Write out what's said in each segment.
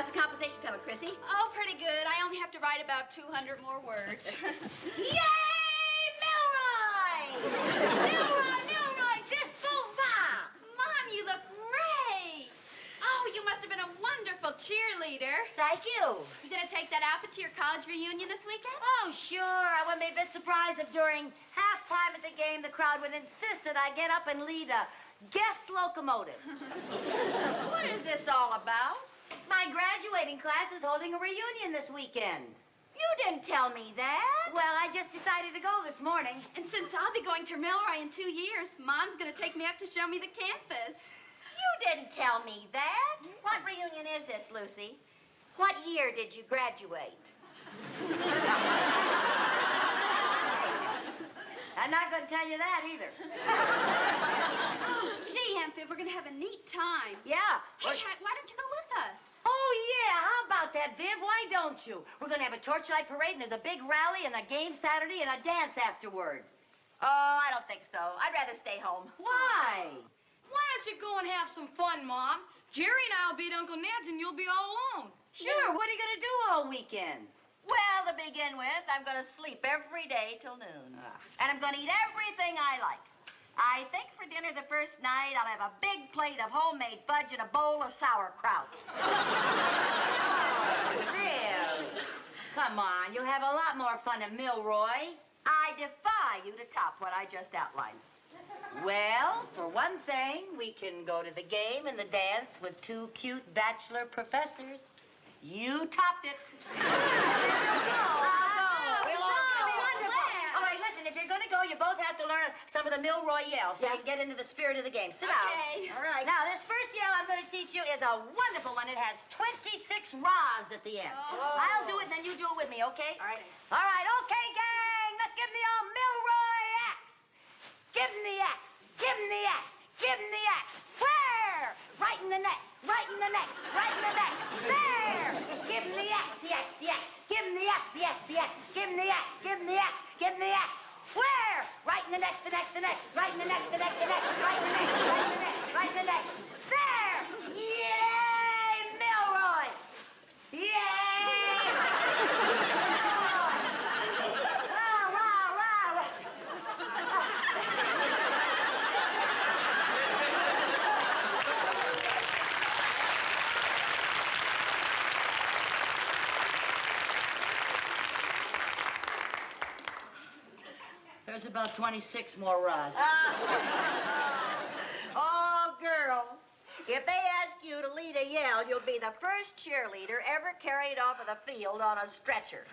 How's the composition coming, Chrissy? Oh, pretty good. I only have to write about 200 more words. Yay, Milroy! Milroy, this boom-ba! Mom, you look great. Oh, you must have been a wonderful cheerleader. Thank you. You gonna take that outfit to your college reunion this weekend? Oh, sure. I wouldn't be a bit surprised if during halftime at the game the crowd would insist that I get up and lead a guest locomotive. What is this all about? My graduating class is holding a reunion this weekend. You didn't tell me that. Well, I just decided to go this morning. And since I'll be going to Milroy in 2 years, Mom's gonna take me up to show me the campus. You didn't tell me that. What reunion is this, Lucy? What year did you graduate? I'm not going to tell you that either. Oh, gee, Aunt Viv, we're gonna have a neat time. Yeah. Hey, why don't you go with us? Oh, yeah. How about that, Viv? Why don't you? We're going to have a torchlight parade, and there's a big rally and a game Saturday and a dance afterward. Oh, I don't think so. I'd rather stay home. Why? Why don't you go and have some fun, Mom? Jerry and I'll be at Uncle Ned's and you'll be all alone. Sure. What are you going to do all weekend? Well, to begin with, I'm going to sleep every day till noon. And I'm going to eat everything I like. I think for dinner the first night, I'll have a big plate of homemade fudge and a bowl of sauerkraut. Bill, come on. You'll have a lot more fun in Milroy. I defy you to top what I just outlined. Well, for one thing, we can go to the game and the dance with 2 cute bachelor professors. You topped it. All right, listen, if you're going to go, you both have to learn some of the Milroy yells so you can get into the spirit of the game. Sit down. Okay. All right. Now, this first yell I'm going to teach you is a wonderful one. It has 26 rahs at the end. Oh. I'll do it, and then you do it with me, okay? All right. All right, okay, gang. Let's give him the old Milroy axe. Give him the axe. Give him the axe. Give him the axe. Where? Right in the neck. Right in the neck. Right in the neck. There. Give him the axe. The axe. The axe. Give him the axe. The axe. The axe. Give him the axe. Give him the axe. Give him the axe. Where? Right in the neck. The neck. The neck. Right in the neck. The neck. The neck. Right in the neck. Right in the neck. Right in the neck. There. Yay, Milroy. Yay. Rah, rah, rah, rah. There's about 26 more rahs. Oh, girl, if they ask you to lead a yell, you'll be the first cheerleader ever carried off of the field on a stretcher.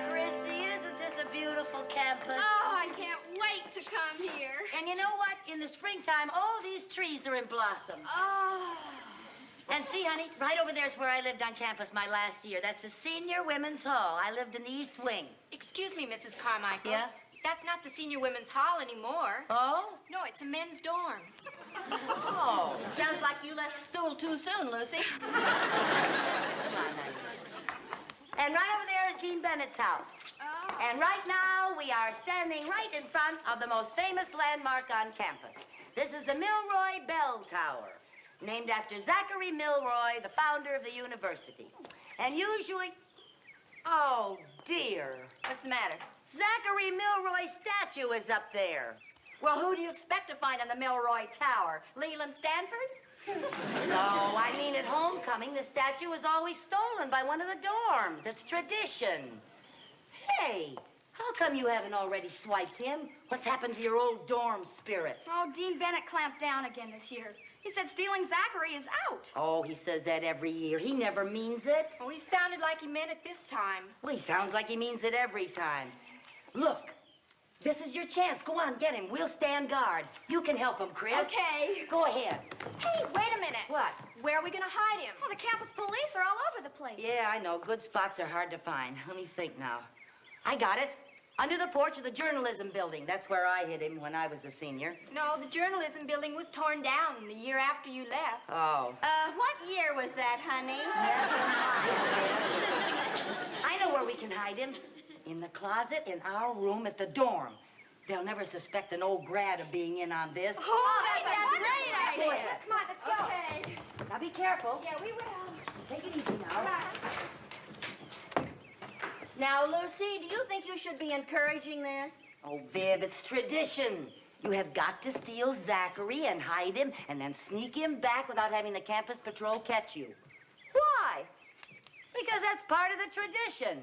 Chrissy, isn't this a beautiful campus? Oh, I can't wait to come here. And you know what? In the springtime, all these trees are in blossom. Oh. And see, honey, right over there is where I lived on campus my last year. That's the Senior Women's Hall. I lived in the East Wing. Excuse me, Mrs. Carmichael. Yeah? That's not the Senior Women's Hall anymore. Oh? No, it's a men's dorm. Oh. Sounds like you left school too soon, Lucy. Come on, honey. And right over there is Dean Bennett's house. Oh. And right now, we are standing right in front of the most famous landmark on campus. This is the Milroy Bell Tower, named after Zachary Milroy, the founder of the university. And usually... Oh, dear. What's the matter? Zachary Milroy's statue is up there. Well, who do you expect to find on the Milroy Tower? Leland Stanford? No, I mean at homecoming, the statue was always stolen by one of the dorms. It's tradition. Hey, how come you haven't already swiped him? What's happened to your old dorm spirit? Oh, Dean Bennett clamped down again this year. He said stealing Zachary is out. Oh, he says that every year. He never means it. Oh, he sounded like he meant it this time. Well, he sounds like he means it every time. Look, this is your chance. Go on, get him. We'll stand guard. You can help him, Chris. Okay. Go ahead. Hey, wait a minute. What? Where are we gonna hide him? Oh, the campus police are all over the place. Yeah, I know. Good spots are hard to find. Let me think now. I got it. Under the porch of the journalism building. That's where I hid him when I was a senior. No, the journalism building was torn down the year after you left. Oh. What year was that, honey? I know where we can hide him. In the closet in our room at the dorm. They'll never suspect an old grad of being in on this. Oh, that's a great idea. Come on, let's go. Okay. Now be careful. Yeah, we will. Take it easy now. All right. Now, Lucy, do you think you should be encouraging this? Oh, Viv, it's tradition. You have got to steal Zachary and hide him and then sneak him back without having the campus patrol catch you. Why? Because that's part of the tradition.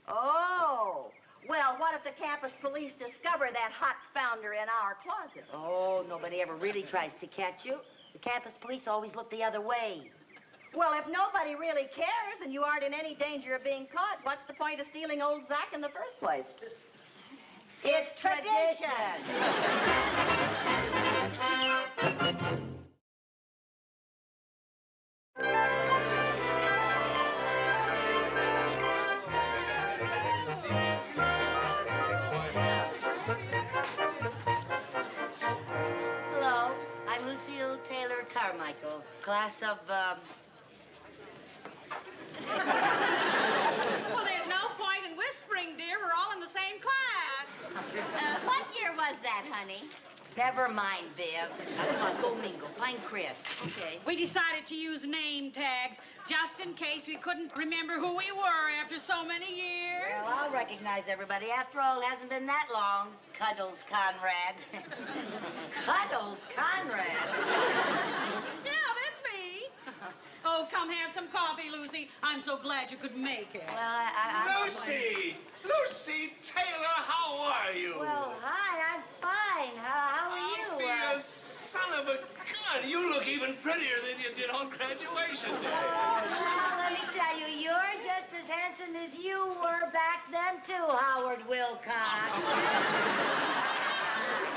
Oh. Well, what if the campus police discover that hot founder in our closet? Oh, nobody ever really tries to catch you. The campus police always look the other way. Well, if nobody really cares and you aren't in any danger of being caught, what's the point of stealing old Zach in the first place? It's tradition. Hello, I'm Lucille Taylor Carmichael, class of, Well, there's no point in whispering, dear. We're all in the same class. What year was that, honey? Never mind, Viv. Now, come on, go mingle. Find Chris. Okay. We decided to use name tags just in case we couldn't remember who we were after so many years. Well, I'll recognize everybody. After all, it hasn't been that long. Cuddles Conrad. Cuddles Conrad. Yeah, that's me. Oh, come have some coffee, Lucy. I'm so glad you could make it. Well, I Lucy! Lucy Taylor, how are you? Well, hi, I'm fine. How are you? You son of a gun. You look even prettier than you did on graduation day. Well, let me tell you, you're just as handsome as you were back then, too, Howard Wilcox.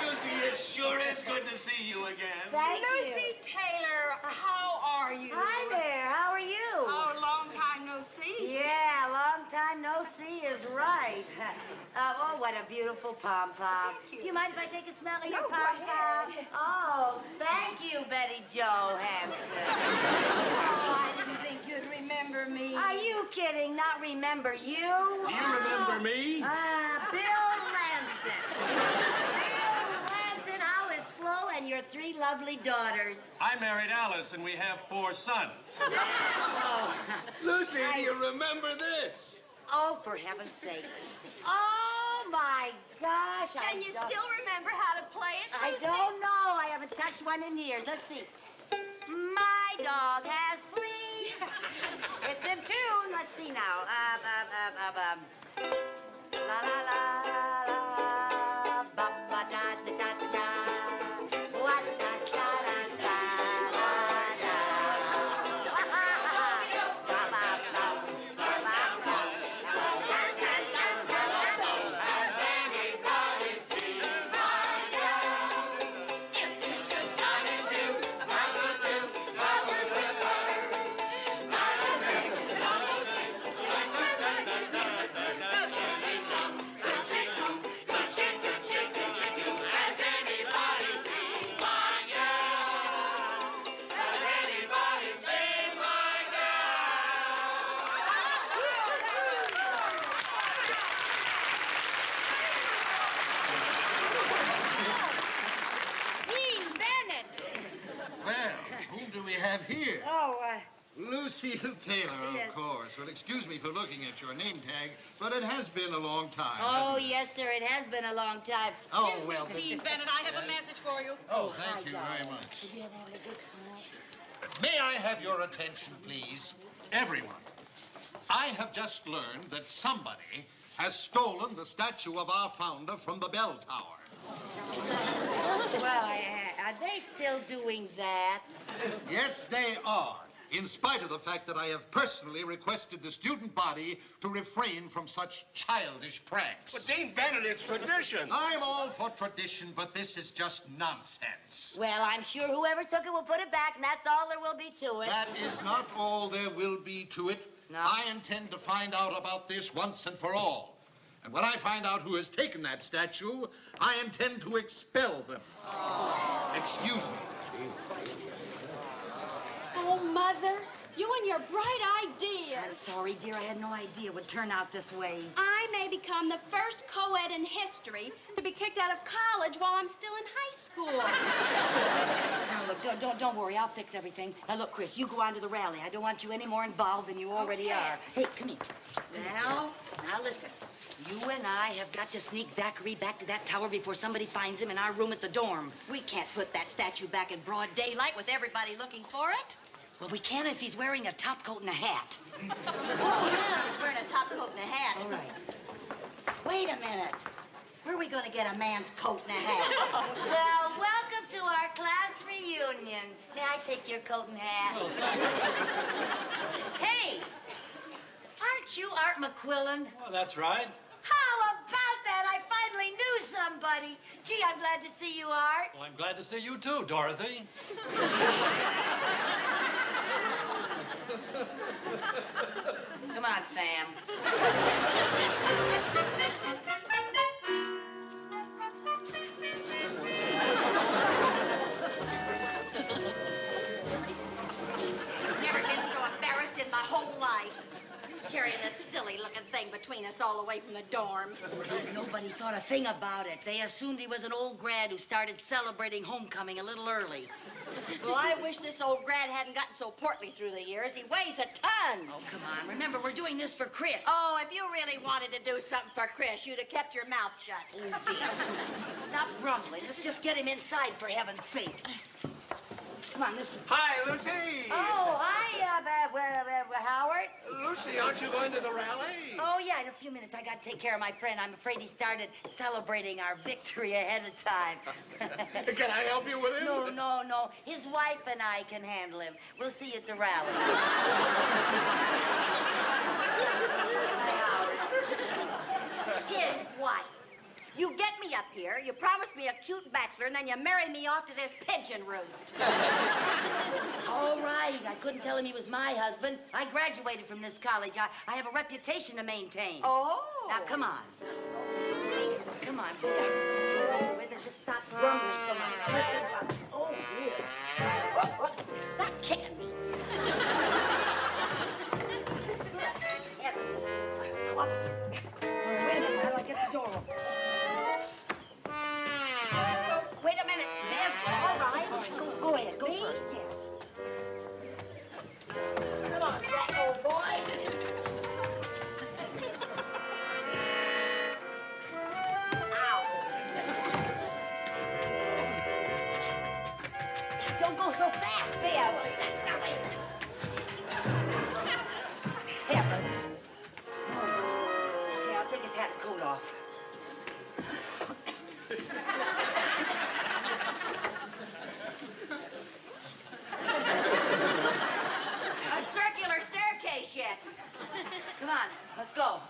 Lucy, it sure is good to see you again. Thank Lucy you. Taylor, how are you? Hi there. How are you? Oh, long time no see. Yeah, long time no see is right. Oh, what a beautiful pom-pom. Thank you. Do you mind if I take a smell of your Oh, go pom-pom? ahead. Oh, thank you, Betty Johansson. Oh, I didn't think you'd remember me. Are you kidding? Not remember you? Do you remember me? Bill Lanson. Bill Lanson, how is Flo and your 3 lovely daughters? I married Alice, and we have 4 sons. Oh, Lucy, do you remember this? oh, for heaven's sake. Oh, my gosh. Can you still remember how to play it, I Lucy? don't know. I haven't touched one in years. Let's see. My dog has fleas. It's in tune. Let's see now. La la la la. Ba ba da da da da da. Wa da da da da da. Ba ba ba ba ba ba. Have here? Oh, Lucy Taylor, Yes. of course. Well, excuse me for looking at your name tag, but it has been a long time. oh, hasn't it? yes, sir. It has been a long time. Oh, Excuse well. me, Dean Bennett, I have a message for you. Oh, thank you very much. Did you have a good time? May I have your attention, please? Everyone. I have just learned that somebody has stolen the statue of our founder from the bell tower. Well, are they still doing that? Yes, they are. In spite of the fact that I have personally requested the student body to refrain from such childish pranks. But Dean Bennett, it's tradition. I'm all for tradition, but this is just nonsense. Well, I'm sure whoever took it will put it back, and that's all there will be to it. That is not all there will be to it. No? I intend to find out about this once and for all. And when I find out who has taken that statue, I intend to expel them. Excuse me. Oh, Mother, You and your bright ideas. I'm sorry, dear. I had no idea it would turn out this way. I may become the first co-ed in history to be kicked out of college while I'm still in high school. Now, look, don't worry. I'll fix everything. Now, look, Chris, you go on to the rally. I don't want you any more involved than you already are. Hey, come here. Now listen. You and I have got to sneak Zachary back to that tower before somebody finds him in our room at the dorm. We can't put that statue back in broad daylight with everybody looking for it. Well, we can if he's wearing a top coat and a hat. Oh, yeah, he's wearing a top coat and a hat. All right. Wait a minute. Where are we going to get a man's coat and a hat? Well, welcome to our class reunion. May I take your coat and hat? Hey, aren't you Art McQuillan? Well, that's right. How about that? I finally knew somebody. Gee, I'm glad to see you, Art. Well, I'm glad to see you too, Dorothy. Come on, Sam. Never been so embarrassed in my whole life. Carrying this silly-looking thing between us all the way from the dorm. Nobody thought a thing about it. They assumed he was an old grad who started celebrating homecoming a little early. Well, I wish this old grad hadn't gotten so portly through the years. He weighs a ton. Oh, come on. Remember, we're doing this for Chris. Oh, if you really wanted to do something for Chris, you'd have kept your mouth shut. Oh, dear. Stop grumbling. Let's just get him inside, for heaven's sake. Come on, this way. Hi, Lucy. Oh, hi, Howard. Lucy, aren't you going to the rally? Oh, yeah, in a few minutes. I got to take care of my friend. I'm afraid he started celebrating our victory ahead of time. Can I help you with him? No. His wife and I can handle him. We'll see you at the rally. Hi, Howard. His wife. You get me up here, you promise me a cute bachelor, and then you marry me off to this pigeon roost. All right. I couldn't tell him he was my husband. I graduated from this college. I have a reputation to maintain. Oh. Now, come on. Come on. Just stop grumbling so much. Listen. Oh, yeah. Stop kicking me. Come on. Wait a minute. How do I get the door open? Wait a minute, Viv. All right. Go ahead. Go first. Yes. Come on, Jack, old boy. Ow. Don't go so fast, Viv. Heavens. Okay, I'll take his hat and coat off. A circular staircase yet. Come on, let's go.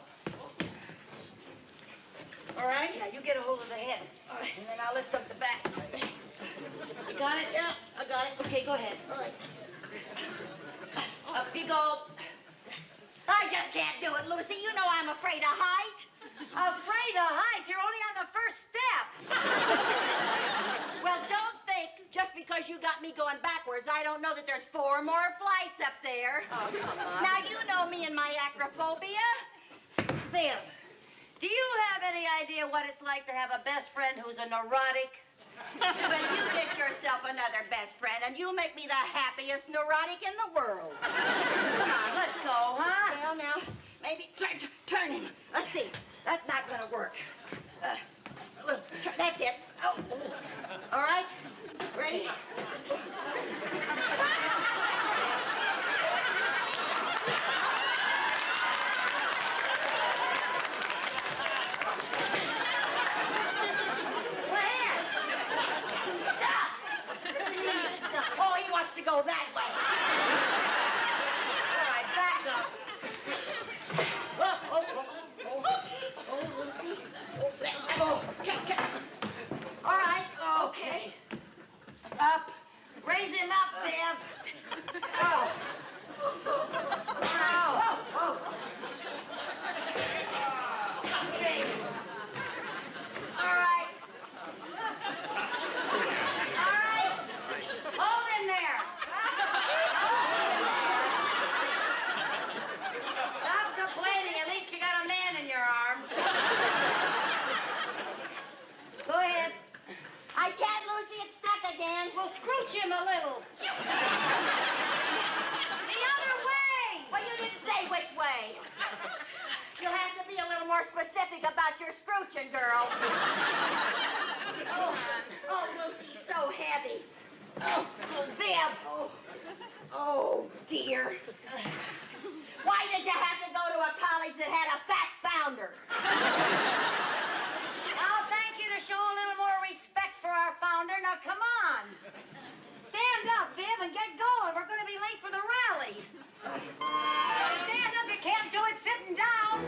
All right? Yeah, you get a hold of the head. And then I'll lift up the back. You got it? Yeah, I got it. Okay, go ahead. All right. Up you go. I just can't do it, Lucy. You know I'm afraid of height. Afraid of heights? You're only on the first step. Well, don't think just because you got me going backwards, I don't know that there's 4 more flights up there. Oh, come on. Now, you know me and my acrophobia. Viv, do you have any idea what it's like to have a best friend who's a neurotic? Well, you get yourself another best friend, and you'll make me the happiest neurotic in the world. Come on, let's go, huh? Well, now, maybe turn him. Let's see. That's not going to work. Look, that's it. Oh. All right? Ready? Oh, he wants to go that way. All right, back up. Lucy. All right, okay. Up. Raise him up, Viv. Oh. Oh. Okay. All right. Hold in there. more specific about your scrooching, girl. Oh, Lucy, so heavy. Oh, Viv. Oh, dear. Why did you have to go to a college that had a fat founder? I'll thank you to show a little more respect for our founder. Now, come on. Stand up, Viv, and get going. We're going to be late for the rally. Stand up. You can't do it sitting down.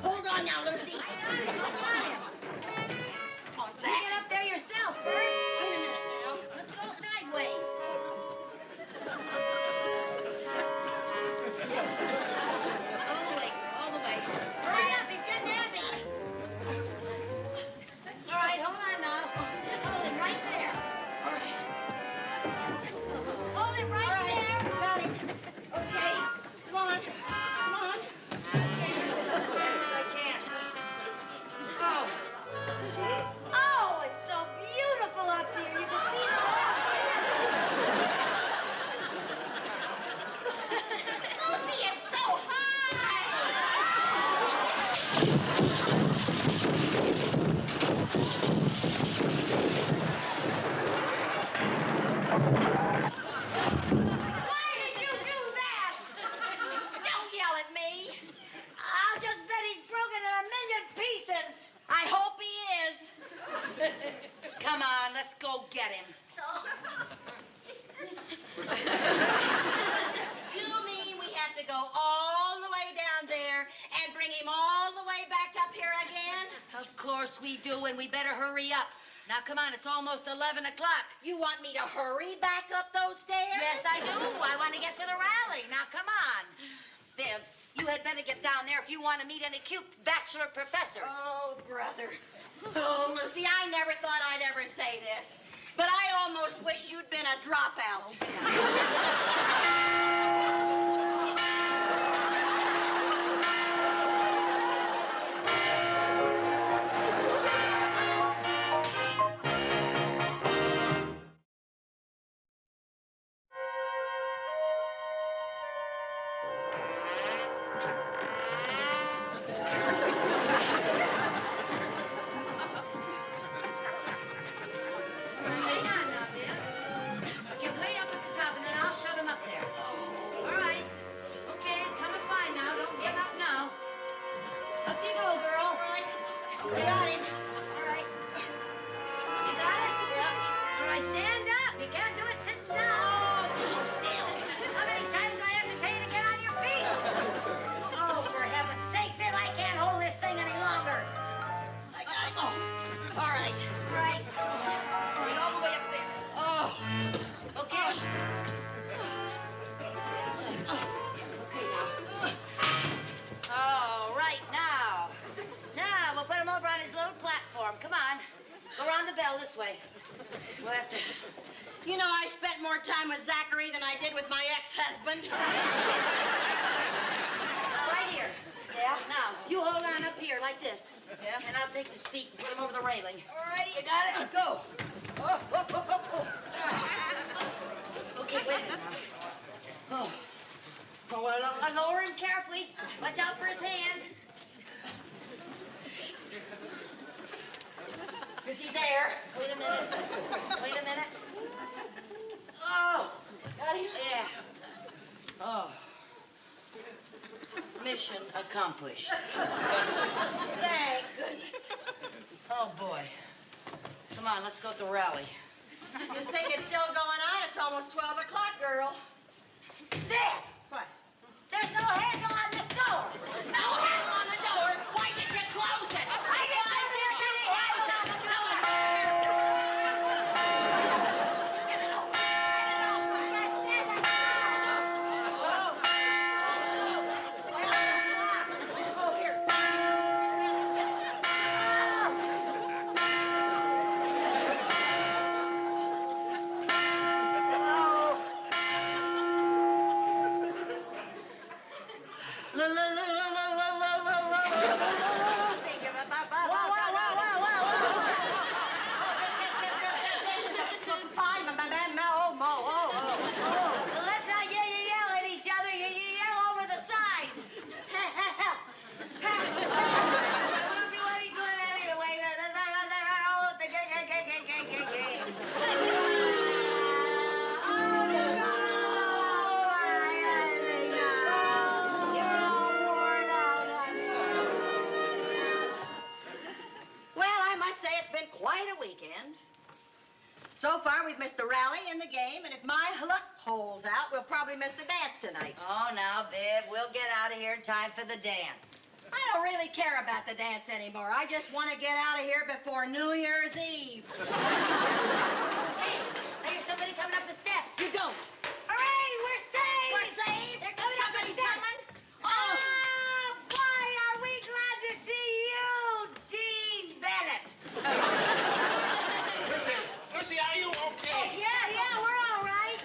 Hold on now, Lucy. Come on, Zach. Get up there yourself first. Wait a minute now. Let's go sideways. All the way. Hurry up. He's getting heavy. All right, hold on now. Just hold him right there. All right. Hold him right there. Got him. Okay. Come on. Come on. I can't. Oh. Oh, it's so beautiful up here. You can see the Lucy, it's so high. Why did you do that? Don't yell at me. I'll just bet he's broken in a million pieces. I hope he is. Come on, let's go get him. You mean we have to go all the way down there and bring him all the way back up here again? Of course we do, and we better hurry up. Now, come on, it's almost 11 o'clock. You want me to hurry back up those stairs? Yes, I do. I want to get to the rally. Now, come on. Viv, you had better get down there if you want to meet any cute bachelor professors. Oh, brother. Oh, Lucy, I never thought I'd ever say this, but I almost wish you'd been a dropout. Hang on now, Viv. Get way up at the top, and then I'll shove him up there. All right. Okay, it's coming fine now. Don't give up now. Up you go, girl. I got him. All right. You got it? Yep. All right, stand up. You can't do it sitting down. Oh, keep still. How many times do I have to say to get on your feet? Oh, for heaven's sake, Viv, I can't hold this thing any longer. I got him. Oh, all right. Right. All right, all the way up there. Oh, Okay. Okay, now. All right, now. Now, we'll put him over on his little platform. Come on. Go around the bell this way. We'll have to... you know, I spent more time with Zachary than I did with my ex-husband. Right here. Yeah? Now, you hold on up here like this. Yeah? And I'll take the seat and put him over the railing. All righty. You got it? Go. Oh, oh, oh, oh, oh. Okay, wait a minute now. Oh. Oh, well, I'll lower him carefully. Watch out for his hand. Is he there? Wait a minute. Wait a minute. Oh. Got him? Yeah. Oh. Mission accomplished. Thank goodness. Oh, boy. Come on, let's go to the rally. You think it's still going on? It's almost 12 o'clock, girl. There! What? There's no handle on this door! No handle on the door. Why did you close it? I didn't know there was any handle on the door! Get it open! Get it open! I said it! Oh, here. La la la la la So far, we've missed the rally and the game, and if my luck holds out, we'll probably miss the dance tonight. Oh, now, Viv, we'll get out of here in time for the dance. I don't really care about the dance anymore. I just want to get out of here before New Year's Eve. Hey, I hear somebody coming up the steps. You don't. Hooray, we're saved! We're saved? They're coming up the Somebody's steps. coming? Oh, boy, are we glad to see you, Dean Bennett. Lucy, are you okay? Yeah, we're all right.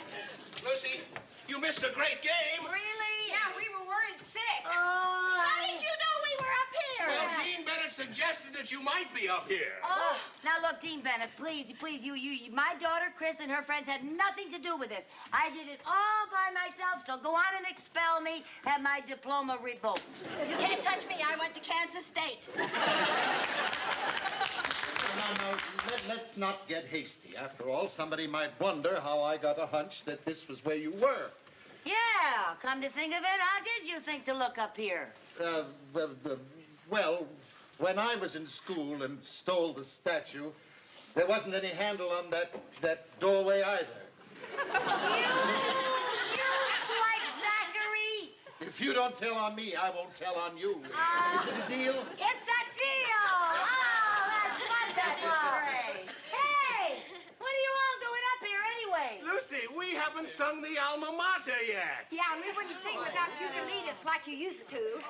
Lucy, you missed a great game. Really? Yeah, we were worried sick. Oh, How did you know we were up here? Well, Dean Bennett suggested that you might be up here. Oh, now look, Dean Bennett, please, you, my daughter Chris and her friends had nothing to do with this. I did it all by myself, so go on and expel me, have my diploma revoked. You can't touch me. I went to Kansas State. Now, let's not get hasty. After all, somebody might wonder how I got a hunch that this was where you were. Yeah, come to think of it, how did you think to look up here? Well, when I was in school and stole the statue, there wasn't any handle on that doorway either. You swipe Zachary! If you don't tell on me, I won't tell on you. Is it a deal? It's a deal! Oh, that's wonderful! Hey, what are you all doing up here anyway? Lucy, we haven't sung the alma mater yet. Yeah, and we wouldn't sing without you to lead us like you used to.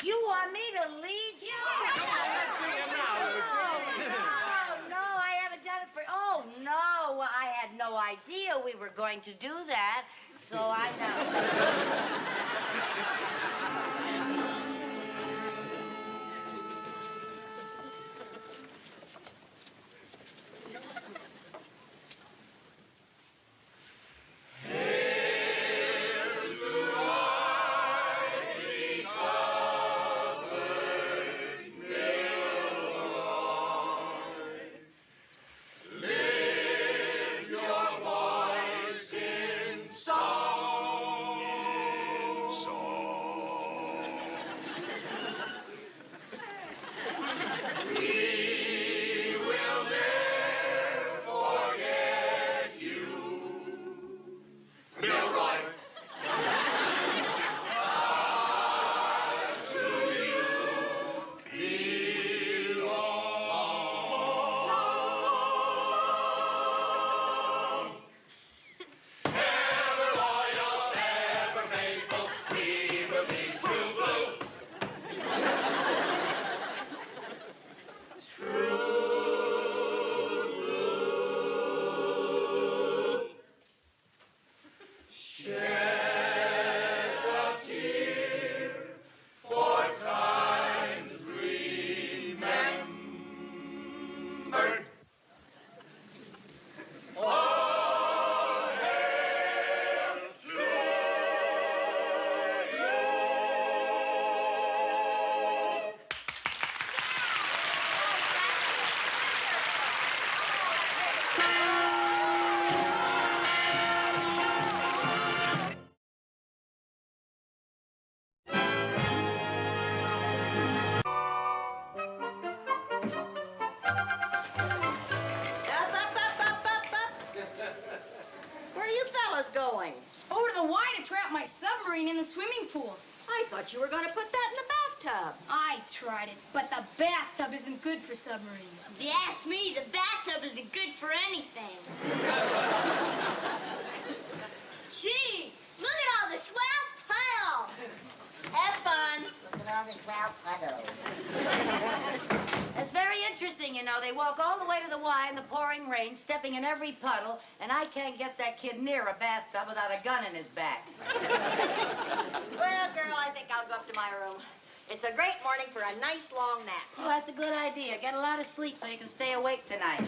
You want me to lead you? Come on, let's sing it now, Lucy. No, I haven't done it for... Oh, no, I had no idea we were going to do that, so I know. Going? Over to the Y to trap my submarine in the swimming pool. I thought you were going to put that in the bathtub. I tried it, but the bathtub isn't good for submarines. If you ask me, the bathtub isn't good for anything. Gee, look at all this wild puddle. Have fun. Look at all this wild puddle. It's very interesting, you know. They walk all the way to the Y in the pouring rain, stepping in every puddle, and I can't get that kid near a bathtub without a gun in his back. Well, girl, I think I'll go up to my room. It's a great morning for a nice long nap. Well, that's a good idea. Get a lot of sleep so you can stay awake tonight.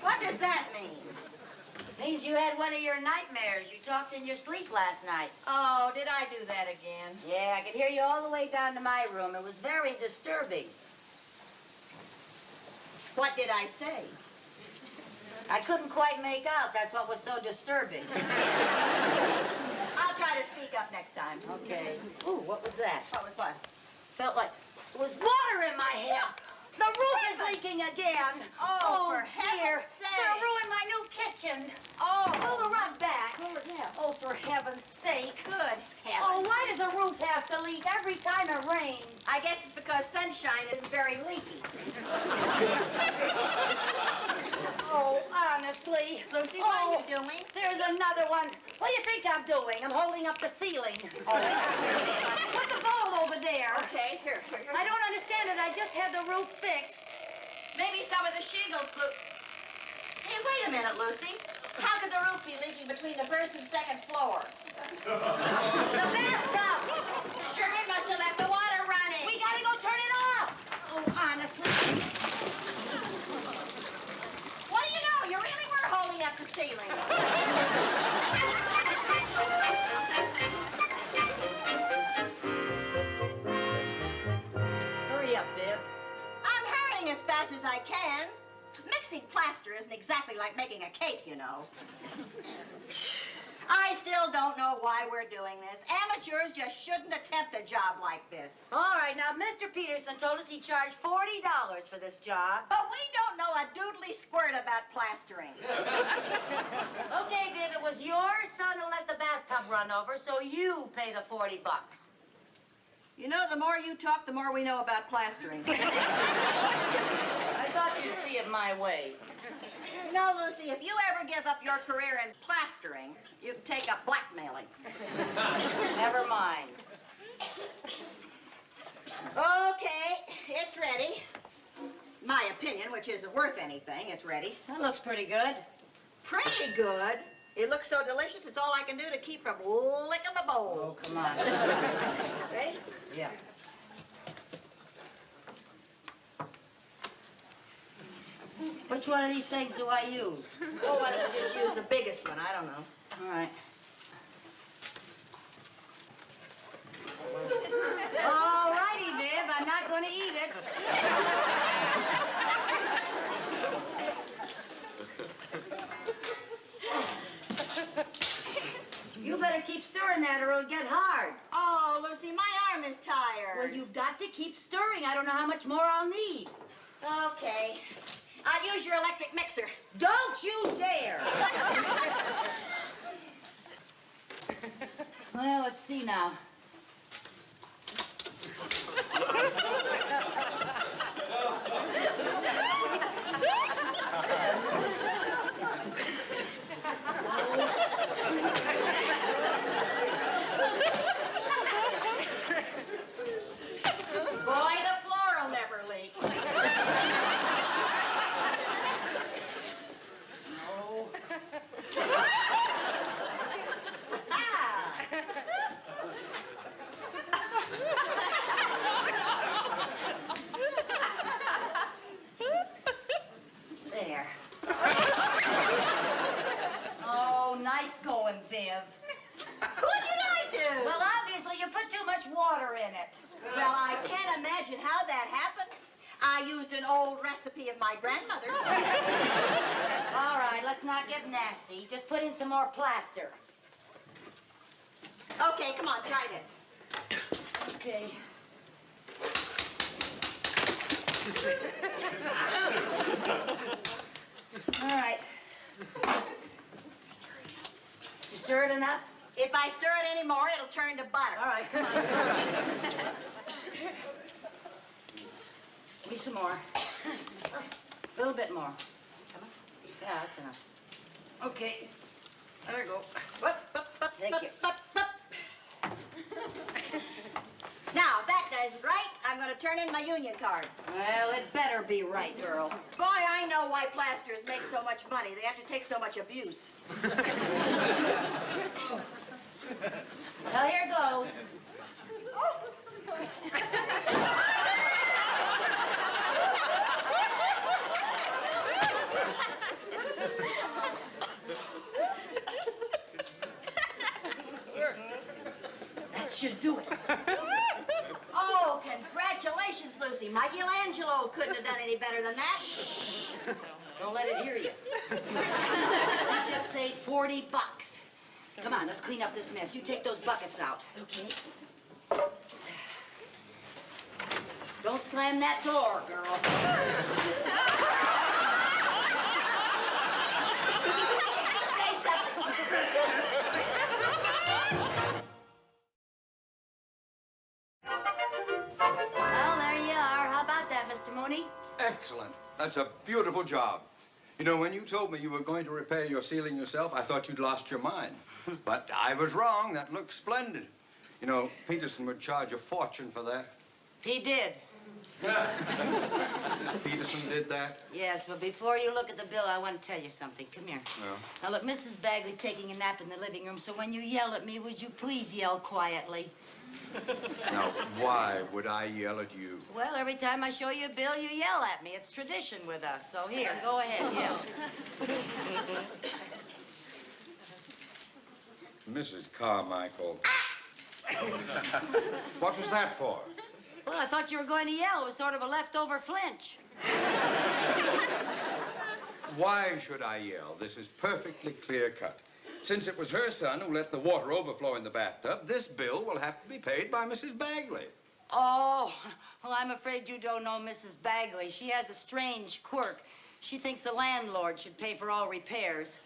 What does that mean? Means you had one of your nightmares. You talked in your sleep last night. Oh, did I do that again? Yeah, I could hear you all the way down to my room. It was very disturbing. What did I say? I couldn't quite make out. That's what was so disturbing. I'll try to speak up next time. Okay. Ooh, what was that? What was what? Felt like there was water in my hair. The roof is leaking again. Oh, for dear. heaven's It's sake. gonna ruin my new kitchen. Oh. Pull the rug back. Yeah. Oh, for heaven's sake. Good heavens. Oh, why does the roof have to leak every time it rains? I guess it's because sunshine isn't very leaky. Oh, honestly. Lucy, what are you doing? There's another one. What do you think I'm doing? I'm holding up the ceiling. Oh. Put the bowl over there. Okay, here. I don't understand it. I just had the roof fixed. Maybe some of the shingles blew. Hey, wait a minute, Lucy. How could the roof be leaking between the first and second floor? The bathtub. Sure, it must have left the water running. We gotta go turn it off. Oh, honestly. What do you know? You really were holding up the ceiling. Hurry up, Viv. I'm hurrying as fast as I can. Mixing plaster isn't exactly like making a cake, you know. I still don't know why we're doing this. Amateurs just shouldn't attempt a job like this. All right, now, Mr. Peterson told us he charged $40 for this job. But we don't know a doodly squirt about plastering. Okay, Viv, it was your son who let the bathtub run over, so you pay the $40. You know, the more you talk, the more we know about plastering. I thought you'd see it my way. You know, Lucy, if you ever give up your career in plastering, you can take up blackmailing. Never mind. Okay, it's ready. My opinion, which isn't worth anything, it's ready. That looks pretty good. Pretty good. It looks so delicious, it's all I can do to keep from licking the bowl. Oh, come on. Ready? Yeah. Which one of these things do I use? Oh, why don't you just use the biggest one? I don't know. All right. All righty, Viv. I'm not going to eat it. You better keep stirring that or it'll get hard. Oh, Lucy, my arm is tired. Well, you've got to keep stirring. I don't know how much more I'll need. Okay. I'll use your electric mixer. Don't you dare! Well, let's see now. Boy, the floor will never leak. No. There. Oh, nice going, Viv. What did I do? Well, obviously you put too much water in it. Well, I can't imagine how that happened. I used an old recipe of my grandmother's. All right, let's not get nasty. Just put in some more plaster. Okay, come on, try this. Okay. All right. You stir it enough? If I stir it any more, it'll turn to butter. All right, come on. Give me some more. A little bit more. Come on. Yeah, that's enough. Okay. There you go. Thank you. Now, if that does right, I'm going to turn in my union card. Well, it better be right, girl. Boy, I know why plasters make so much money. They have to take so much abuse. Well, here goes. That should do it. Oh, congratulations, Lucy. Michelangelo couldn't have done any better than that. Don't let it hear you. You just saved $40. Come on, let's clean up this mess. You take those buckets out. Okay. Don't slam that door, girl. Say something. Well, there you are. How about that, Mr. Mooney? Excellent. That's a beautiful job. You know, when you told me you were going to repair your ceiling yourself, I thought you'd lost your mind. But I was wrong. That looks splendid. You know, Peterson would charge a fortune for that. He did. Peterson did that? Yes, but before you look at the bill, I want to tell you something. Come here. Yeah. Now, look, Mrs. Bagley's taking a nap in the living room, so when you yell at me, would you please yell quietly? Now, why would I yell at you? Well, every time I show you a bill, you yell at me. It's tradition with us. So here, go ahead, yell. Mrs. Carmichael. What was that for? Well, I thought you were going to yell. It was sort of a leftover flinch. Why should I yell? This is perfectly clear-cut. Since it was her son who let the water overflow in the bathtub, this bill will have to be paid by Mrs. Bagley. Oh, well, I'm afraid you don't know Mrs. Bagley. She has a strange quirk. She thinks the landlord should pay for all repairs.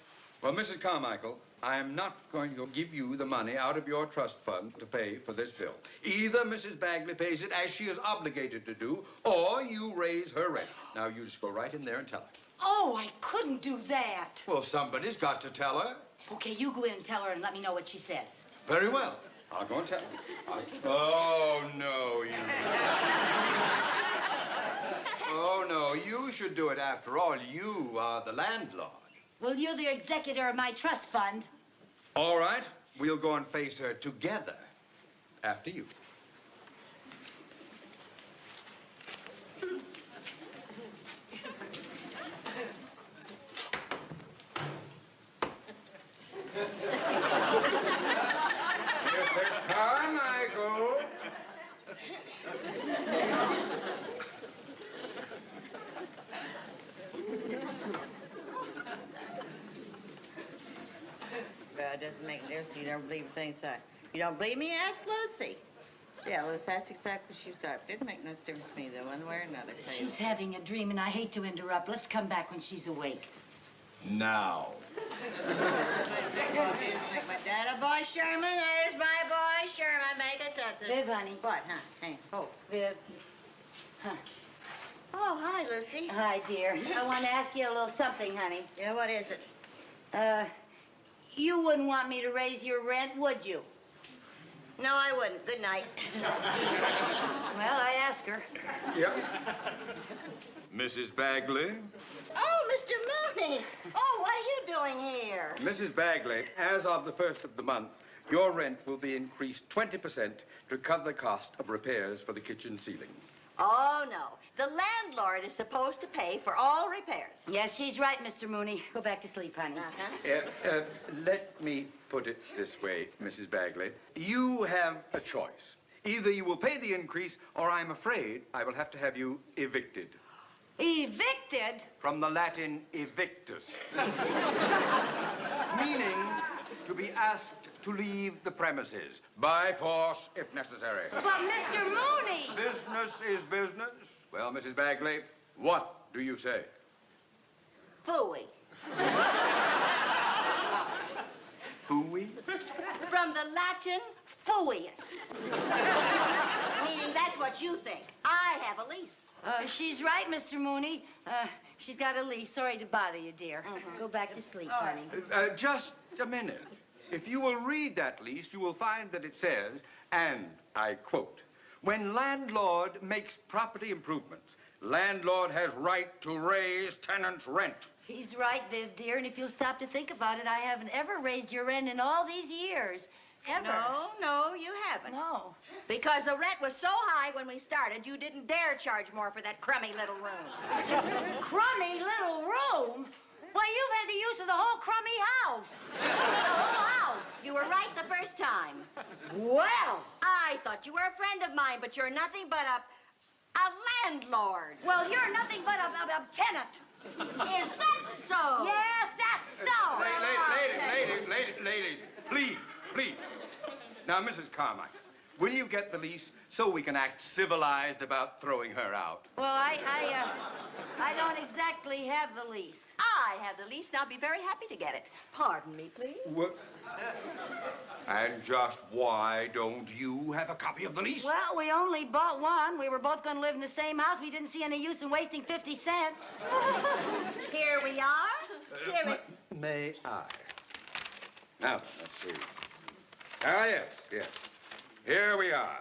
Well, Mrs. Carmichael, I am not going to give you the money out of your trust fund to pay for this bill. Either Mrs. Bagley pays it as she is obligated to do, or you raise her rent. Now, you just go right in there and tell her. Oh, I couldn't do that. Well, somebody's got to tell her. Okay, you go in and tell her and let me know what she says. Very well. I'll go and tell her. Oh, no, you... Oh, no, you should do it after all. You are the landlord. Well, you're the executor of my trust fund. All right. We'll go and face her together after you. Mrs. Carmichael. Well, it doesn't make a difference. You don't believe things that. You don't believe me? Ask Lucy. Yeah, Lucy, that's exactly what she thought. Didn't make no difference to me, though, one way or another. She's having a dream, and I hate to interrupt. Let's come back when she's awake. Now. Make my dad a boy Sherman. There's my boy Sherman. Make it that. Viv, honey. What, huh? Hey, oh. Viv. Huh. Oh, hi, Lucy. Hi, dear. I want to ask you a little something, honey. Yeah, what is it? You wouldn't want me to raise your rent, would you? No, I wouldn't. Good night. Well, I asked her. Yep. Mrs. Bagley. Oh, Mr. Mooney. Oh, what are you doing here? Mrs. Bagley, as of the 1st of the month, your rent will be increased 20% to cover the cost of repairs for the kitchen ceiling. Oh, no. The landlord is supposed to pay for all repairs. Yes, she's right, Mr. Mooney. Go back to sleep, honey. Let me put it this way, Mrs. Bagley. You have a choice. Either you will pay the increase, or I'm afraid I will have to have you evicted. Evicted? From the Latin evictus. Meaning to be asked to leave the premises, by force if necessary. But, Mr. Mooney! Business is business. Well, Mrs. Bagley, what do you say? Phooey. Phooey? From the Latin, phooey. Meaning that's what you think. I have a lease. She's right, Mr. Mooney. She's got a lease. Sorry to bother you, dear. Go back to sleep, honey. Just a minute. If you will read that lease, you will find that it says, and I quote, when landlord makes property improvements, landlord has right to raise tenant's rent. He's right, Viv, dear, and if you'll stop to think about it, I haven't ever raised your rent in all these years. Ever. No, you haven't. No. Because the rent was so high when we started, you didn't dare charge more for that crummy little room. Crummy little room? Why, you've had the use of the whole crummy house. The whole house. You were right the first time. Well. I thought you were a friend of mine, but you're nothing but a landlord. Well, you're nothing but a tenant. Is that so? Yes, that's so. Ladies, please. Now, Mrs. Carmichael, will you get the lease so we can act civilized about throwing her out? Well, I don't exactly have the lease. I have the lease, and I'll be very happy to get it. Pardon me, please. What? And just why don't you have a copy of the lease? Well, we only bought one. We were both going to live in the same house. We didn't see any use in wasting 50 cents. Here we are. Here is... May I? Now, let's see. Ah, yes. Here we are.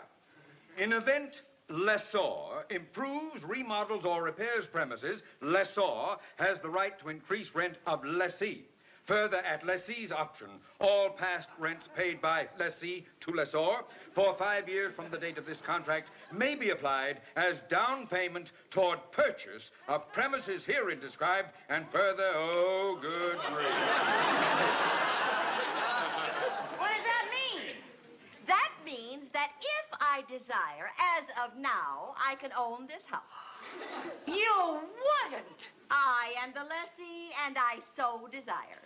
In event lessor improves, remodels, or repairs premises, lessor has the right to increase rent of lessee. Further, at lessee's option, all past rents paid by lessee to lessor for 5 years from the date of this contract may be applied as down payment toward purchase of premises herein described, and further, oh, good grief. What does that mean? That means that if I desire, as of now, I can own this house. You wouldn't. I am the lessee, and I so desire.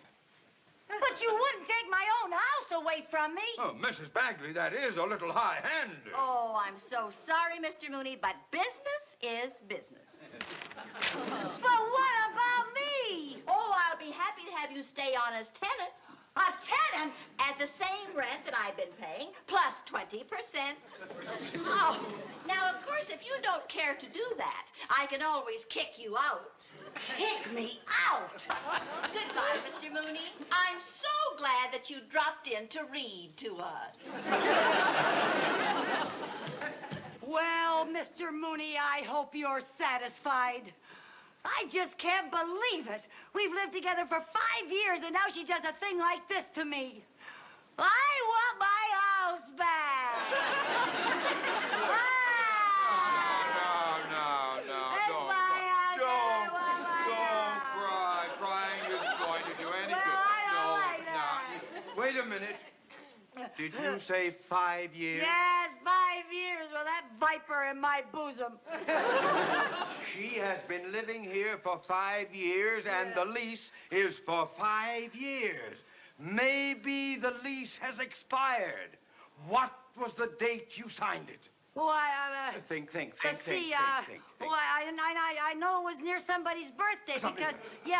But you wouldn't take my own house away from me. Oh, Mrs. Bagley, that is a little high-handed. Oh, I'm so sorry, Mr. Mooney, but business is business. But what about me? Oh, I'll be happy to have you stay on as tenant. A tenant? At the same rent that I've been paying, plus 20%. Oh, now, of course, if you don't care to do that, I can always kick you out. Kick me out? Goodbye, Mr. Mooney. I'm so glad that you dropped in to read to us. Well, Mr. Mooney, I hope you're satisfied. I just can't believe it. We've lived together for 5 years, and now she does a thing like this to me. I want my house back. No, That's don't my cry. house. Don't cry. Crying isn't going to do any Well, good. I don't like that. No. Wait a minute. Did you say 5 years? Yes, 5 years with that viper in my bosom. She has been living here for 5 years, and the lease is for 5 years. Maybe the lease has expired. What was the date you signed it? Why, Think. Well, I know it was near somebody's birthday because,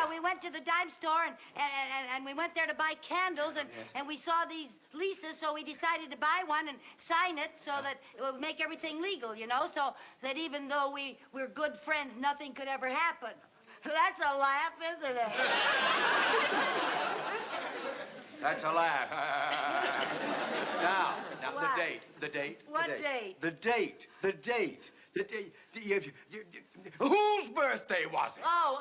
we went to the dime store and we went there to buy candles and we saw these leases, so we decided to buy one and sign it so that it would make everything legal, so that even though we're good friends, nothing could ever happen. That's a laugh, isn't it? That's a laugh. Now, What? the date. What date? The date. Whose birthday was it? Oh,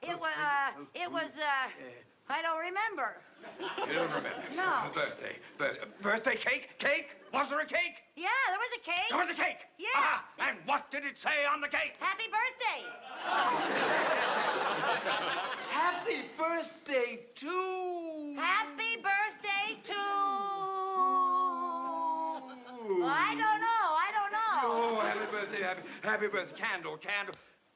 it was, I don't remember. You don't remember? No. Birthday cake? Cake? Was there a cake? Yeah, there was a cake. There was a cake? Yeah. Ah, and what did it say on the cake? Happy birthday. Happy birthday to... Happy birthday to... I don't know. Oh, happy birthday. Candle.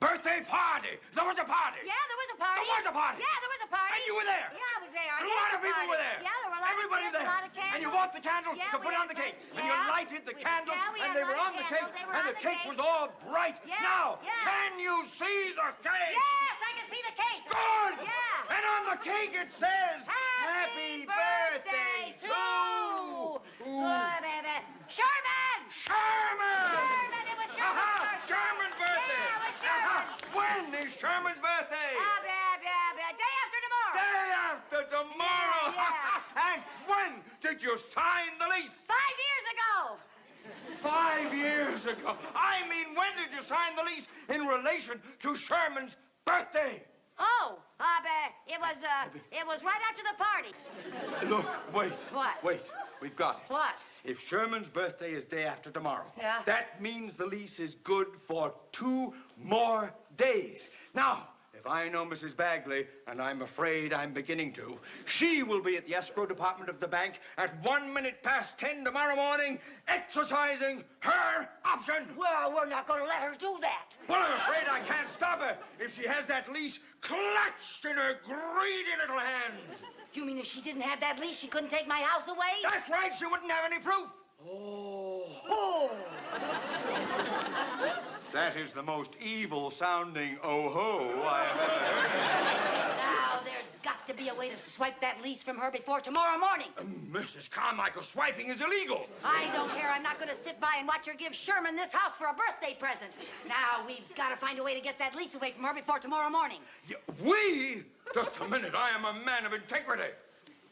Birthday party. There was a party. Yeah, there was a party. There was a party. Yeah, there was a party. And you were there. Yeah, I was there. And a lot of people were there. Yeah, there were a lot Everybody of kids, there. a lot of candles. And you bought the candle Yeah, to we put had on the cake. those- And you yeah. lighted the candles, Yeah, we and had they a were lot on of the cake, candles. They were and on the the cake cake. was all bright. Yeah, Now, yeah. can you see the cake? Yes, I can see the cake. Good. Yeah. And on the cake it says, Happy birthday to... Sherman! Sherman! It was Sherman's birthday. Sherman's birthday. Yeah, it was Sherman. When is Sherman's birthday? Day after tomorrow. Day after tomorrow. Yeah. And when did you sign the lease? 5 years ago. 5 years ago. I mean, when did you sign the lease in relation to Sherman's birthday? Oh, it was right after the party. Look, wait. What? Wait, we've got it. What? If Sherman's birthday is day after tomorrow, Yeah. that means the lease is good for 2 more days. Now, if I know Mrs. Bagley, and I'm afraid I'm beginning to, she will be at the escrow department of the bank at 10:01 tomorrow morning, exercising her option. Well, we're not going to let her do that. Well, I'm afraid I can't stop her if she has that lease clutched in her greedy little hands. You mean if she didn't have that lease, she couldn't take my house away? That's right, she wouldn't have any proof. Oh. That is the most evil-sounding oh-ho I have ever heard. Now, there's got to be a way to swipe that lease from her before tomorrow morning. Mrs. Carmichael, swiping is illegal. I don't care. I'm not going to sit by and watch her give Sherman this house for a birthday present. Now, we've got to find a way to get that lease away from her before tomorrow morning. We? Just a minute. I am a man of integrity.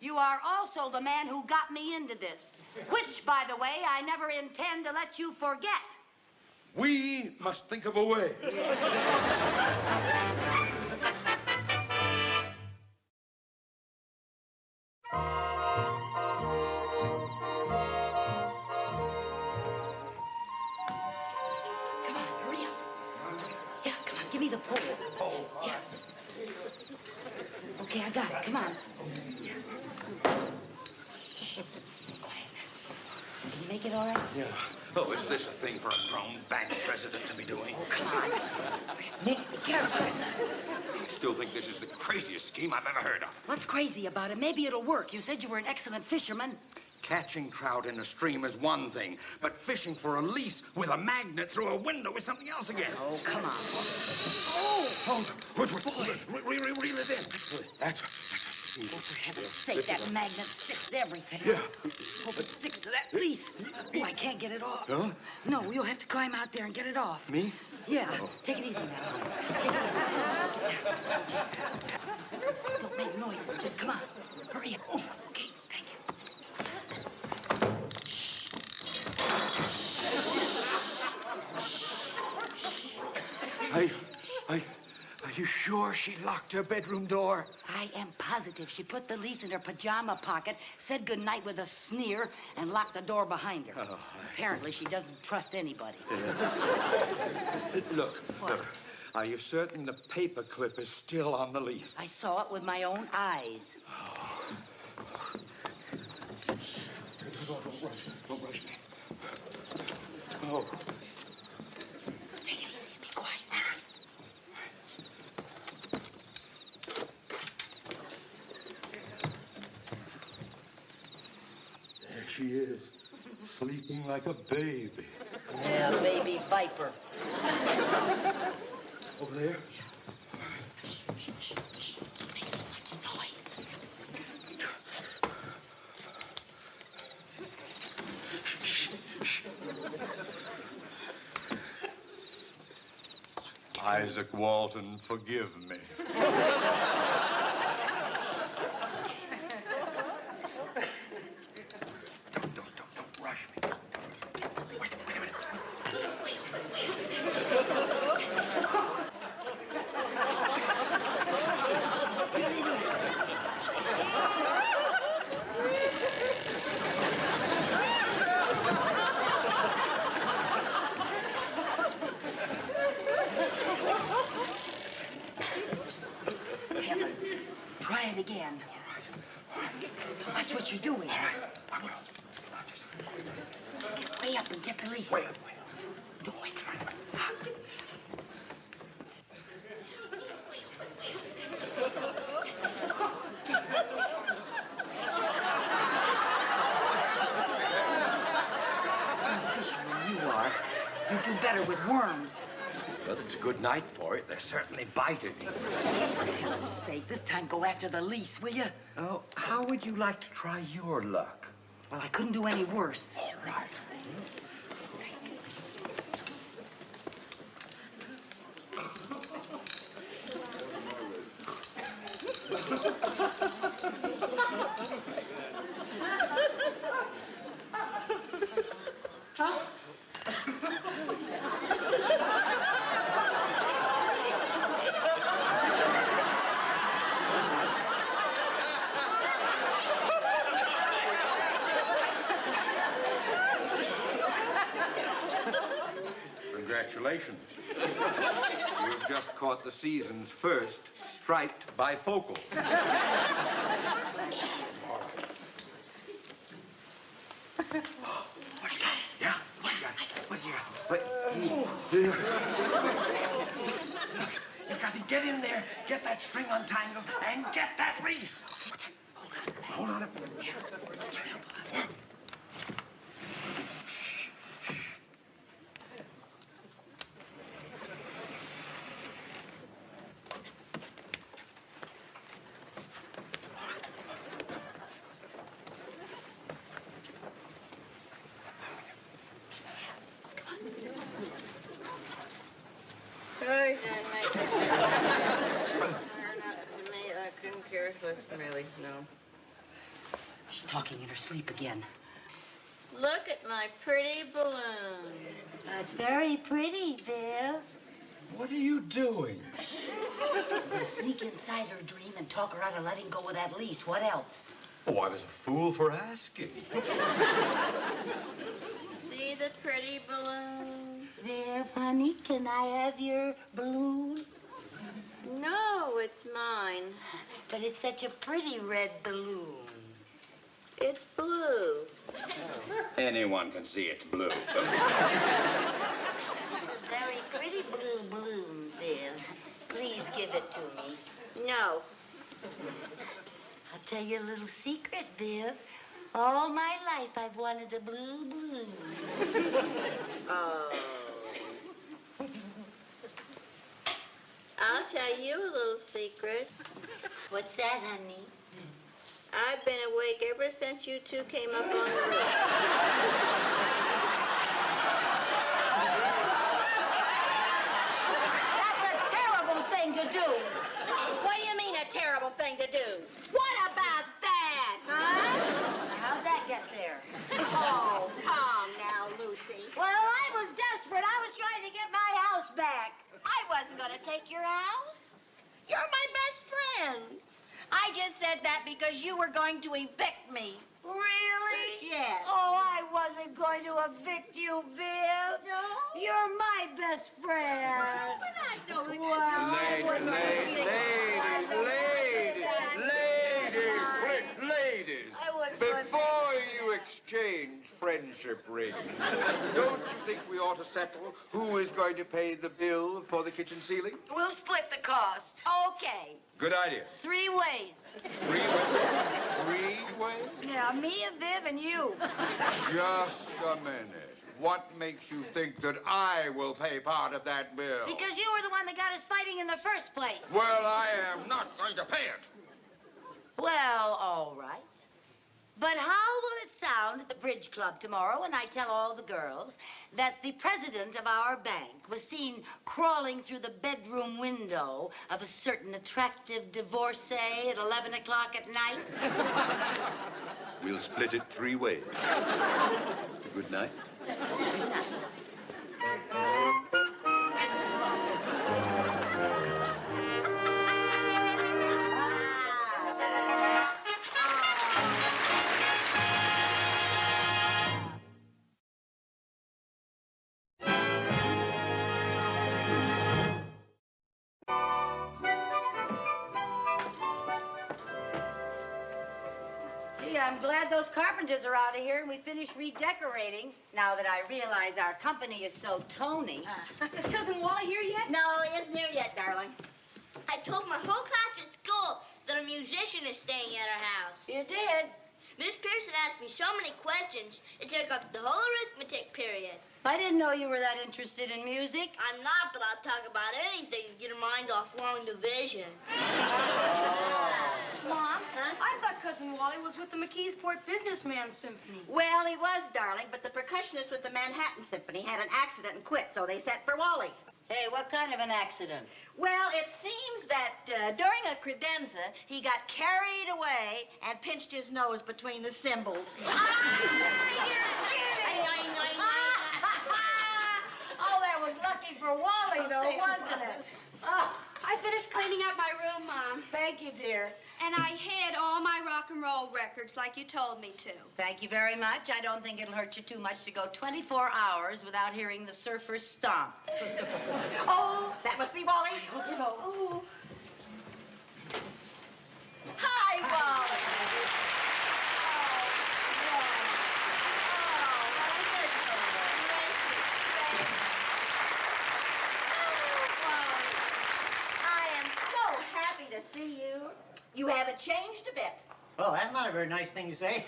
You are also the man who got me into this, which, by the way, I never intend to let you forget. We must think of a way. Come on, hurry up. Yeah, come on, give me the pole. Yeah. Okay, I got it. Come on. Quiet. Can you make it all right? Yeah. Oh, is this a thing for a grown bank president to be doing? Oh, come on. Nick, be careful. I still think this is the craziest scheme I've ever heard of. What's crazy about it? Maybe it'll work. You said you were an excellent fisherman. Catching trout in a stream is one thing, but fishing for a lease with a magnet through a window is something else again. Oh, come on. Oh, reel it in. That's Oh, for heaven's sake, that magnet sticks to everything. Yeah. Hope it sticks to that lease. Oh, I can't get it off. Huh? No, you'll have to climb out there and get it off. Me? Yeah. Take it easy now. Take it easy. Get down. Don't make noises. Just come on. Hurry up. Okay, thank you. Are you sure she locked her bedroom door? I am positive she put the lease in her pajama pocket, said goodnight with a sneer, and locked the door behind her. Oh, Apparently, she doesn't trust anybody. Look. Are you certain the paper clip is still on the lease? I saw it with my own eyes. Don't rush me. Oh. Take it easy and be quiet. There she is, sleeping like a baby. Yeah, baby viper. Over there? Shh. Don't make so much noise. Isaac Walton, forgive me. Don't rush me. Wait a minute. Heavens. Try it again. All right. Watch what you're doing. All right, I will. Get way up and get the lease. Way up. Don't wake her. Fisherman you are. You do better with worms. Well, it's a good night for it. They're certainly biting. For heaven's sake, this time go after the lease, will you? Oh, how would you like to try your luck? Well, I couldn't do any worse. All right. Congratulations. You've just caught the season's first striped bifocal. What you got? Yeah, what you got? What you got? Look, you've got to get in there, get that string untangled, and get that lease. Hold on. Jerry's done make no difference. To me, I couldn't care less, really, no. She's talking in her sleep again. Look at my pretty balloon. That's very pretty, Viv. What are you doing? I'm gonna sneak inside her dream and talk her out of letting go of that lease. What else? Oh, I was a fool for asking. See the pretty balloon? Viv, honey, can I have your balloon? No, it's mine. But it's such a pretty red balloon. It's blue. Anyone can see it's blue. It's a very pretty blue balloon, Viv. Please give it to me. No. I'll tell you a little secret, Viv. All my life I've wanted a blue balloon. Oh. I'll tell you a little secret. What's that, honey? I've been awake ever since you two came up on the roof. That's a terrible thing to do. What do you mean a terrible thing to do? What about that, huh? How'd that get there? Oh, calm now, Lucy. Well, I was desperate. I was trying to get my house back. I wasn't going to take your house. You're my best friend. I just said that because you were going to evict me. Really? Yes. Oh, I wasn't going to evict you, Viv. No? You're my best friend. But I know that Well, I wouldn't Ladies, I wouldn't before you exchange friendship rings, don't you think we ought to settle who is going to pay the bill for the kitchen ceiling? We'll split the cost. Okay. Good idea. 3 ways. 3 ways? 3 ways? Yeah, me and Viv and you. Just a minute. What makes you think that I will pay part of that bill? Because you were the one that got us fighting in the first place. Well, I am not going to pay it. Well, all right. But how will it sound at the bridge club tomorrow when I tell all the girls that the president of our bank was seen crawling through the bedroom window of a certain attractive divorcee at 11 o'clock at night? We'll split it 3 ways. Good night. Gee, I'm glad those carpenters are out of here and we finished redecorating, now that I realize our company is so Tony. Is Cousin Wally here yet? No, he isn't here yet, darling. I told my whole class at school that a musician is staying at our house. You did? Miss Pearson asked me so many questions, it took up the whole arithmetic period. I didn't know you were that interested in music. I'm not, but I'll talk about anything to get her mind off long division. Mom, I thought Cousin Wally was with the McKeesport Businessman Symphony. Well, he was, darling, but the percussionist with the Manhattan Symphony had an accident and quit, so they sent for Wally. Hey, what kind of an accident? Well, it seems that during a credenza, he got carried away and pinched his nose between the cymbals. Oh, that was lucky for Wally, though, wasn't it? Oh, I finished cleaning up my room, Mom. thank you, dear. And I hid all my rock and roll records like you told me to. Thank you very much. I don't think it'll hurt you too much to go 24 hours without hearing the surfers stomp. Oh, that must be Wally. Oh. Hi, Wally. To see you. You haven't changed a bit. Oh, that's not a very nice thing to say.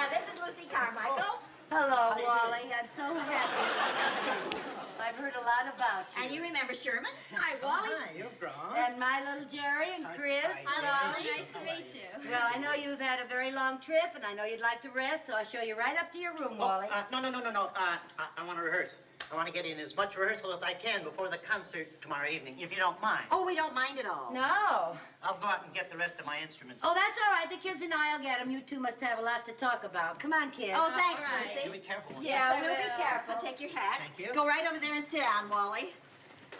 This is Lucy Carmichael. Hello, Wally. I'm so happy. I've heard a lot about you. And you remember Sherman? Hi, Wally. Hi, you've grown. And my little Jerry and Chris. Hi, Wally. Nice to meet you. Well, I know you've had a very long trip, and I know you'd like to rest, so I'll show you right up to your room, Wally. No. I want to rehearse. I want to get in as much rehearsal as I can before the concert tomorrow evening, if you don't mind. Oh, we don't mind at all. No. I'll go out and get the rest of my instruments. Oh, that's all right. The kids and I'll get them. You two must have a lot to talk about. Come on, kids. Oh, thanks, All right. Lucy. You be careful. Yeah, we'll be careful. Take your hat. Thank you. Go right over there and sit down, Wally.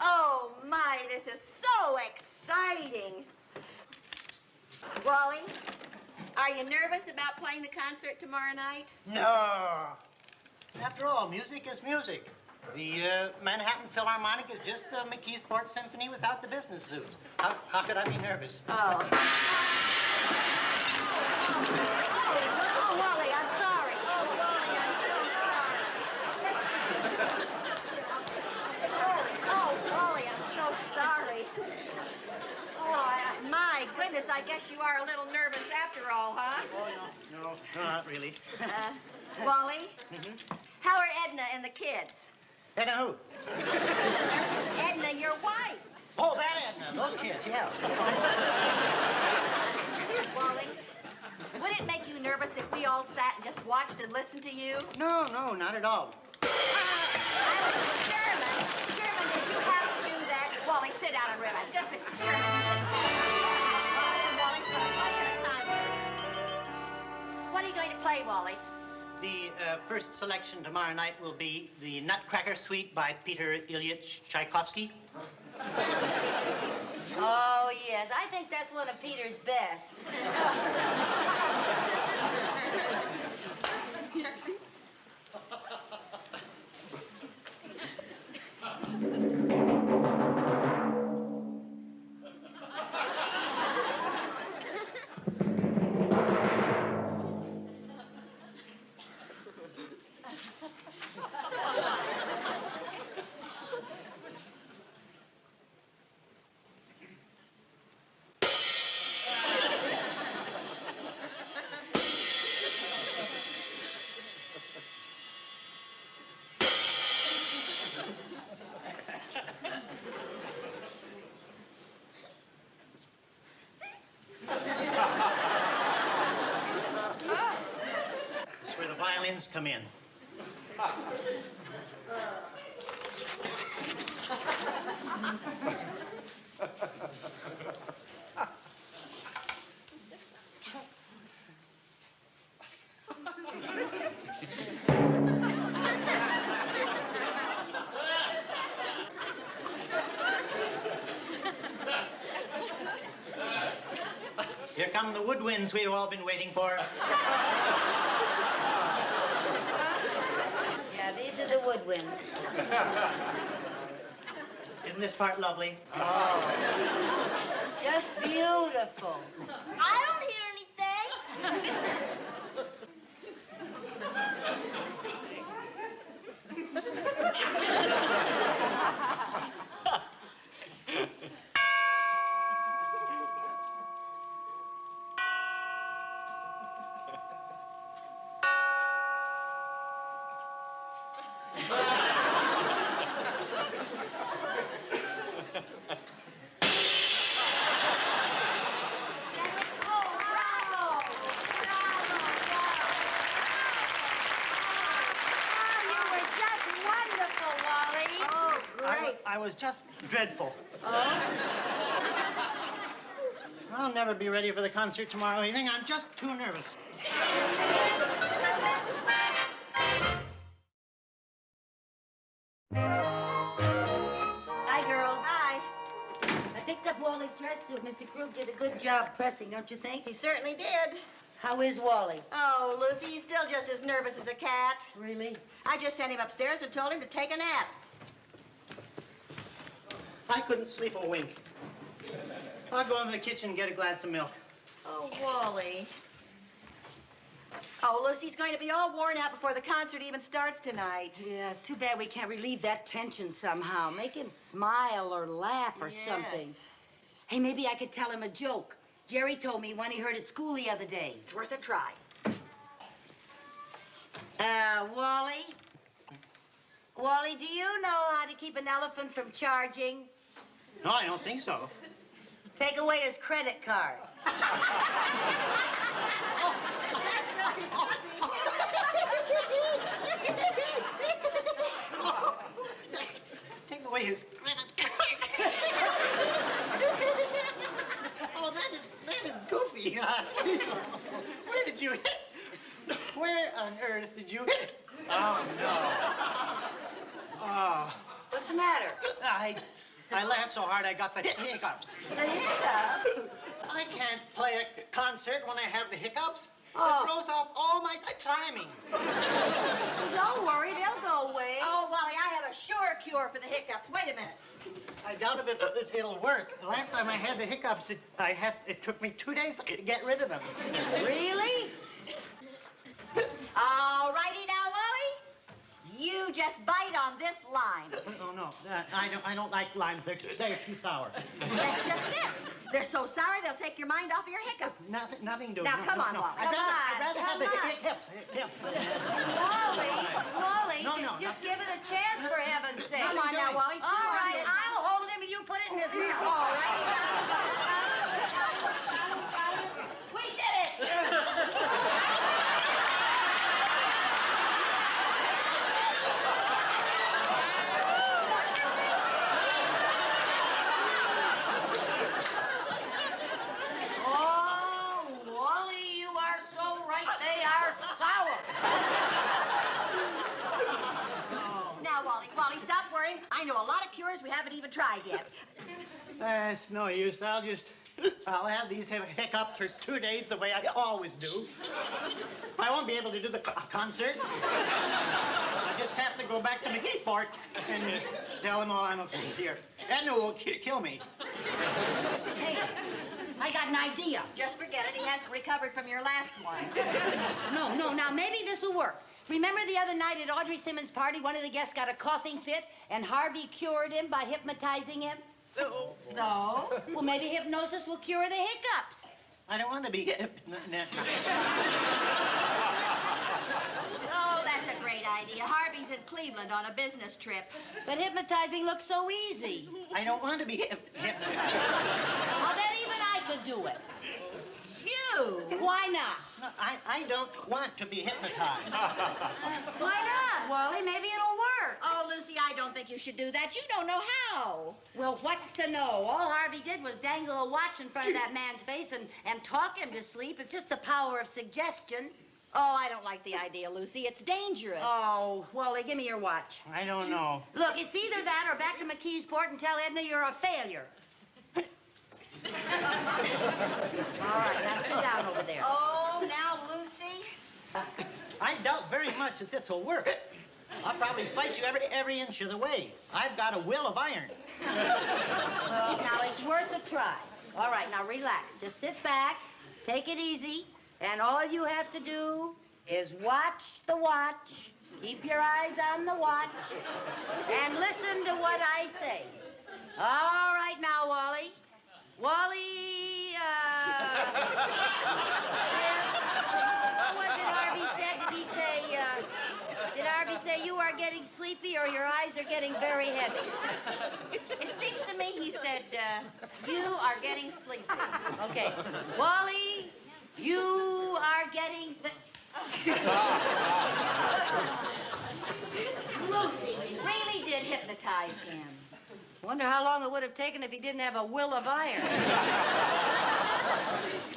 Oh, my, this is so exciting. Wally, are you nervous about playing the concert tomorrow night? No. After all, music is music. The Manhattan Philharmonic is just the McKeesport Symphony without the business suits. How could I be nervous? Oh. Oh, Wally, I'm sorry. Oh, Wally, I'm so sorry. Oh, Wally, I'm so sorry. Oh, my goodness, I guess you are a little nervous after all, huh? Oh, no, not really. Wally, how are Edna and the kids? Edna who? Edna, your wife. Oh, that Edna, those kids, yeah. Wally, would it make you nervous if we all sat and just watched and listened to you? No, not at all. Sherman, did you have to do that? Wally, sit down and relax. Just a... Wally's going to play at a concert. What are you going to play, Wally? The first selection tomorrow night will be the Nutcracker Suite by Peter Ilyich Tchaikovsky. Oh, yes. I think that's one of Peter's best. That's where the violins come in. Here come the woodwinds we've all been waiting for. Yeah, these are the woodwinds. Isn't this part lovely? Oh. Just beautiful. I don't hear anything. I was just dreadful. Oh? I'll never be ready for the concert tomorrow evening. I'm just too nervous. Hi, girl. Hi. I picked up Wally's dress suit. Mr. Krug did a good job pressing, don't you think? He certainly did. How is Wally? Oh, Lucy, he's still just as nervous as a cat. Really? I just sent him upstairs and told him to take a nap. I couldn't sleep a wink. I'll go in the kitchen and get a glass of milk. Oh, Wally. Oh, Lucy's going to be all worn out before the concert even starts tonight. Yeah, it's too bad we can't relieve that tension somehow. Make him smile or laugh or something. Hey, maybe I could tell him a joke. Jerry told me one he heard at school the other day. It's worth a try. Wally? Wally, do you know how to keep an elephant from charging? No, I don't think so. Take away his credit card. is... Oh, that is goofy. Where did you hit? Where on earth did you hit? Oh, no. Oh. What's the matter? I laughed so hard I got the hiccups. The hiccup? I can't play a concert when I have the hiccups. Oh. It throws off all my timing. Don't worry, they'll go away. Oh, Wally, I have a sure cure for the hiccups. Wait a minute. I doubt if it'll work. The last time I had the hiccups, it took me 2 days to get rid of them. Really? All righty now, Wally. You just bite on this line. Oh, no. I don't like limes. They're too sour. That's just it. They're so sour, they'll take your mind off of your hiccups. Nothing doing. Now, come on, no. Wally. I'd rather have the come on. hiccups. Wally, No, just give it a chance, for heaven's sake. Come on now, Wally. All right, I'll hold him and you put it in his mouth. All right. We did it! Oh, Wally, you are so right. They are sour. Now, Wally, stop worrying. I know a lot of cures we haven't even tried yet. It's no use. I'll have these hiccups for 2 days the way I always do. I won't be able to do the concert. I just have to go back to McKeesport and tell them all I'm a failure. Edna will kill me. Hey, I got an idea. Just forget it. He hasn't recovered from your last one. No, now maybe this will work. Remember the other night at Audrey Simmons' party, one of the guests got a coughing fit, and Harvey cured him by hypnotizing him? So? Well, maybe hypnosis will cure the hiccups. I don't want to be... Oh, that's a great idea. Harvey's in Cleveland on a business trip. But hypnotizing looks so easy. I don't want to be hypnotized. Well, then even I could do it. You? Why not? No, I don't want to be hypnotized. Why not, Wally? Maybe it'll work. Oh, Lucy, I don't think you should do that. You don't know how. Well, what's to know? All Harvey did was dangle a watch in front of that man's face and talk him to sleep. It's just the power of suggestion. Oh, I don't like the idea, Lucy. It's dangerous. Oh, Wally, give me your watch. I don't know. Look, it's either that or back to McKeesport and tell Edna you're a failure. All right, now sit down over there. Oh, now, Lucy. I doubt very much that this will work. I'll probably fight you every inch of the way. I've got a will of iron. Well, now it's worth a try. All right, now relax. Just sit back, take it easy, and all you have to do is watch the watch. Keep your eyes on the watch, and listen to what I say. All right, now, Wally. Wally, what was it Harvey said? Did Harvey say you are getting sleepy or your eyes are getting very heavy? It seems to me he said, you are getting sleepy. Okay. Wally, you are getting... Lucy really did hypnotize him. Wonder how long it would have taken if he didn't have a will of iron.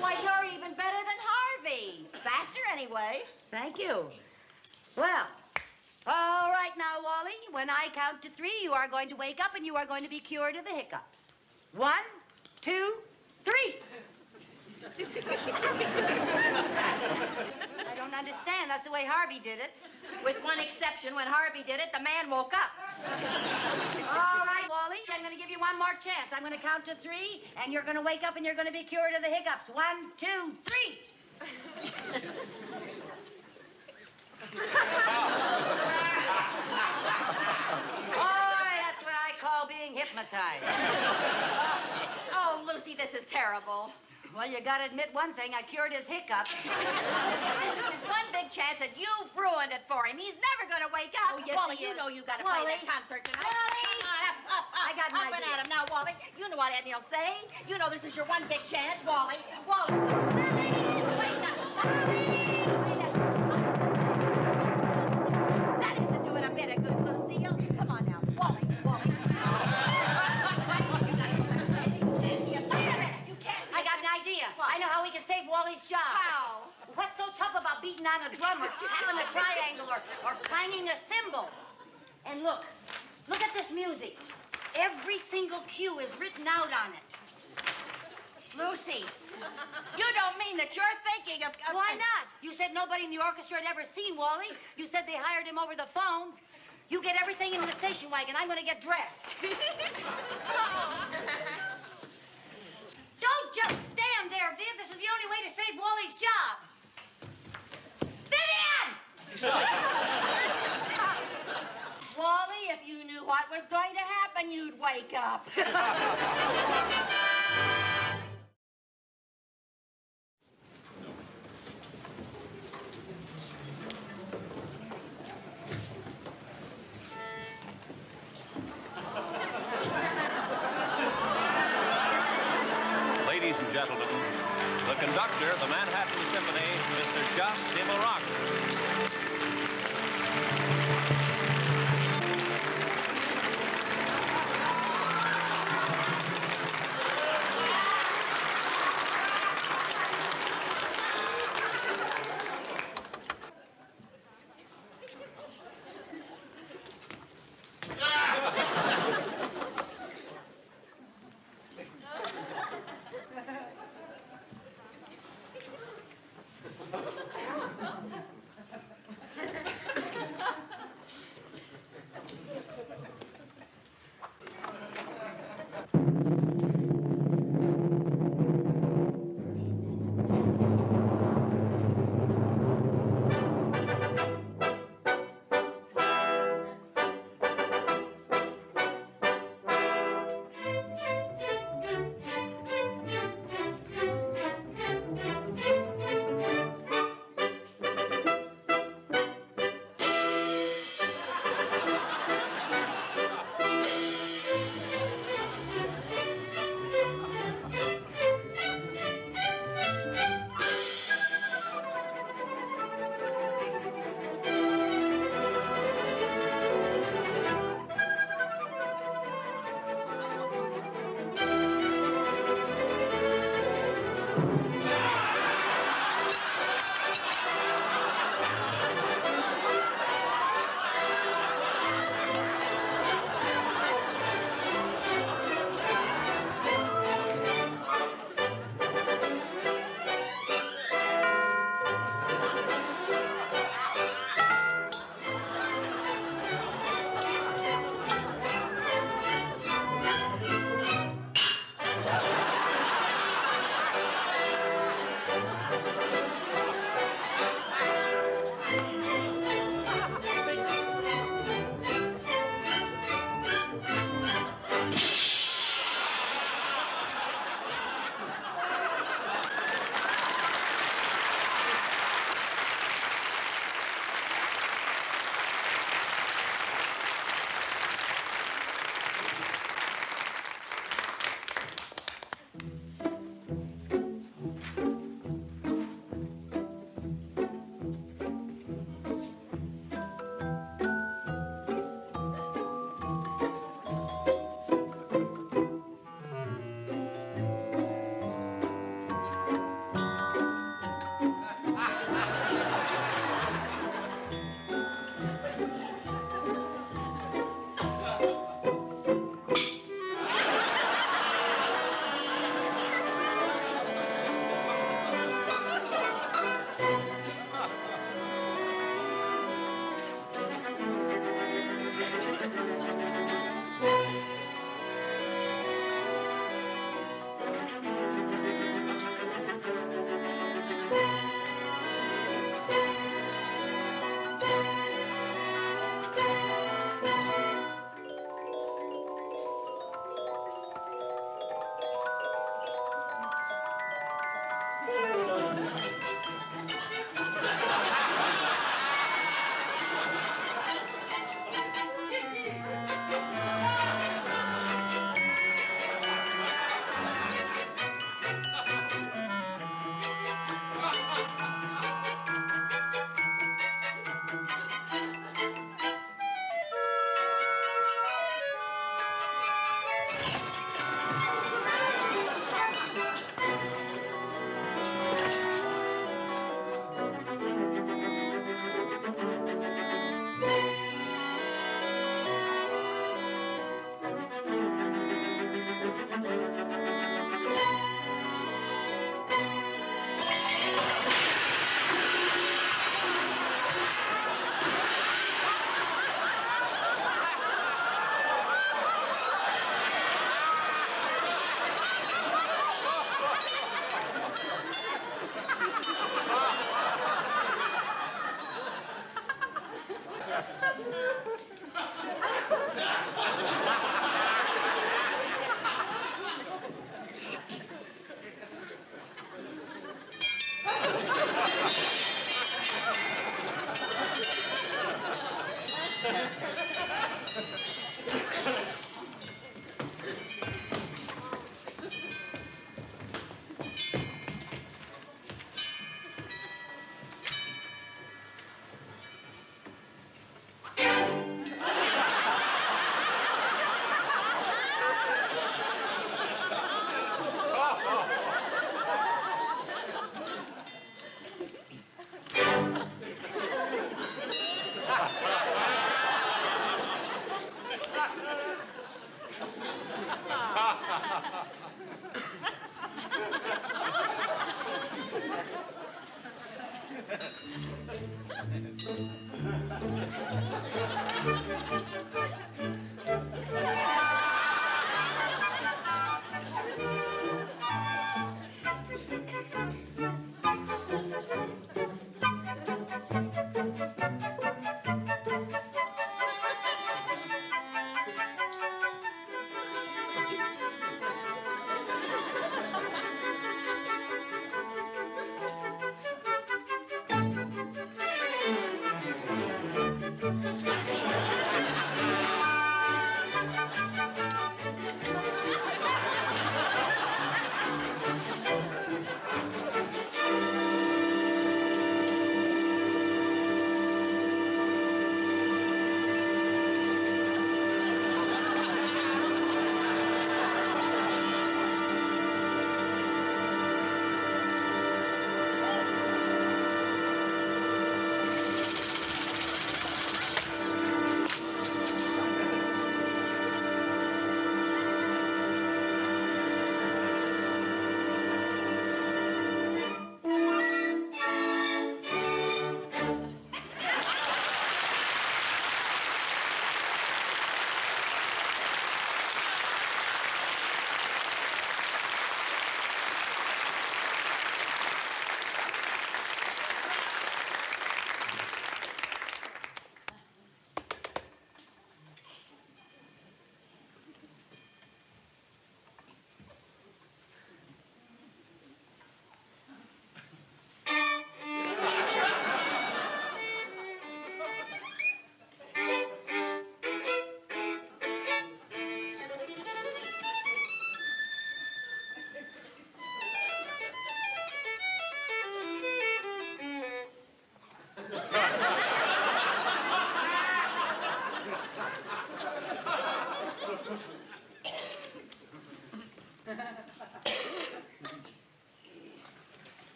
Why, you're even better than Harvey. Faster, anyway. Thank you. Well, all right now, Wally. When I count to 3, you are going to wake up and you are going to be cured of the hiccups. 1, 2, 3. I don't understand. That's the way Harvey did it. With one exception, when Harvey did it, the man woke up. All right, Wally, I'm going to give you one more chance. I'm going to count to 3, and you're going to wake up and you're going to be cured of the hiccups. 1, 2, 3. Oh, that's what I call being hypnotized. Oh, Lucy, this is terrible. Well, you got to admit one thing. I cured his hiccups. This is his one big chance, and you've ruined it for him. He's never going to wake up. Oh, yes, Wally, he you is. know you got to play Wally. that concert tonight. Wally. Come on, up. I got an up and idea. at him. Now, Wally, you know what Edna will say. You know this is your one big chance, Wally. Wally. Wake up. That isn't doing a bit of good, Lucille. Come on now. Wally. on a drum or tapping a triangle or clanging a cymbal. And look at this music. Every single cue is written out on it. Lucy, you don't mean that you're thinking of... Why not? You said nobody in the orchestra had ever seen Wally. You said they hired him over the phone. You get everything in the station wagon. I'm going to get dressed. Don't just stand there, Viv. This is the only way to save Wally's job. Vivian! Wally, if you knew what was going to happen, you'd wake up. Ladies and gentlemen, the conductor of the Manhattan Symphony, Mr. Jacques Dimarac.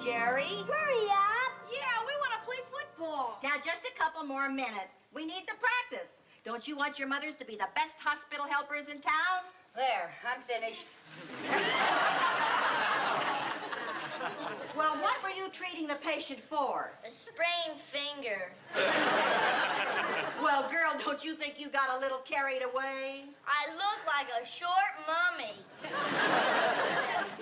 Jerry? Hurry up. Yeah, we want to play football. Now, just a couple more minutes. We need to practice. Don't you want your mothers to be the best hospital helpers in town? There, I'm finished. Well, what were you treating the patient for? A sprained finger. Well, girl, don't you think you got a little carried away? I look like a short mummy.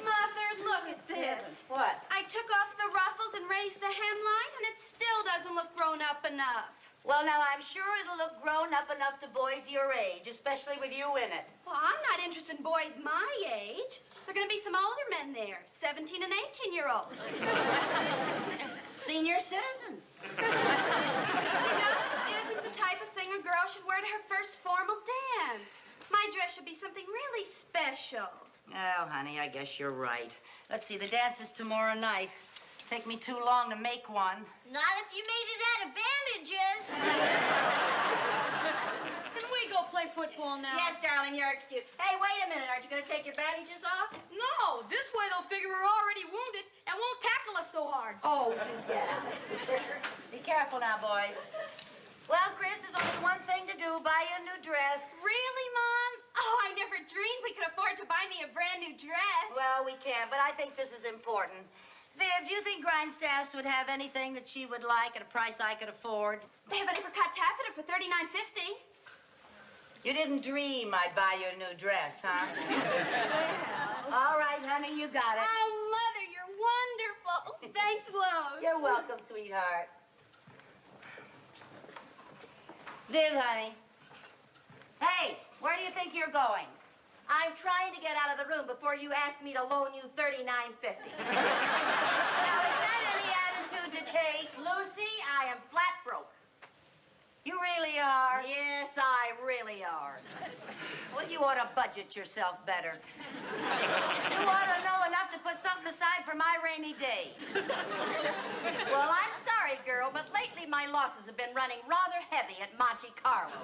Mother, look at this. What? I took off the ruffles and raised the hemline, and it still doesn't look grown up enough. Well, now, I'm sure it'll look grown up enough to boys your age, especially with you in it. Well, I'm not interested in boys my age. There are going to be some older men there, 17 and 18-year-olds. Senior citizens. Just isn't the type of thing a girl should wear to her first formal dance. My dress should be something really special. Oh, honey, I guess you're right. Let's see, the dance is tomorrow night. Take me too long to make one. Not if you made it out of bandages. Can we go play football now? Yes, darling, you're excused. Hey, wait a minute. Aren't you going to take your bandages off? No, this way they'll figure we're already wounded and won't tackle us so hard. Oh, yeah. Be careful now, boys. Well, Chris, there's only one thing to do. Buy you a new dress. Really, Mom? Oh, I never dreamed we could afford to buy me a brand new dress. Well, we can't, but I think this is important. Viv, do you think Grindstaffs would have anything that she would like at a price I could afford? They have an apricot taffeta for $39.50. You didn't dream I'd buy you a new dress, huh? All right, honey, you got it. Oh, Mother, you're wonderful. Thanks, Lois. You're welcome, sweetheart. Viv, honey. Hey, where do you think you're going? I'm trying to get out of the room before you ask me to loan you $39.50. Now, is that any attitude to take? Lucy, I am flat broke. You really are? Yes, I really are. Well, you ought to budget yourself better. You ought to know enough to put something aside for my rainy day. Well, I'm sorry, girl, but lately my losses have been running rather heavy at Monte Carlo.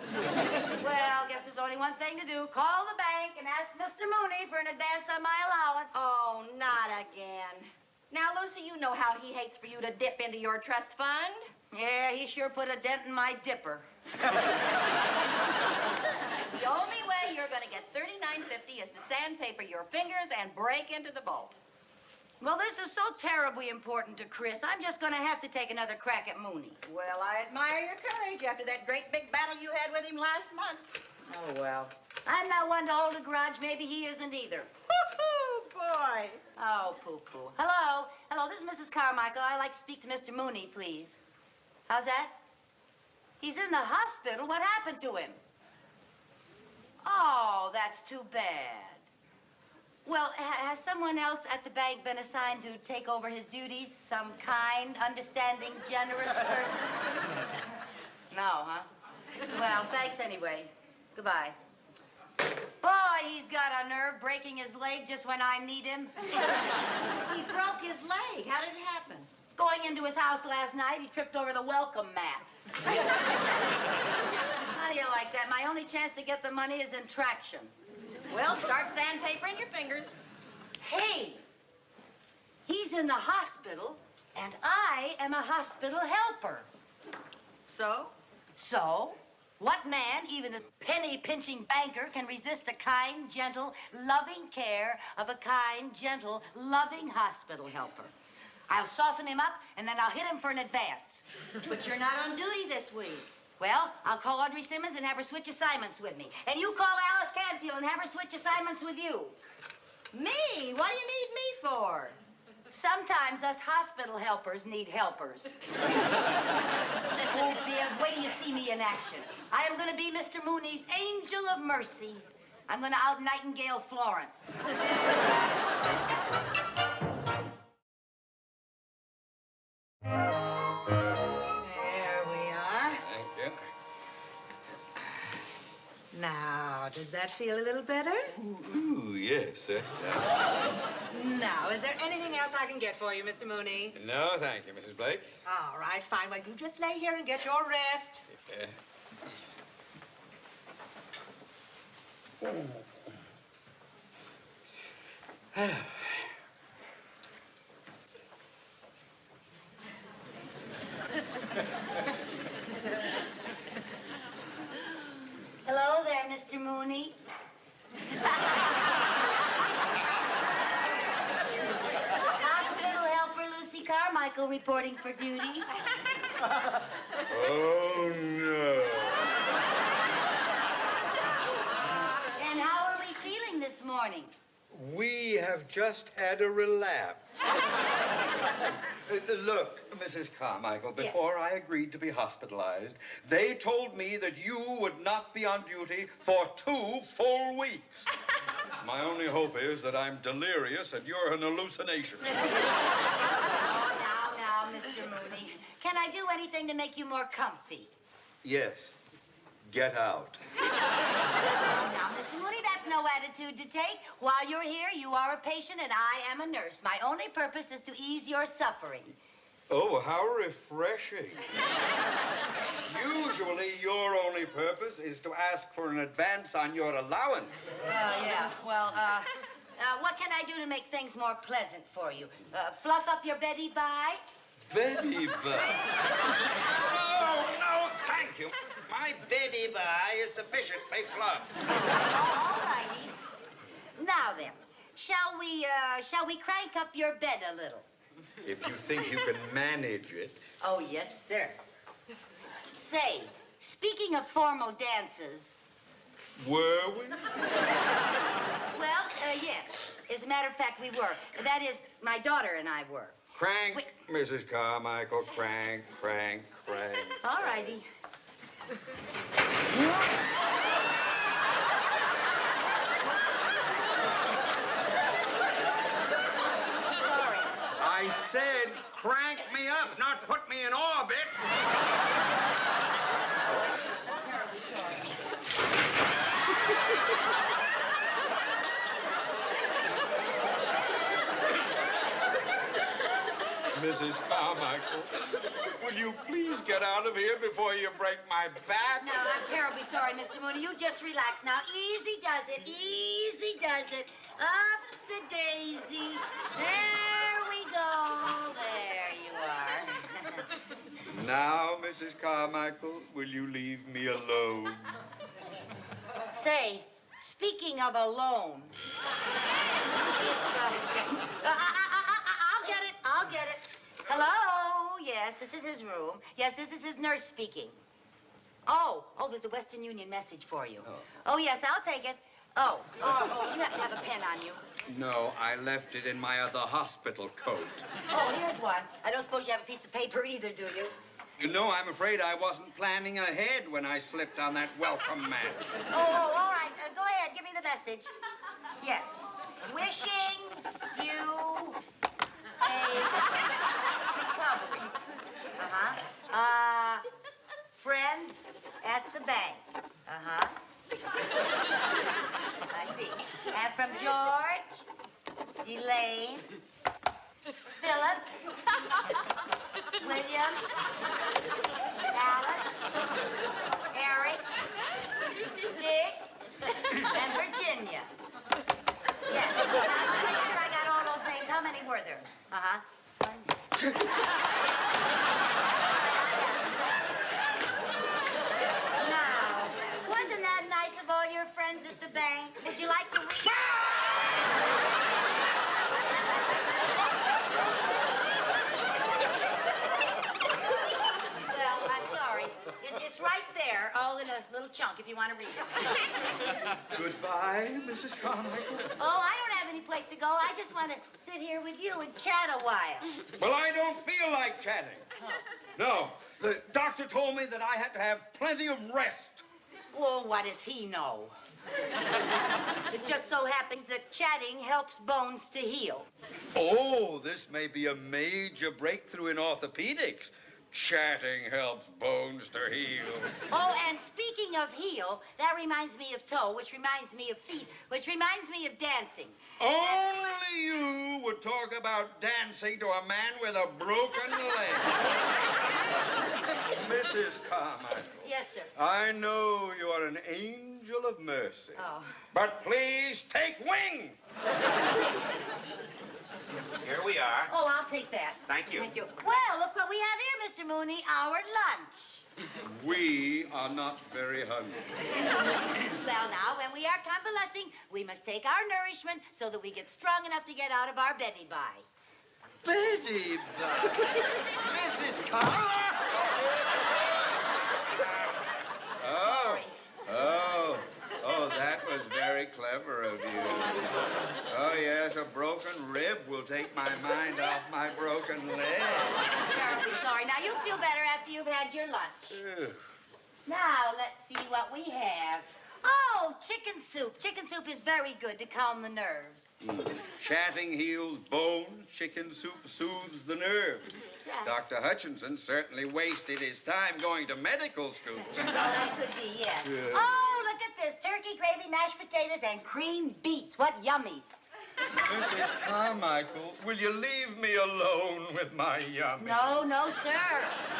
Well, guess there's only one thing to do. Call the bank and ask Mr. Mooney for an advance on my allowance. Oh, not again. Now, Lucy, you know how he hates for you to dip into your trust fund. Yeah, he sure put a dent in my dipper. The only way you're going to get $39.50 is to sandpaper your fingers and break into the vault. Well, this is so terribly important to Chris. I'm just going to have to take another crack at Mooney. Well, I admire your courage after that great big battle you had with him last month. Oh, well. I'm not one to hold a grudge. Maybe he isn't either. Boy. Oh, poo-poo. Hello. Hello, this is Mrs. Carmichael. I'd like to speak to Mr. Mooney, please. How's that? He's in the hospital. What happened to him? Oh, that's too bad. Well, has someone else at the bank been assigned to take over his duties? Some kind, understanding, generous person? No, huh? Well, thanks anyway. Goodbye. Boy, he's got a nerve breaking his leg just when I need him. He broke his leg. How did it happen? Going into his house last night, he tripped over the welcome mat. How do you like that? My only chance to get the money is in traction. Well, start sandpapering your fingers. Hey, he's in the hospital, and I am a hospital helper. So? So, what man, even a penny-pinching banker, can resist the kind, gentle, loving care of a kind, gentle, loving hospital helper? I'll soften him up, and then I'll hit him for an advance. But you're not on duty this week. Well, I'll call Audrey Simmons and have her switch assignments with me. And you call Alice Canfield and have her switch assignments with you. Me? What do you need me for? Sometimes us hospital helpers need helpers. Oh, Viv, wait till you see me in action. I am going to be Mr. Mooney's angel of mercy. I'm going to out-Nightingale Florence. There we are. Thank you. Now, does that feel a little better? Ooh, yes, sir. Now, is there anything else I can get for you, Mr. Mooney? No, thank you, Mrs. Blake. All right, fine. Well, you just lay here and get your rest. Carmichael reporting for duty. Oh, no. And how are we feeling this morning? We have just had a relapse. Look, Mrs. Carmichael, before I agreed to be hospitalized, they told me that you would not be on duty for 2 full weeks. My only hope is that I'm delirious and you're an hallucination. Now, Mr. Mooney. Can I do anything to make you more comfy? Yes. Get out. Now, Mr. Mooney, that's no attitude to take. While you're here, you are a patient and I am a nurse. My only purpose is to ease your suffering. Oh, how refreshing. Usually, your only purpose is to ask for an advance on your allowance. Yeah. Well, what can I do to make things more pleasant for you? Fluff up your Betty Bye? Betty Bye. No, thank you. My Betty Bye is sufficiently fluffed. All righty. Now then, shall we crank up your bed a little? If you think you can manage it. Oh, yes, sir. Say, speaking of formal dances... Were we? Well, yes. As a matter of fact, we were. That is, my daughter and I were. Crank, Mrs. Carmichael, crank, crank, crank. All righty. Sorry. I said crank me up, not put me in orbit. Terribly sorry. Mrs. Carmichael, will you please get out of here before you break my back? No, I'm terribly sorry, Mr. Mooney. You just relax now. Easy does it. Easy does it. Upsy-daisy. There we go. There you are. Now, Mrs. Carmichael, will you leave me alone? Say, speaking of alone... I'll get it. Hello? Yes, this is his room. Yes, this is his nurse speaking. Oh, there's a Western Union message for you. Oh, yes, I'll take it. Oh, you happen to have a pen on you? No, I left it in my other hospital coat. Oh, here's one. I don't suppose you have a piece of paper either, do you? No, I'm afraid I wasn't planning ahead when I slipped on that welcome mat. Oh, all right. Go ahead. Give me the message. Yes. Wishing you a recovery. Friends at the bank. I see. And from George, Elaine, Philip, William, Alice, Eric, Dick, and Virginia. Yes. Now, make sure I got all those names. How many were there? Now, wasn't that nice of all your friends at the bank? Would you like to read? Well, I'm sorry. It's right there, all in a little chunk, if you want to read it. Goodbye, Mrs. Carmichael. Oh, I don't have any place to go. I just want to sit here with you and chat a while. Well, I don't feel like chatting. No, the doctor told me that I had to have plenty of rest. Well, what does he know? It just so happens that chatting helps bones to heal. Oh, this may be a major breakthrough in orthopedics. Chatting helps bones to heal. Oh, and speaking of heel, that reminds me of toe, which reminds me of feet, which reminds me of dancing. Only you would talk about dancing to a man with a broken leg. Mrs. Carmichael. Yes, sir. I know you are an angel of mercy. Oh. But please take wing. Here we are. Oh, I'll take that. Thank you. Thank you. Well, look what we have here, Mr. Mooney, our lunch. We are not very hungry. Well, now, when we are convalescing, we must take our nourishment so that we get strong enough to get out of our Betty Bye. Betty, Mrs. Carr. Oh, that was very clever of you. Oh, yes, a broken rib will take my mind off my broken leg. I'm terribly sorry. Now, you'll feel better after you've had your lunch. Now, let's see what we have. Oh, chicken soup. Chicken soup is very good to calm the nerves. Chatting heals bones. Chicken soup soothes the nerves. Right. Dr. Hutchinson certainly wasted his time going to medical school. Oh, that could be, yes. Yeah. Oh, look at this. Turkey gravy, mashed potatoes, and creamed beets. What yummies. Mrs. Carmichael, will you leave me alone with my yummy? No, no, sir.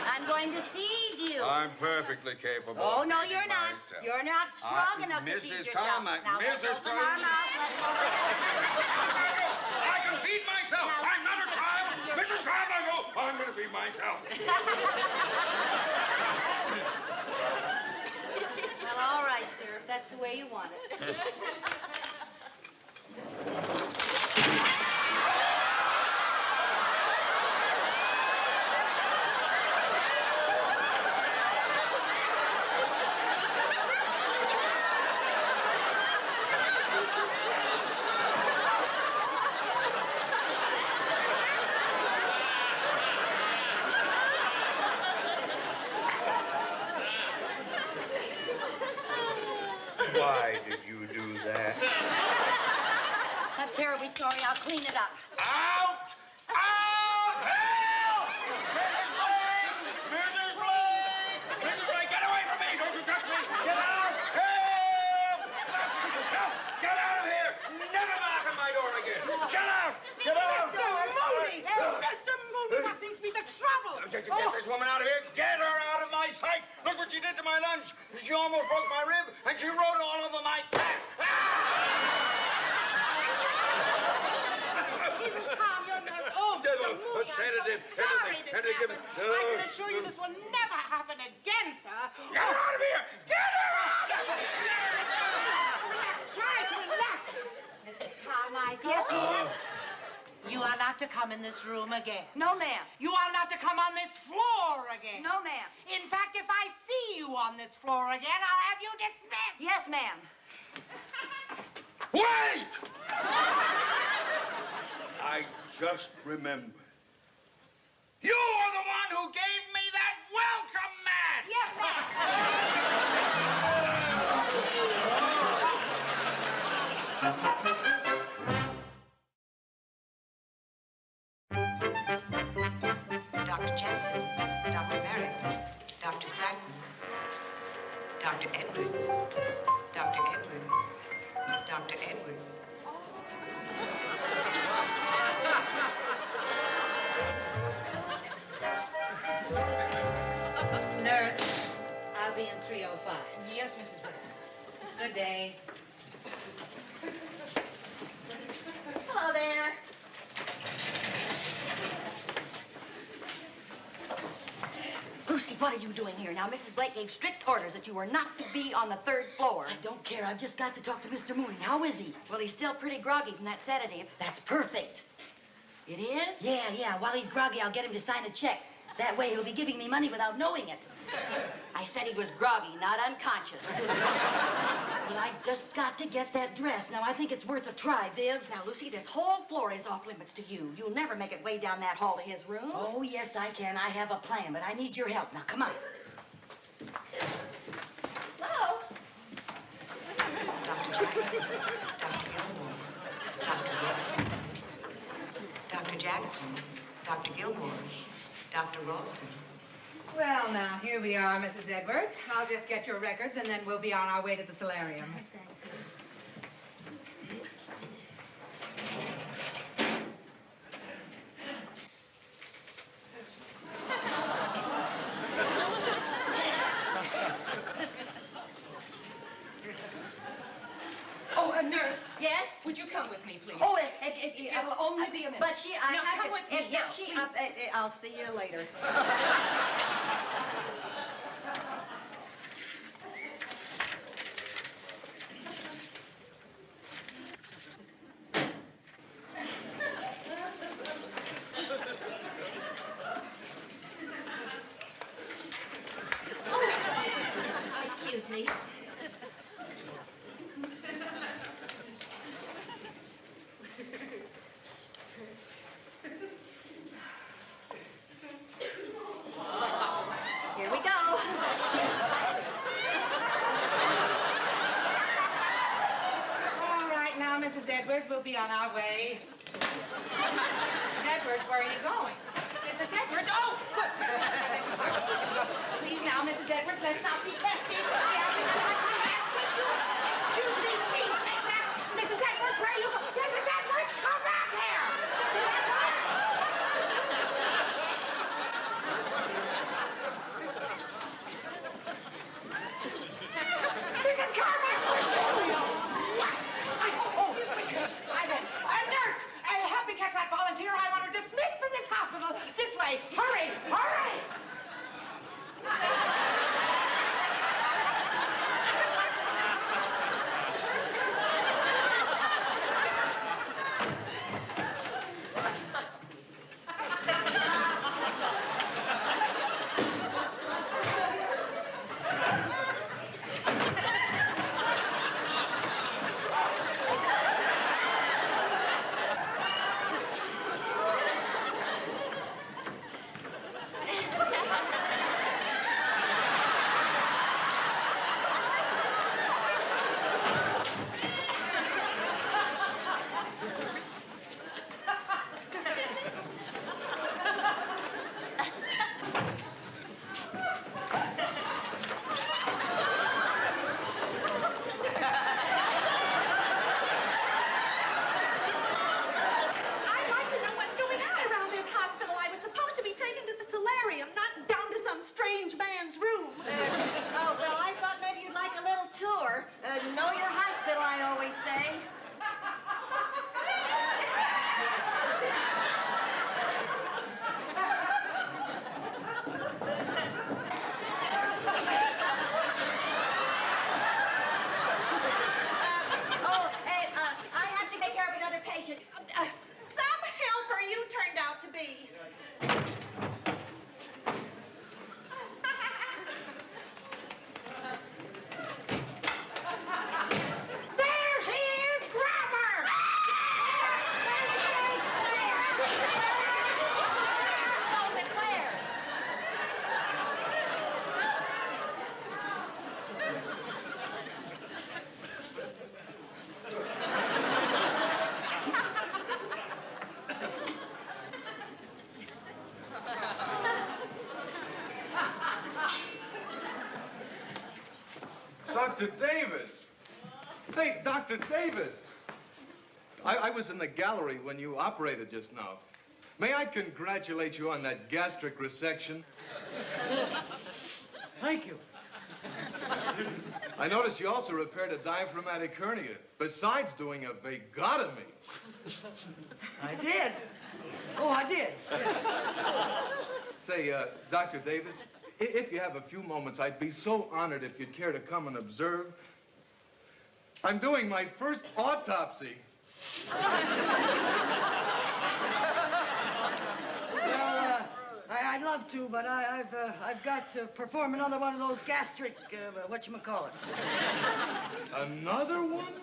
I'm going to feed you. I'm perfectly capable. Oh, of no, feeding you're not. myself. You're not strong enough to feed Mrs. yourself. Carmichael, Now, let's Mrs. open our mouth. Let's open I can feed myself. Now, I'm not a child. Mrs. Carmichael, I'm going to feed myself. Well, all right, sir, if that's the way you want it. Why did you do that? I'm terribly sorry. I'll clean it up. Out! Out! Help! Mrs. Blake! Mrs. Blake, get away from me! Don't you touch me! Get out! Help! Help! Get out of here! Never knock on my door again! Get out! Get out! Mr. Mooney! Mr. Mooney, what seems to be the trouble? Get this woman out of here! Get her out of my sight! Look what she did to my lunch! She almost broke my rib, and she wrote all over my cast! Calm your nerves. Oh, Mr. Mooney, a sedative, I'm so sorry anything, this sedative. happened. I can assure you this will never happen again, sir. Get her out of here! Get her out of here! Relax. Try to relax. Mrs. Carmichael? Yes, ma'am? You are not to come in this room again. No, ma'am. You are not to come on this floor again. No, ma'am. In fact, if I see you on this floor again, I'll have you dismissed. Yes, ma'am. Wait! I just remembered. You are the one who gave me that welcome mat! Yes, Dr. Jensen, Dr. Merrick, Dr. Stratton, Dr. Edwards, Dr. Edwards, Dr. Edwards. Nurse, I'll be in 305. Yes, Mrs. White. Good day. Hello there. Lucy, what are you doing here? Now, Mrs. Blake gave strict orders that you were not to be on the 3rd floor. I don't care. I've just got to talk to Mr. Mooney. How is he? Well, he's still pretty groggy from that sedative. That's perfect. It is? Yeah. While he's groggy, I'll get him to sign a check. That way he'll be giving me money without knowing it. I said he was groggy, not unconscious. Well, I just got to get that dress. Now, I think it's worth a try, Viv. Now, Lucy, this whole floor is off limits to you. You'll never make it way down that hall to his room. Oh, yes, I can. I have a plan, but I need your help. Now, come on. Hello? Dr. Jackson, Dr. Gilmore, Dr. Ralston. Well, now, here we are, Mrs. Edwards. I'll just get your records, and then we'll be on our way to the solarium. Oh, nurse. Yes? Would you come with me, please? Oh, It'll only be a minute. But she, I now, have come to, with me now, please. I'll see you later. we'll be on our way. Mrs. Edwards, where are you going? Mrs. Edwards, oh, good. Please now, Mrs. Edwards, let's not be tempted. Excuse me, please. Mrs. Edwards, where are you going? Mrs. Edwards, come back here. Mrs. Carmack, where'd you go? Nurse, help me catch that volunteer. I want her dismissed from this hospital. This way. Hurry, hurry! Dr. Davis! Say, Dr. Davis! I was in the gallery when you operated just now. May I congratulate you on that gastric resection? Thank you. I noticed you also repaired a diaphragmatic hernia, besides doing a vagotomy. I did. Oh, I did. Say, Dr. Davis, if you have a few moments, I'd be so honored if you'd care to come and observe. I'm doing my first autopsy. Well, I'd love to, but I've got to perform another one of those gastric, whatchamacallit. Another one?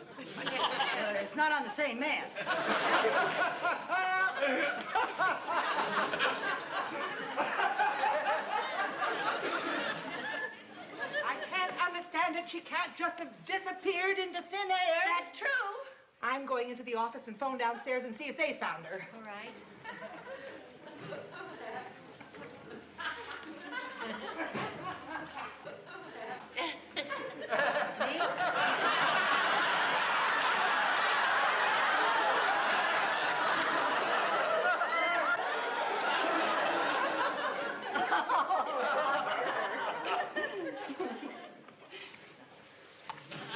It's not on the same man. I can't understand it. She can't just have disappeared into thin air. That's true. I'm going into the office and phone downstairs and see if they found her. All right.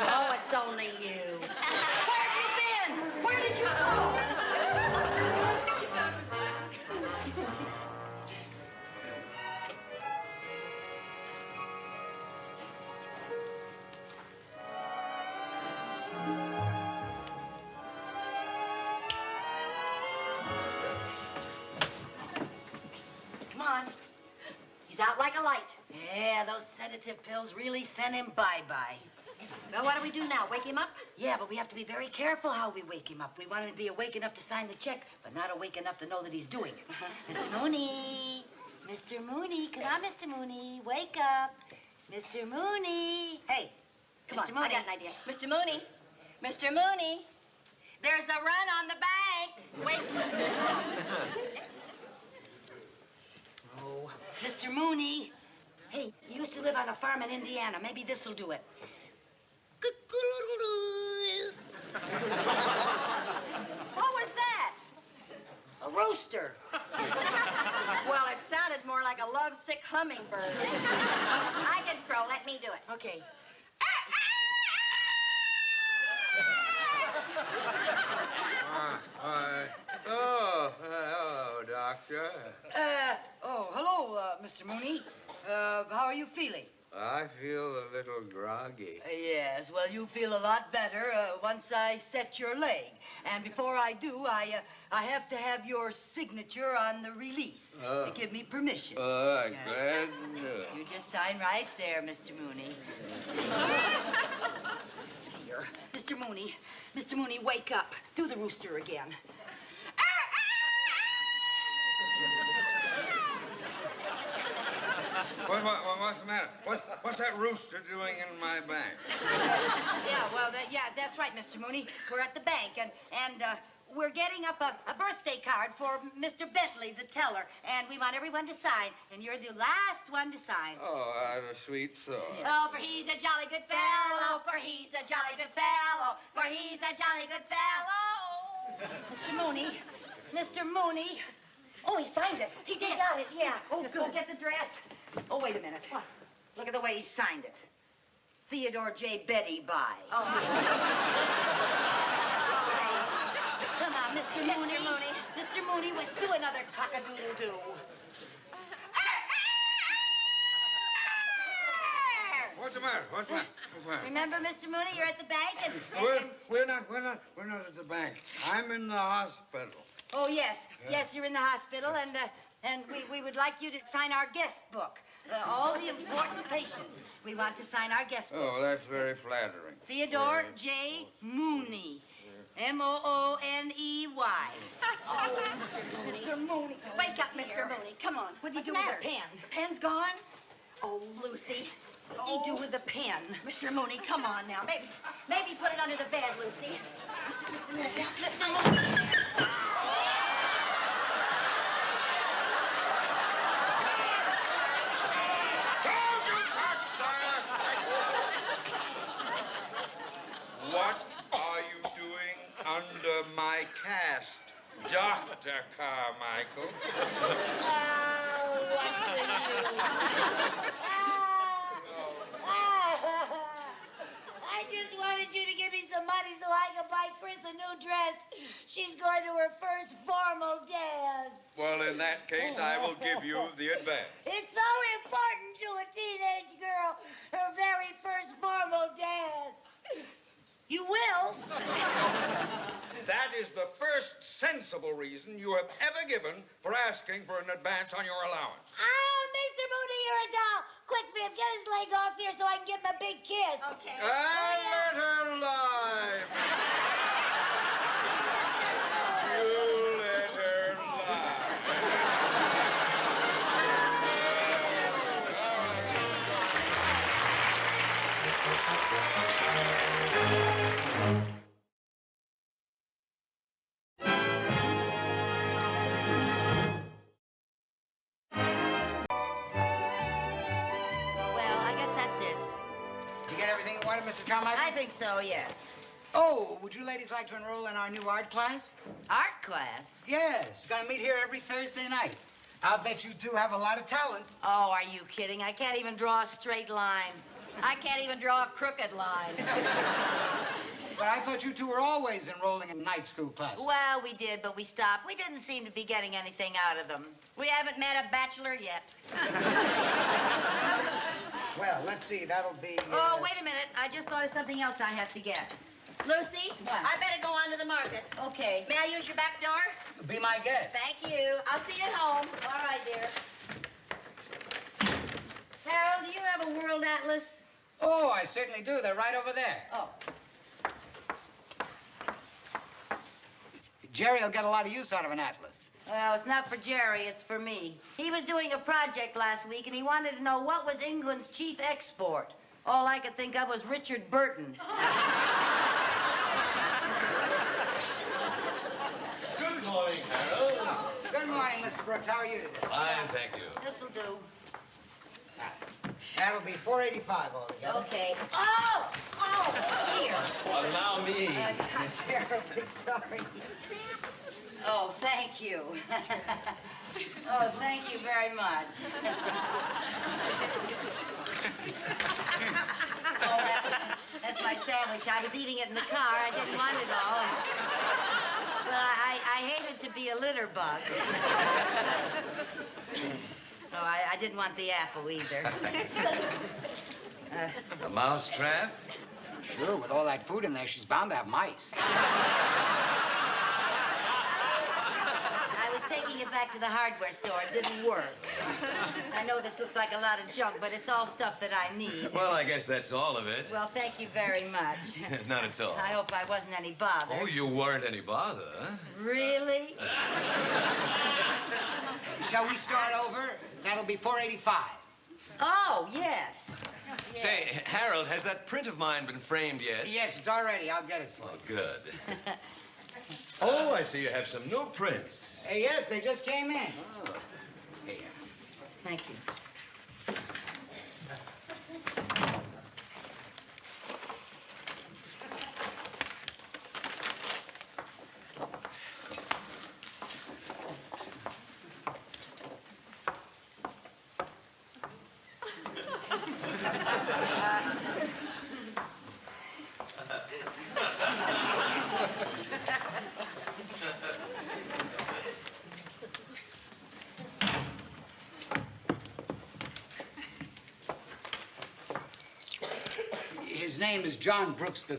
Oh, it's only you. Where have you been? Where did you go? Come on. He's out like a light. Yeah, those sedative pills really sent him bye-bye. Well, what do we do now? Wake him up? Yeah, but we have to be very careful how we wake him up. We want him to be awake enough to sign the check, but not awake enough to know that he's doing it. Mr. Mooney. Mr. Mooney. Come on, Mr. Mooney. Wake up. Mr. Mooney. Hey, come on. I got an idea. Mr. Mooney. Mr. Mooney. There's a run on the bank. Wait. Oh, Mr. Mooney. Hey, you used to live on a farm in Indiana. Maybe this'll do it. What was that? A rooster. Well, it sounded more like a lovesick hummingbird. I can crow. Let me do it. Okay. Hello, Doctor. Hello, Mr. Mooney. How are you feeling? I feel a little groggy. Yes, well, you feel a lot better once I set your leg. And before I do, I have to have your signature on the release to give me permission. I'm glad to know. You just sign right there, Mr. Mooney. Here. Mr. Mooney, wake up. Do the rooster again. What's the matter? What's that rooster doing in my bank? That's right, Mr. Mooney. We're at the bank, and we're getting up a birthday card for Mr. Bentley, the teller, and we want everyone to sign, and you're the last one to sign. Oh, I've a sweet thought. Oh, for he's a jolly good fellow, for he's a jolly good fellow, for he's a jolly good fellow. Mr. Mooney. Oh, he signed it. He did. Got it, yeah. Oh, Just good. go get the dress. Oh, wait a minute. What? Look at the way he signed it. Theodore J. Betty by. Oh. Come on, Mr. Mooney. Mr. Mooney, let's do another cock-a-doodle-doo. What's the matter? What's the matter? Remember, Mr. Mooney, you're at the bank and... We're not at the bank. I'm in the hospital. Oh, yes. Yes, you're in the hospital, and we would like you to sign our guest book. All the important patients. We want to sign our guest book. Oh, that's very flattering. Theodore J. Mooney. M-O-O-N-E-Y. Oh, Mr. Mooney. Wake up, Mr. Mooney. Come on. What did he do What's the with the pen? The pen's gone? Oh, Lucy. What did he do with the pen? Mr. Mooney, come on now. Maybe put it under the bed, Lucy. Mr. Mooney. What are you doing under my cast, Dr. Carmichael? I just wanted you to give me some money so I could buy Chris a new dress. She's going to her first formal dance. Well, in that case, I will give you the advance. It's so important to a teenage girl, her very first formal dance. You will? That is the first sensible reason you have ever given for asking for an advance on your allowance. Oh, Mr. Mooney, you're a doll. Quick, Viv, get his leg off here so I can give him a big kiss. Okay. And let her lie. You let her lie. Mrs. Carmichael? I think so, yes. Oh, would you ladies like to enroll in our new art class? Art class? Yes. Gonna meet here every Thursday night. I'll bet you two have a lot of talent. Oh, are you kidding? I can't even draw a straight line. I can't even draw a crooked line. But I thought you two were always enrolling in night school classes. Well, we did, but we stopped. We didn't seem to be getting anything out of them. We haven't met a bachelor yet. Well, let's see. That'll be... Oh, wait a minute. I just thought of something else I have to get. Lucy, what? I better go on to the market. Okay. May I use your back door? Be my guest. Thank you. I'll see you at home. All right, dear. Harold, do you have a world atlas? Oh, I certainly do. They're right over there. Oh. Jerry will get a lot of use out of an atlas. Well, it's not for Jerry, it's for me. He was doing a project last week, and he wanted to know what was England's chief export. All I could think of was Richard Burton. morning, Mr. Brooks. How are you today? Fine, thank you. This'll do. That'll be $4.85 altogether. Okay. Oh! Oh! Here. Allow me. I'm terribly sorry. Oh, thank you. Oh, thank you very much. Oh, that's my sandwich. I was eating it in the car. I didn't want it all. Well, I hated to be a litter bug. No, I didn't want the apple either. A mouse trap? Sure, with all that food in there, she's bound to have mice. I was taking it back to the hardware store. It didn't work. I know this looks like a lot of junk, but it's all stuff that I need. Well, I guess that's all of it. Well, thank you very much. Not at all. I hope I wasn't any bother. Oh, you weren't any bother, huh? Really? Shall we start over? That'll be $4.85. Oh, yes. Say, Harold, has that print of mine been framed yet? Yes, it's all ready. I'll get it for Oh, good. Oh, I see you have some new prints. you. Yes, they just came in. Oh. Here. Thank you. His name is John Brooks III.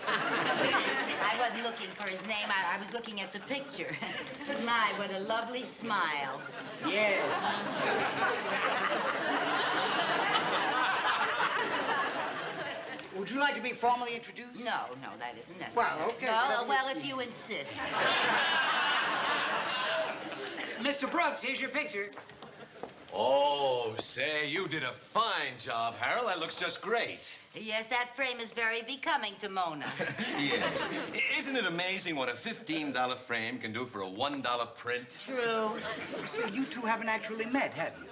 I wasn't looking for his name. I was looking at the picture. My, what a lovely smile. Yes. Would you like to be formally introduced? No, that isn't necessary. Well, okay. Well, if you insist. Mr. Brooks, here's your picture. Oh, say, you did a fine job, Harold. That looks just great. Yes, that frame is very becoming to Mona. Yes. Isn't it amazing what a $15 frame can do for a $1 print? True. So you two haven't actually met, have you?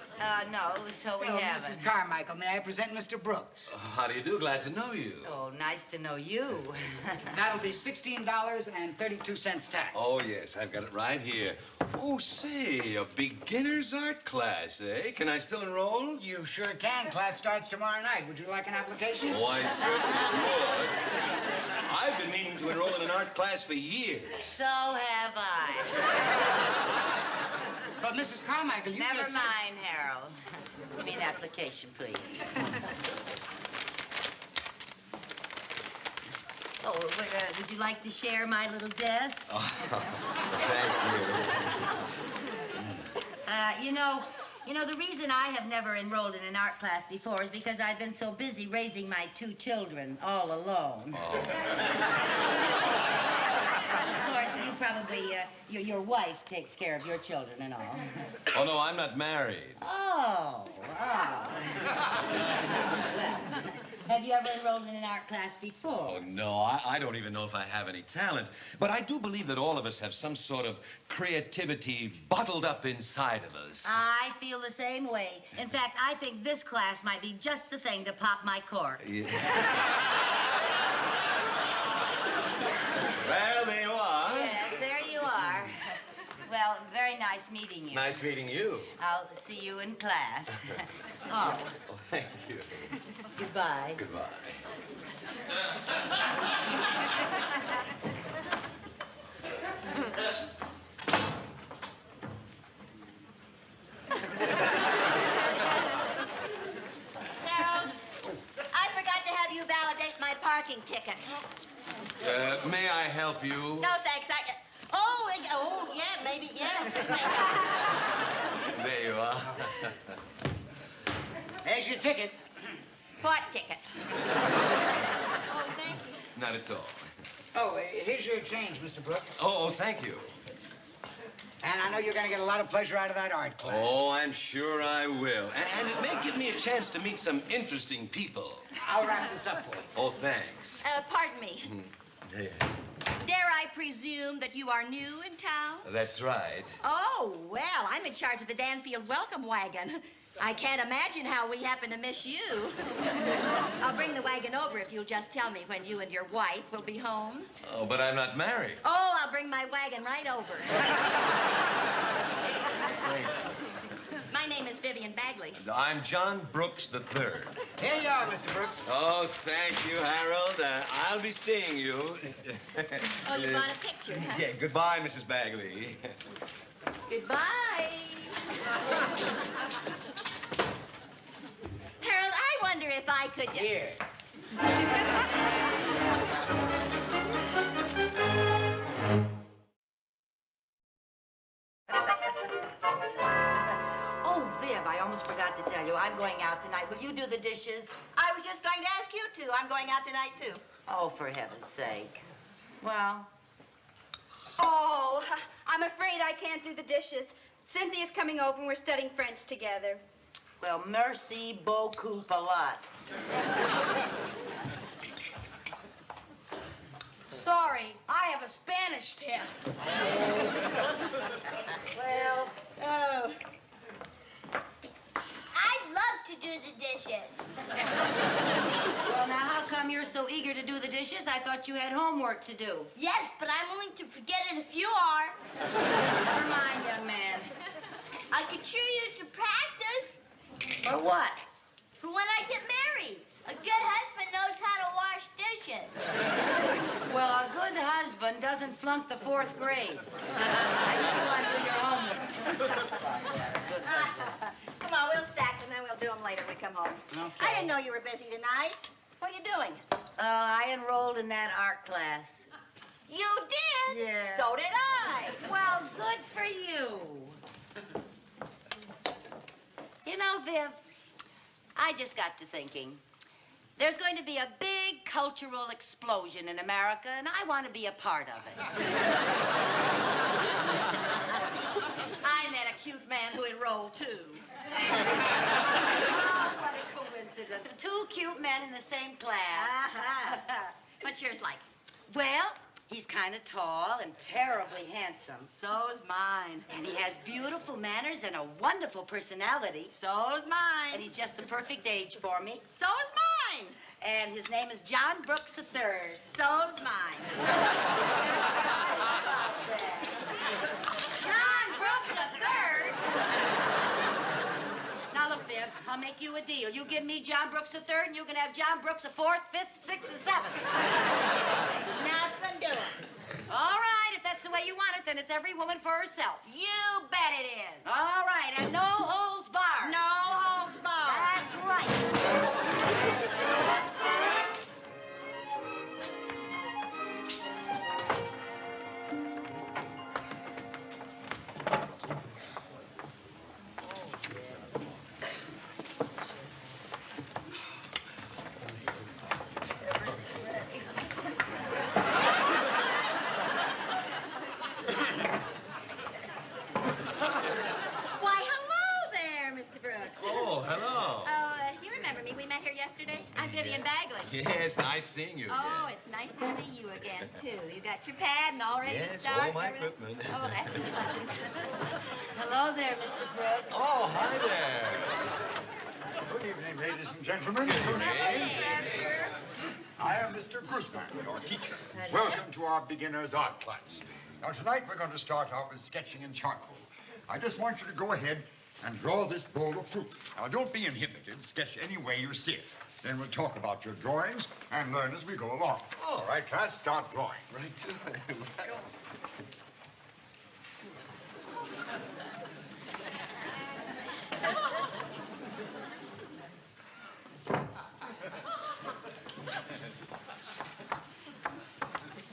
No, so we haven't. Mrs. Carmichael, may I present Mr. Brooks? How do you do? Glad to know you. Oh, nice to know you. That'll be $16.32 tax. Oh, yes, I've got it right here. Oh, say, a beginner's art class, eh? Can I still enroll? You sure can. Class starts tomorrow night. Would you like an application? Oh, I certainly would. I've been meaning to enroll in an art class for years. So have I. But, Mrs. Carmichael, you Never just said- mind, Harold. I mean, application, please. Oh, would you like to share my little desk? Oh, thank you. You know, the reason I have never enrolled in an art class before is because I've been so busy raising my 2 children all alone. Oh. Of course, you probably, your wife takes care of your children and all. Oh, no, I'm not married. Oh. Well, have you ever enrolled in an art class before? Oh, no, I don't even know if I have any talent. But I do believe that all of us have some sort of creativity bottled up inside of us. I feel the same way. In fact, I think this class might be just the thing to pop my cork. Yeah. Well, there you are. Yes, there you are. Well, very nice meeting you. Nice meeting you. I'll see you in class. Oh. Oh, thank you. Goodbye. Goodbye. Harold, I forgot to have you validate my parking ticket. May I help you? No, thanks. Oh, yeah, maybe, yes. There you are. There's your ticket. What ticket? Oh, thank you. Not at all. Oh, here's your change, Mr. Brooks. Oh, thank you. And I know you're going to get a lot of pleasure out of that art class. Oh, I'm sure I will. And it may give me a chance to meet some interesting people. I'll wrap this up for you. Oh, thanks. Pardon me. Yes. Dare I presume that you are new in town? That's right. Oh, well, I'm in charge of the Danfield welcome wagon. I can't imagine how we happen to miss you. I'll bring the wagon over if you'll just tell me when you and your wife will be home. Oh, but I'm not married. Oh, I'll bring my wagon right over. My name is Vivian Bagley. I'm John Brooks III. Here you are, Mr. Brooks. Oh, thank you, Harold. I'll be seeing you. Oh, you bought a picture, huh? Yeah, goodbye, Mrs. Bagley. Goodbye. Harold, I wonder if I could... Here. Oh, Viv, I almost forgot to tell you. I'm going out tonight. Will you do the dishes? I was just going to ask you to. I'm going out tonight, too. Oh, for heaven's sake. Well, Oh, I'm afraid I can't do the dishes. Cynthia's coming over and we're studying French together. well, merci beaucoup a lot. Sorry, I have a Spanish test. Well, I'd love to do the dishes. well, now, how come you're so eager to do the dishes? I thought you had homework to do. Yes, but I'm willing to forget it if you are. Never mind, young man. I could sure use the practice For what? for when I get married. A good husband knows how to wash dishes. Well, a good husband doesn't flunk the 4th grade. I just want to do your homework. Good husband. Come on, we'll stack them, then we'll do them later when we come home. Okay. I didn't know you were busy tonight. What are you doing? I enrolled in that art class. You did? Yeah. So did I. Well, good for you. You know, Viv, I just got to thinking. There's going to be a big cultural explosion in America, and I want to be a part of it. I met a cute man who enrolled, too. Oh, what a coincidence. 2 cute men in the same class. What's yours like? Well, he's kind of tall and terribly handsome. So's mine. And he has beautiful manners and a wonderful personality. So's mine. And he's just the perfect age for me. So's mine. And his name is John Brooks III. So's mine. John Brooks III? Now, look, Viv, I'll make you a deal. You give me John Brooks III, and you can have John Brooks IV, 5th, 6th, and 7th. Now it's gonna do it. All right, if that's the way you want it, then it's every woman for herself. You bet it is. All right, and no holds barred. No holds barred. That's right. Why, hello there, Mr. Brooks. Oh, hello. You remember me? We met here yesterday. I'm Vivian Bagley. Yes, nice seeing you again. Oh, it's nice to see you again, too. You got your pad and all ready to Yes, start? all my Everything? equipment. Oh, that's nice. Hello there, Mr. Brooks. Oh, hi there. Good evening, ladies and gentlemen. Good evening. I am Mr. Guzman, your teacher. Welcome to our beginner's art class. Now, tonight we're going to start out with sketching in charcoal. I just want you to go ahead and draw this bowl of fruit. Now, don't be inhibited. Sketch any way you see it. Then we'll talk about your drawings and learn as we go along. All right, class, start drawing. Right.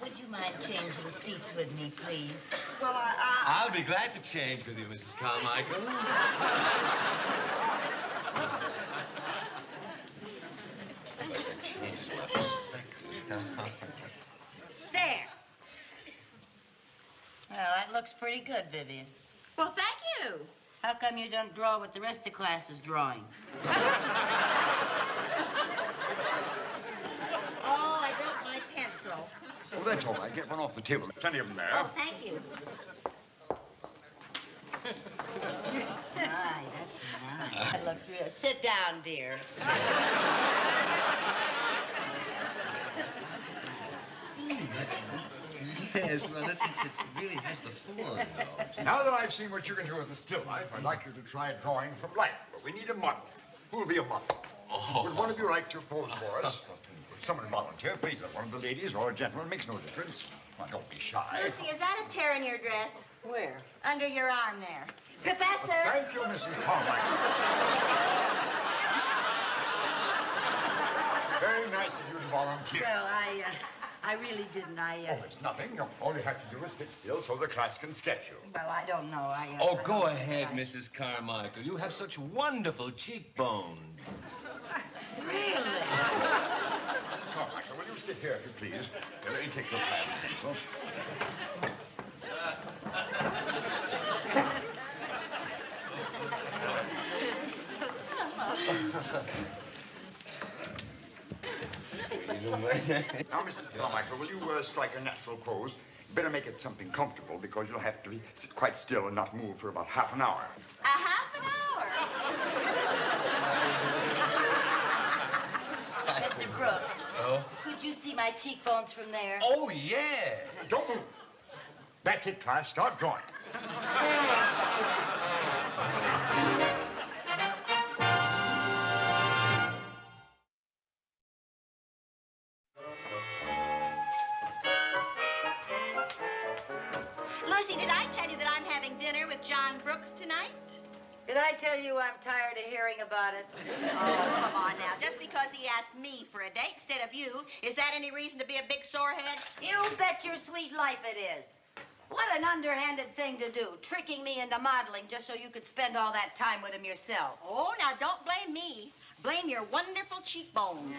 Would you mind changing seats with me, please? Well, I'll be glad to change with you, Mrs. Carmichael. Changes my perspective. There. Well, that looks pretty good, Vivian. well, thank you. How come you don't draw what the rest of the class is drawing? Oh, I dropped my pencil. Well, that's all right. Get one off the table. There's plenty of them there. Oh, thank you. My, that's nice. That looks real. Sit down, dear. Yes, well, it's really has the form, though. Now that I've seen what you can do with the still life, I'd like you to try drawing from life. But we need a model. Who'll be a model? Oh. Would one of you like to pose for us? Would someone volunteer, please? One of the ladies or a gentleman makes no difference. Well, don't be shy. Lucy, is that a tear in your dress? Where? Under your arm there. Professor! Thank you, Mrs. Carmichael. Very nice of you to volunteer. Well, I really didn't. Oh, it's nothing. All you have to do is sit still so the class can sketch you. Well, I don't know. Oh, go ahead, Mrs. Carmichael. You have such wonderful cheekbones. Really? Carmichael, will you sit here, if you please? Let me take your pad and pencil. Now, Mrs. Carmichael, will you strike a natural pose? Better make it something comfortable because you'll have to sit quite still and not move for about half an hour. A half an hour? Mr. Brooks. Oh? Could you see my cheekbones from there? Oh, yeah. Don't move. That's it, class. Start drawing. Lucy, did I tell you that I'm having dinner with John Brooks tonight? Did I tell you I'm tired of hearing about it? Oh, come on now. Just because he asked me for a date instead of you, is that any reason to be a big sorehead? You bet your sweet life it is. What an underhanded thing to do, tricking me into modeling just so you could spend all that time with him yourself. Oh, now don't blame me. Blame your wonderful cheekbones.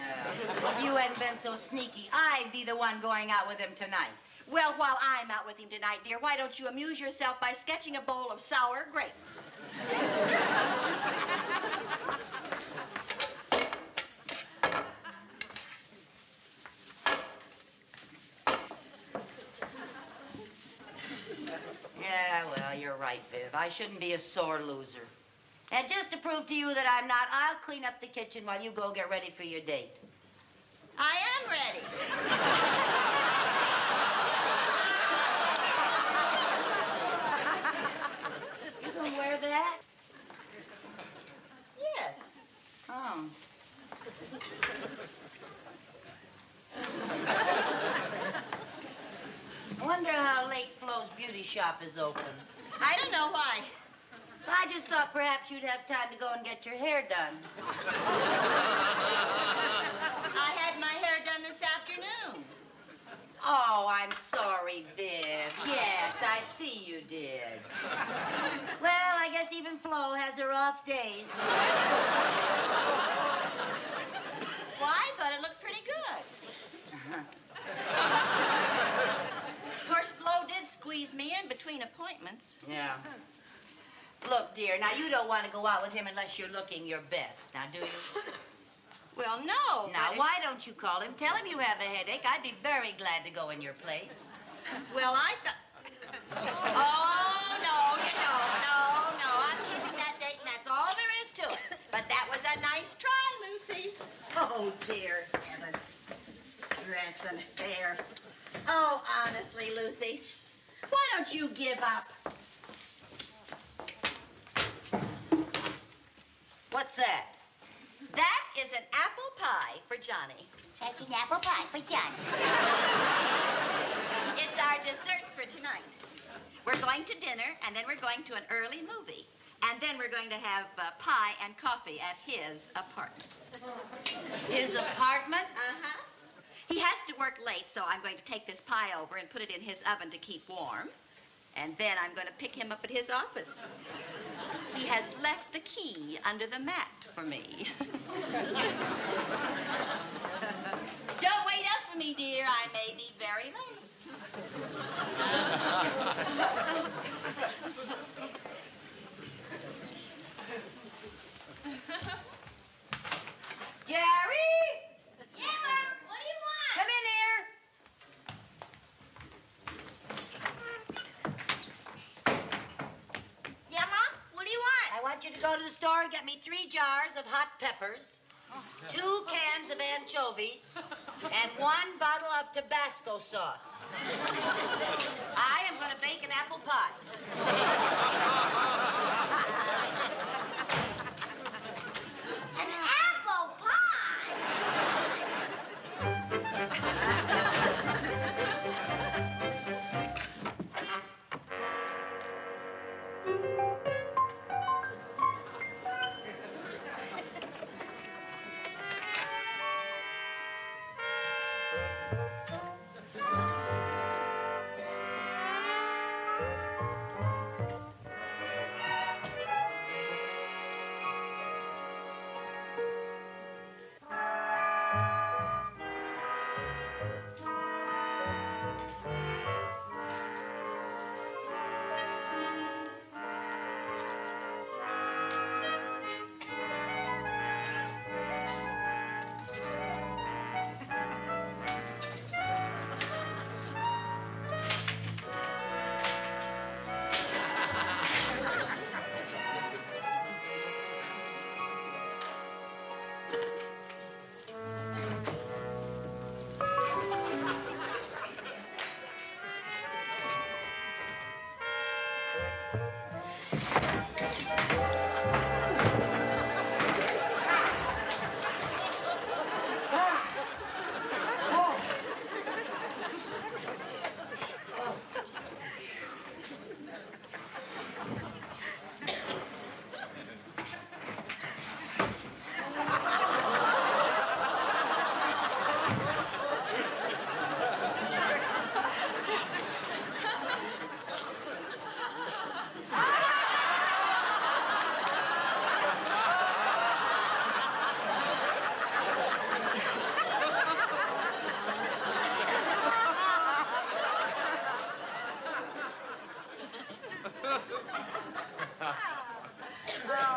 If you hadn't been so sneaky, I'd be the one going out with him tonight. Well, while I'm out with him tonight, dear, why don't you amuse yourself by sketching a bowl of sour grapes? Yeah, well, you're right, Viv. I shouldn't be a sore loser. And just to prove to you that I'm not, I'll clean up the kitchen while you go get ready for your date. I am ready. You gonna wear that? Yes. Oh. I wonder how late Flo's beauty shop is open. I don't know why. I just thought perhaps you'd have time to go and get your hair done. I had my hair done this afternoon. Oh, I'm sorry, Viv. Yes, I see you did. Well, I guess even Flo has her off days. Well, I thought it looked pretty good. Of course, Flo did squeeze me in between appointments. Yeah. Look, dear, now you don't want to go out with him unless you're looking your best. Now, do you? Well, no. Now, why don't you call him? Tell him you have a headache. I'd be very glad to go in your place. Well, I thought... Oh, no, no. I'm keeping that date, and that's all there is to it. But that was a nice try, Lucy. Oh, dear heaven. Dress and hair. Oh, honestly, Lucy, why don't you give up? What's that? That is an apple pie for Johnny. That's an apple pie for Johnny. It's our dessert for tonight. We're going to dinner, and then we're going to an early movie. And then we're going to have pie and coffee at his apartment. His apartment? Uh-huh. He has to work late, so I'm going to take this pie over and put it in his oven to keep warm. And then I'm going to pick him up at his office. He has left the key under the mat for me. Don't wait up for me, dear. I may be very late. Jerry! Yeah, Mom. What do you want? Come in here. go to the store and get me 3 jars of hot peppers, 2 cans of anchovies, and 1 bottle of Tabasco sauce. I am going to bake an apple pie. An apple pie!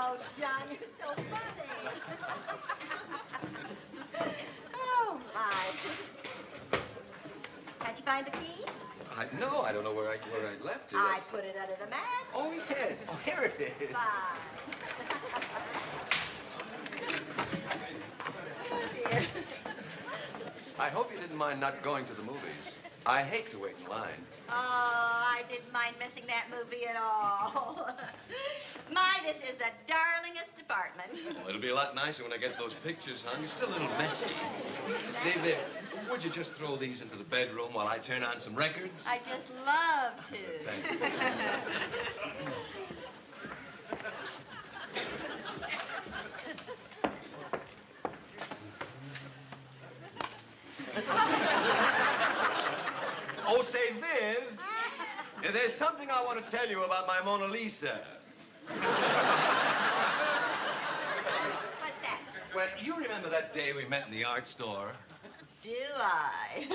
Oh, John, you're so funny. Oh, my. Can't you find the key? No, I don't know where I left it. I put it under the mat. Oh, yes. Oh, here it is. Fine. Oh, dear. I hope you didn't mind not going to the movies. I hate to wait in line. Oh, I didn't mind missing that movie at all. My, this is the darlingest department. Oh, it'll be a lot nicer when I get those pictures hung. It's still a little messy. Say, Viv, would you just throw these into the bedroom while I turn on some records? I just love to. Thank you. Oh, say, Viv, there's something I want to tell you about my Mona Lisa. What's that? Well, you remember that day we met in the art store? Do I?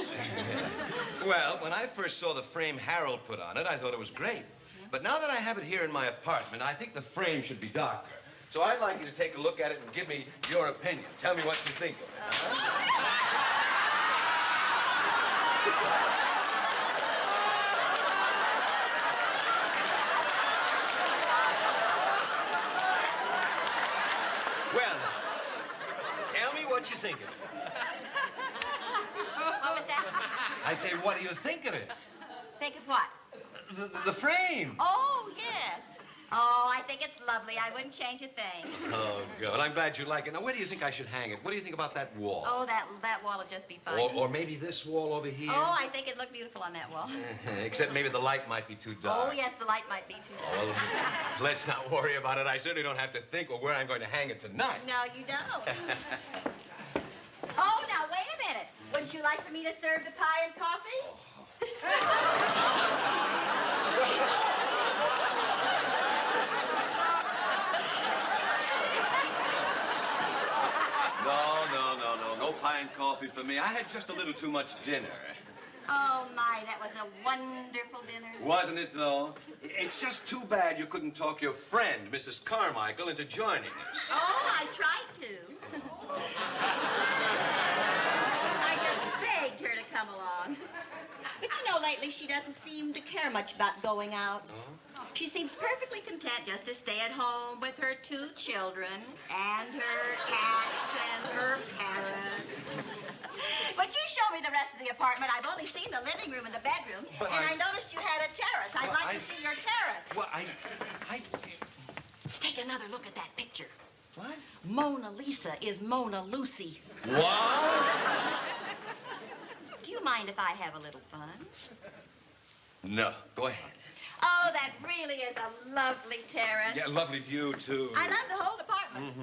Well, when I first saw the frame Harold put on it, I thought it was great. But now that I have it here in my apartment, I think the frame should be darker. So I'd like you to take a look at it and give me your opinion. Tell me what you think of it. Well, tell me what you think of it. What was that? I say, what do you think of it? Think of what? The frame. Oh, yes. Oh, I think it's lovely. I wouldn't change a thing. Oh, good. Well, I'm glad you like it. Now, where do you think I should hang it? What do you think about that wall? Oh, that wall will just be fine. Or maybe this wall over here? Oh, I think it'd look beautiful on that wall. Except maybe the light might be too dark. Oh, yes, the light might be too dark. Well, let's not worry about it. I certainly don't have to think of where I'm going to hang it tonight. No, you don't. Oh, now, wait a minute. Wouldn't you like for me to serve the pie and coffee? No pie and coffee for me. I had just a little too much dinner. Oh, my, that was a wonderful dinner. Wasn't it, though? It's just too bad you couldn't talk your friend, Mrs. Carmichael, into joining us. Oh, I tried to. I just begged her to come along. But you know, lately she doesn't seem to care much about going out. Oh? She seems perfectly content just to stay at home with her 2 children and her cats and her parrot. But you show me the rest of the apartment. I've only seen the living room and the bedroom, But and I noticed you had a terrace. I'd like to see your terrace. Well, Take another look at that picture. What? Mona Lisa is Mona Lucy. What? Do you mind if I have a little fun? No, go ahead. Oh, that really is a lovely terrace. Yeah, lovely view, too. I love the whole apartment.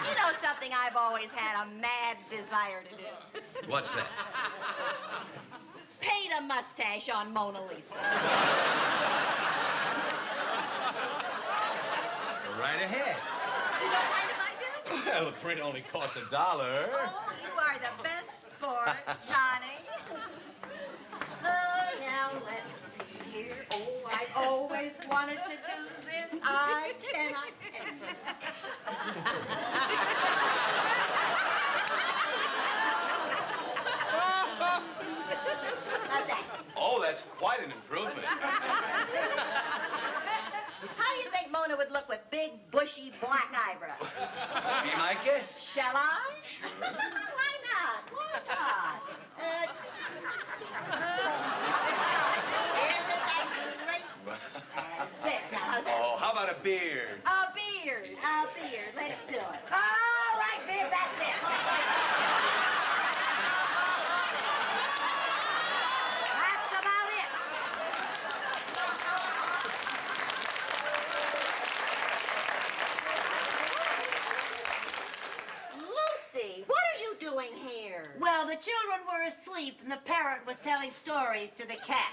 You know something I've always had a mad desire to do? What's that? Paint a mustache on Mona Lisa. Right ahead. You don't mind if I do? Well, the print only cost $1. Oh, you are the best sport, Johnny. Oh, now let's see here. Oh, I always wanted to do this. I cannot tell How's that? Oh, that's quite an improvement. How do you think Mona would look with big, bushy, black eyebrows? Be my guest. Shall I? Sure. Why not? Why not? Isn't that great? There, now, how's that? Oh, how about a beard? A beard. A beard. Let's do it. All right, beard, that's it. That's about it. Lucy, what are you doing here? Well, the children were asleep, and the parrot was telling stories to the cat.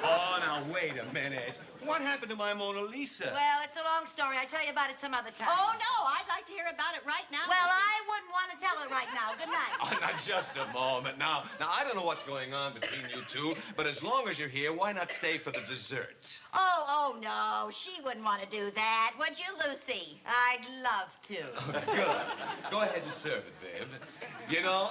Oh, now, wait a minute. What happened to my Mona Lisa? Well, it's a long story. I'll tell you about it some other time. Oh, no, I'd like to hear about it right now. Well, I wouldn't want to tell it right now. Good night. Oh, now, just a moment. Now, I don't know what's going on between you two, but as long as you're here, why not stay for the dessert? Oh, no. She wouldn't want to do that. Would you, Lucy? I'd love to. Good. Go ahead and serve it, Viv. You know,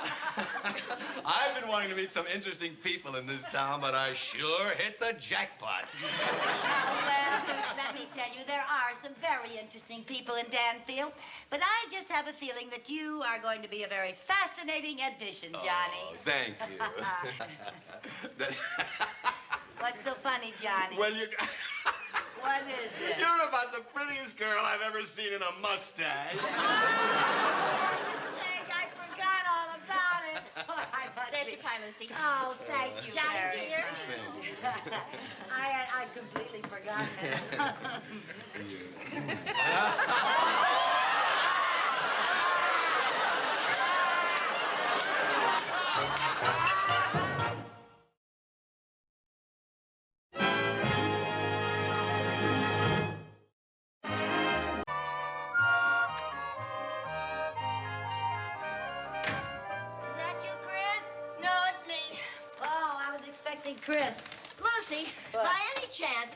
I've been wanting to meet some interesting people in this town, but I sure hit the jackpot. Well, let me tell you, there are some very interesting people in Danfield, but I just have a feeling that you are going to be a very fascinating addition, Johnny. Oh, thank you. What's so funny, Johnny? Well, you... What is it? You're about the prettiest girl I've ever seen in a mustache. I forgot all about it. There's your pie, Lucy. Oh, thank you, Johnny, very dear. much. I completely forgot that. Is that you, Chris? No, it's me. Oh, I was expecting Chris. Lucy, What? by any chance,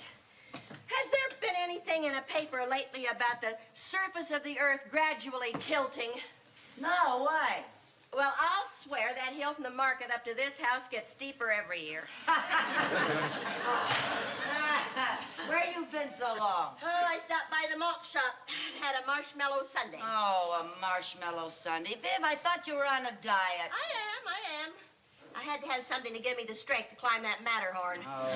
has there been anything in a paper lately about the surface of the Earth gradually tilting? No, why? Well, I'll swear that hill from the market up to this house gets steeper every year. Where you been so long? Oh, I stopped by the malt shop and had a marshmallow sundae. Oh, a marshmallow sundae. Viv, I thought you were on a diet. I am. I had to have something to give me the strength to climb that Matterhorn. Oh.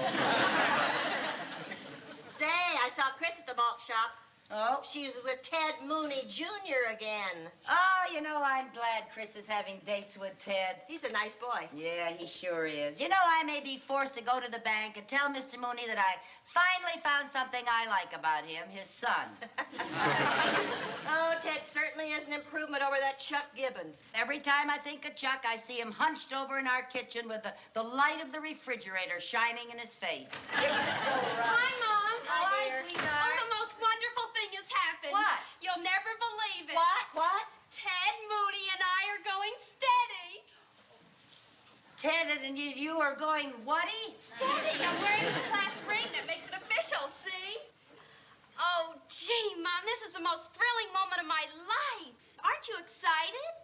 Say, I saw Chris at the malt shop. Oh? She was with Ted Mooney Jr. again. Oh, you know, I'm glad Chris is having dates with Ted. He's a nice boy. Yeah, he sure is. You know, I may be forced to go to the bank and tell Mr. Mooney that I finally found something I like about him, his son. Oh, Ted certainly is an improvement over that Chuck Gibbons. Every time I think of Chuck, I see him hunched over in our kitchen with the light of the refrigerator shining in his face. Hi, Mom. Hi, dear. Oh, the most wonderful thing has happened. What? You'll never believe it. What? Ted Mooney and I are going steady. Ted, and you are going whatty? Steady. I'm wearing the class ring that makes it official, see? Oh, gee, Mom, this is the most thrilling moment of my life. Aren't you excited?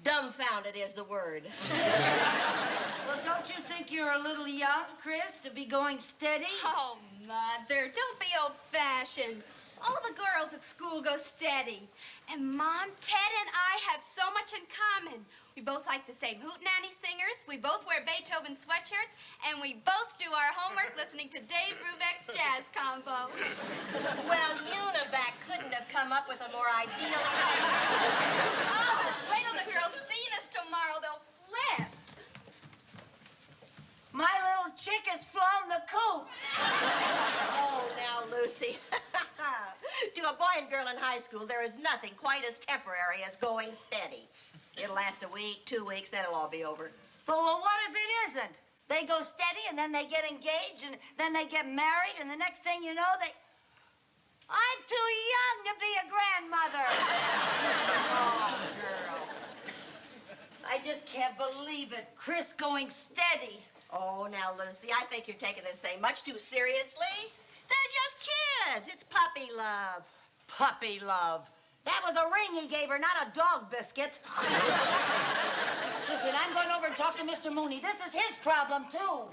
Dumbfounded is the word. Well, don't you think you're a little young, Chris, to be going steady? Oh, Mother, don't be old-fashioned. All the girls at school go steady. And Mom, Ted and I have so much in common. We both like the same hootenanny singers, we both wear Beethoven sweatshirts, and we both do our homework listening to Dave Brubeck's jazz combo. Well, Univac couldn't have come up with a more ideal Oh, wait till the girls see us tomorrow. They'll flip. My little chick has flown the coop. Oh, now, Lucy. To a boy and girl in high school, there is nothing quite as temporary as going steady. It'll last a week, 2 weeks, then it'll all be over. But well, what if it isn't? They go steady, and then they get engaged, and then they get married, and the next thing you know, I'm too young to be a grandmother. Oh, girl. I just can't believe it. Chris going steady. Oh, now, Lucy, I think you're taking this thing much too seriously. They're just kids. It's puppy love. Puppy love. That was a ring he gave her, not a dog biscuit. Listen, I'm going over and talk to Mr. Mooney. This is his problem, too.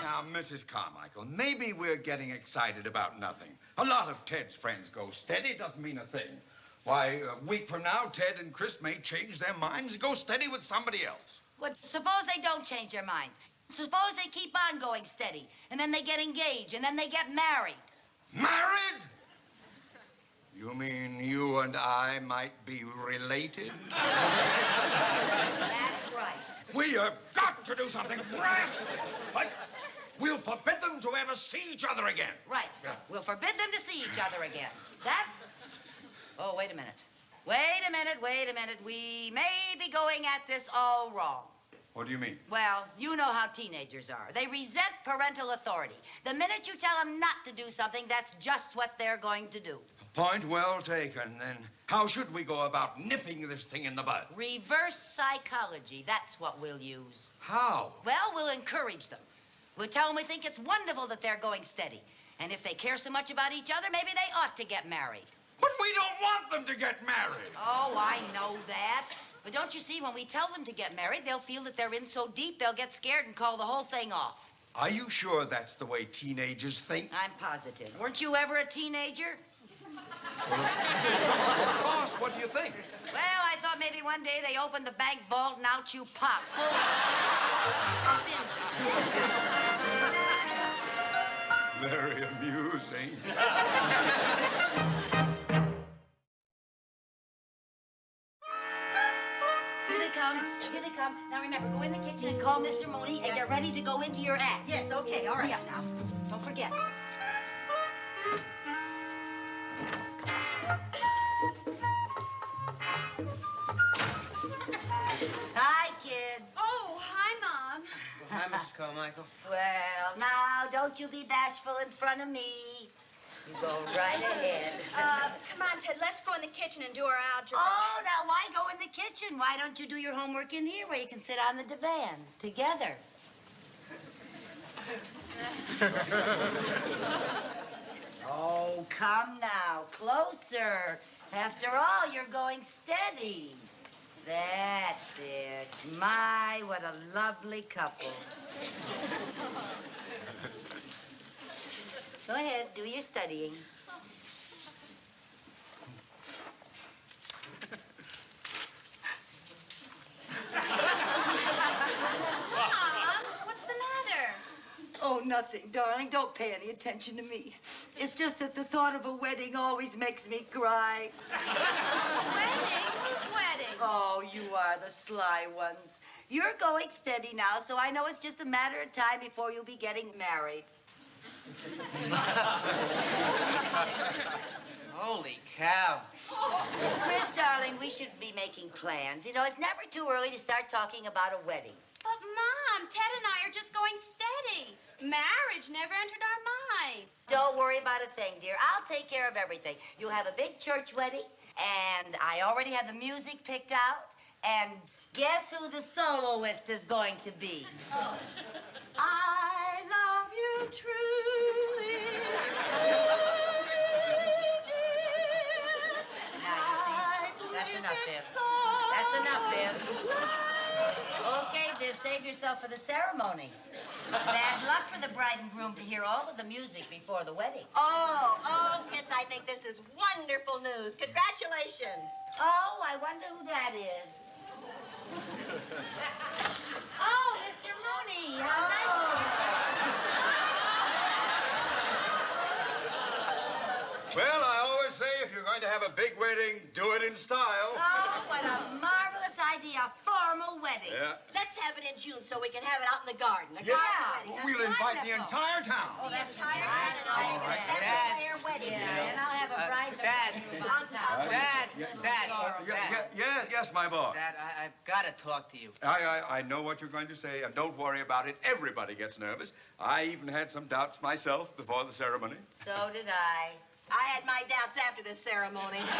Now, Mrs. Carmichael, maybe we're getting excited about nothing. A lot of Ted's friends go steady. Doesn't mean a thing. Why, a week from now, Ted and Chris may change their minds and go steady with somebody else. Well, suppose they don't change their minds. Suppose they keep on going steady, and then they get engaged, and then they get married. Married? You mean you and I might be related? That's right. We have got to do something drastic. Like, we'll forbid them to ever see each other again. Right. We'll forbid them to see each other again. That... Oh, wait a minute. Wait a minute. We may be going at this all wrong. What do you mean? Well, you know how teenagers are. They resent parental authority. The minute you tell them not to do something, that's just what they're going to do. Point well taken. Then how should we go about nipping this thing in the bud? Reverse psychology. That's what we'll use. How? Well, we'll encourage them. We'll tell them we think it's wonderful that they're going steady. And if they care so much about each other, maybe they ought to get married. But we don't want them to get married. Oh, I know that. But don't you see, when we tell them to get married, they'll feel that they're in so deep, they'll get scared and call the whole thing off. Are you sure that's the way teenagers think? I'm positive. Weren't you ever a teenager? Of course. What do you think? Well, I thought maybe one day they opened the bank vault and out you pop. Full stingy. Very amusing. Here they come. Now remember, go in the kitchen and call Mr. Mooney and get ready to go into your act. Yes, okay, all right. Hurry up now. Don't forget. Hi, kids. Oh, hi, Mom. Hi, Mrs. Carmichael. Well, now, don't you be bashful in front of me. You go right ahead. Come on, Ted, let's go in the kitchen and do our algebra. Oh, now, why go in the kitchen? Why don't you do your homework in here where you can sit on the divan together? Oh, come now. Closer. After all, you're going steady. That's it. My, what a lovely couple. Go ahead, do your studying. Mom, what's the matter? Oh, nothing, darling. Don't pay any attention to me. It's just that the thought of a wedding always makes me cry. Wedding? Whose wedding? Oh, you are the sly ones. You're going steady now, so I know it's just a matter of time before you'll be getting married. Holy cow. Chris, darling, we should be making plans. You know, it's never too early to start talking about a wedding. But, Mom, Ted and I are just going steady. Marriage never entered our mind. Don't worry about a thing, dear. I'll take care of everything. You'll have a big church wedding, and I already have the music picked out, and guess who the soloist is going to be? Oh. I love you truly. Now, you see, that's enough, Biff. That's enough, Viv. Okay, Viv, save yourself for the ceremony. It's bad luck for the bride and groom to hear all of the music before the wedding. Oh, kids, I think this is wonderful news. Congratulations. Oh, I wonder who that is. Oh, Mr. Mooney, how nice of you. Well, I always say if you're going to have a big wedding, do it in style. Oh, what a marvelous idea, a formal wedding. Yeah. Let's have it in June so we can have it out in the garden. A Yeah. garden wedding. We'll invite the entire town. Oh, that's entire town. All right. That's Dad. their wedding. Yeah, and I'll have a bride Dad. on top. Yes, my boy. Dad, I've got to talk to you. I know what you're going to say, and don't worry about it. Everybody gets nervous. I even had some doubts myself before the ceremony. So did I. I had my doubts after this ceremony. Hey,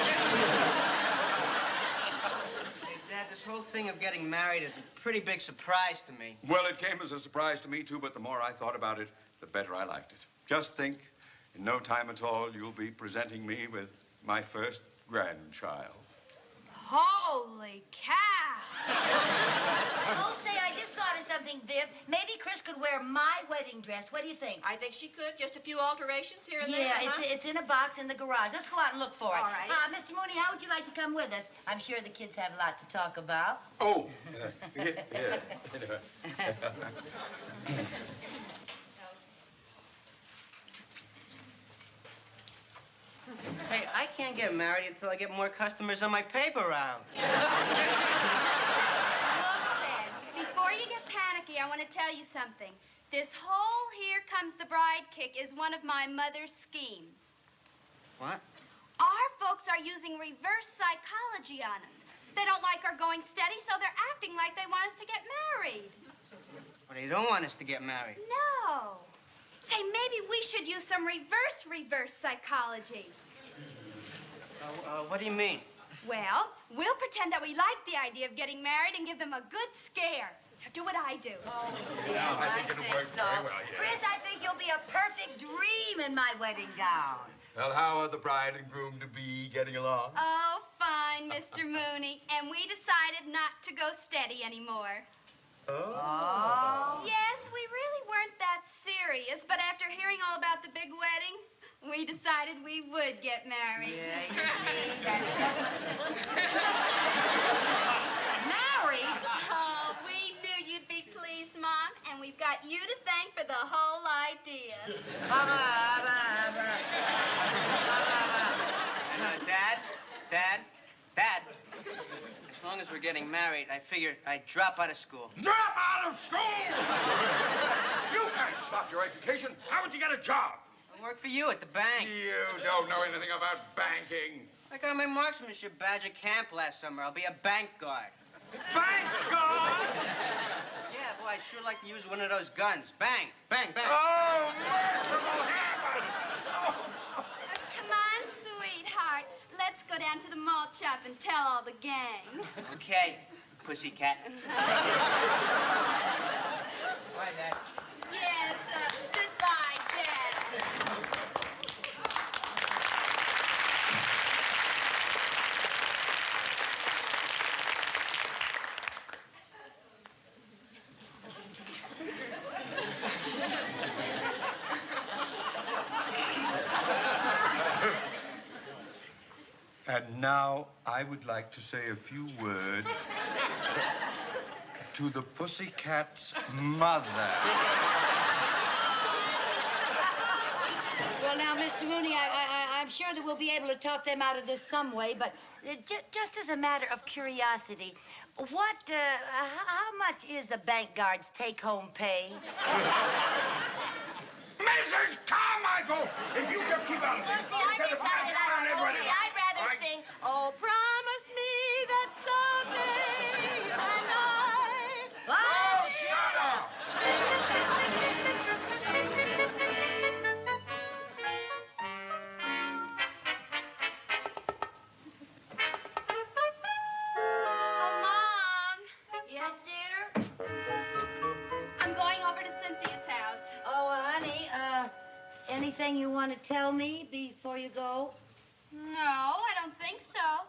Dad, this whole thing of getting married is a pretty big surprise to me. Well, it came as a surprise to me, too, but the more I thought about it, the better I liked it. Just think, in no time at all, you'll be presenting me with my first grandchild. Holy cow! Oh, say, I just thought of something, Viv. Maybe Chris could wear my wedding dress. What do you think? I think she could. Just a few alterations here and there. Yeah, it's in a box in the garage. Let's go out and look for it. All right. Mr. Mooney, how would you like to come with us? I'm sure the kids have a lot to talk about. Oh, yeah. Hey, I can't get married until I get more customers on my paper round. Look, Ted, before you get panicky, I want to tell you something. This whole Here Comes the Bride kick is one of my mother's schemes. What? Our folks are using reverse psychology on us. They don't like our going steady, so they're acting like they want us to get married. Well, they don't want us to get married. No. Say, maybe we should use some reverse psychology. What do you mean? Well, we'll pretend that we like the idea of getting married and give them a good scare. Now, do what I do. Oh, Yeah, I think it'll work very well, yeah. Chris, I think you'll be a perfect dream in my wedding gown. Well, how are the bride and groom to be getting along? Oh, fine, Mr. Mooney. And we decided not to go steady anymore. Oh. Yes, we really weren't that serious, but after hearing all about the big wedding, we decided we would get married. Yeah, you see, married? Oh, we knew you'd be pleased, Mom, and we've got you to thank for the whole idea. Dad, as long as we're getting married, I figured I'd drop out of school. Drop out of school! You can't stop your education. How would you get a job? I work for you at the bank. You don't know anything about banking. I got my marksmanship badge at camp last summer. I'll be a bank guard. Bank guard? Yeah, boy, I'd sure like to use one of those guns. Bang, bang, bang. Oh, merciful heaven! Come on, sweetheart. Let's go down to the malt shop and tell all the gang. Okay, pussycat. Bye, Dad. Yes, goodbye, Dad. And now I would like to say a few words to the pussycat's mother. Well, now, Mr. Mooney, I'm sure that we'll be able to talk them out of this some way, but just as a matter of curiosity, how much is a bank guard's take-home pay? Mrs. Carmichael! If you just keep out of this, I'd rather sing, oh, promise me that someday you and I... Oh, shut up! Oh, Mom. Yes, dear? I'm going over to Cynthia's house. Oh, honey, anything you want to tell me before you go? No, I don't think so.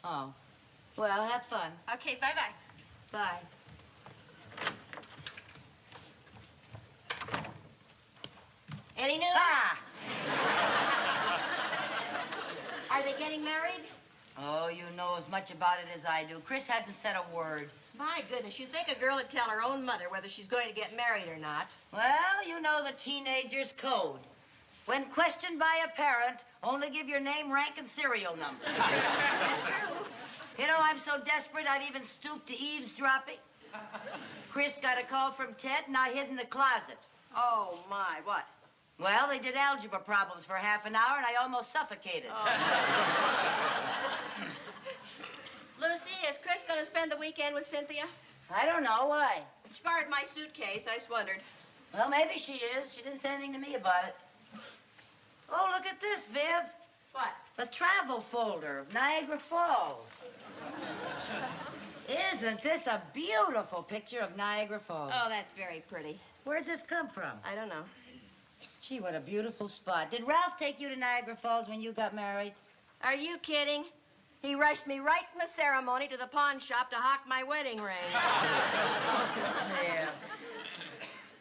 Oh. Well, have fun. Okay, bye-bye. Bye. Any news? Are they getting married? Oh, you know as much about it as I do. Chris hasn't said a word. My goodness, you'd think a girl would tell her own mother whether she's going to get married or not. Well, you know the teenager's code. When questioned by a parent, only give your name, rank, and serial number. You know, I'm so desperate, I've even stooped to eavesdropping. Chris got a call from Ted, and I hid in the closet. Oh, my, what? Well, they did algebra problems for half an hour, and I almost suffocated. Lucy, is Chris going to spend the weekend with Cynthia? I don't know. Why? She borrowed my suitcase. I just wondered. Well, maybe she is. She didn't say anything to me about it. Oh, look at this, Viv. What? A travel folder of Niagara Falls. Isn't this a beautiful picture of Niagara Falls? Oh, that's very pretty. Where'd this come from? I don't know. Gee, what a beautiful spot. Did Ralph take you to Niagara Falls when you got married? Are you kidding? He rushed me right from the ceremony to the pawn shop to hawk my wedding ring. Yeah.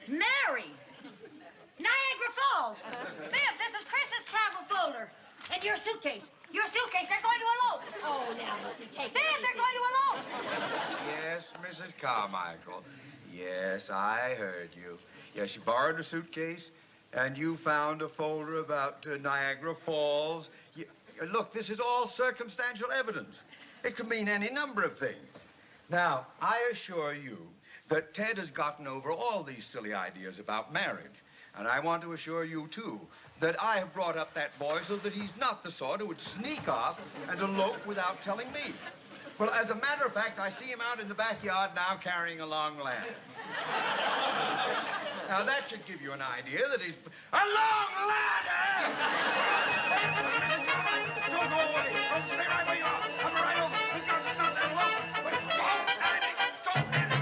Married? Niagara Falls. Viv, this is Chris's travel folder. And your suitcase. Your suitcase. They're going to elope. Oh, now, Lucy, take Viv, they're going to elope. Yes, Mrs. Carmichael. Yes, I heard you. Yes, you borrowed a suitcase, and you found a folder about Niagara Falls. Look, this is all circumstantial evidence. It could mean any number of things. Now, I assure you that Ted has gotten over all these silly ideas about marriage. And I want to assure you, too, that I have brought up that boy so that he's not the sort who would sneak off and elope without telling me. Well, as a matter of fact, I see him out in the backyard now carrying a long ladder. Now, that should give you an idea that he's... A long ladder! Don't go away. Don't stay right where you are. Come right over. We've got to stop that elope. But don't panic. Don't panic.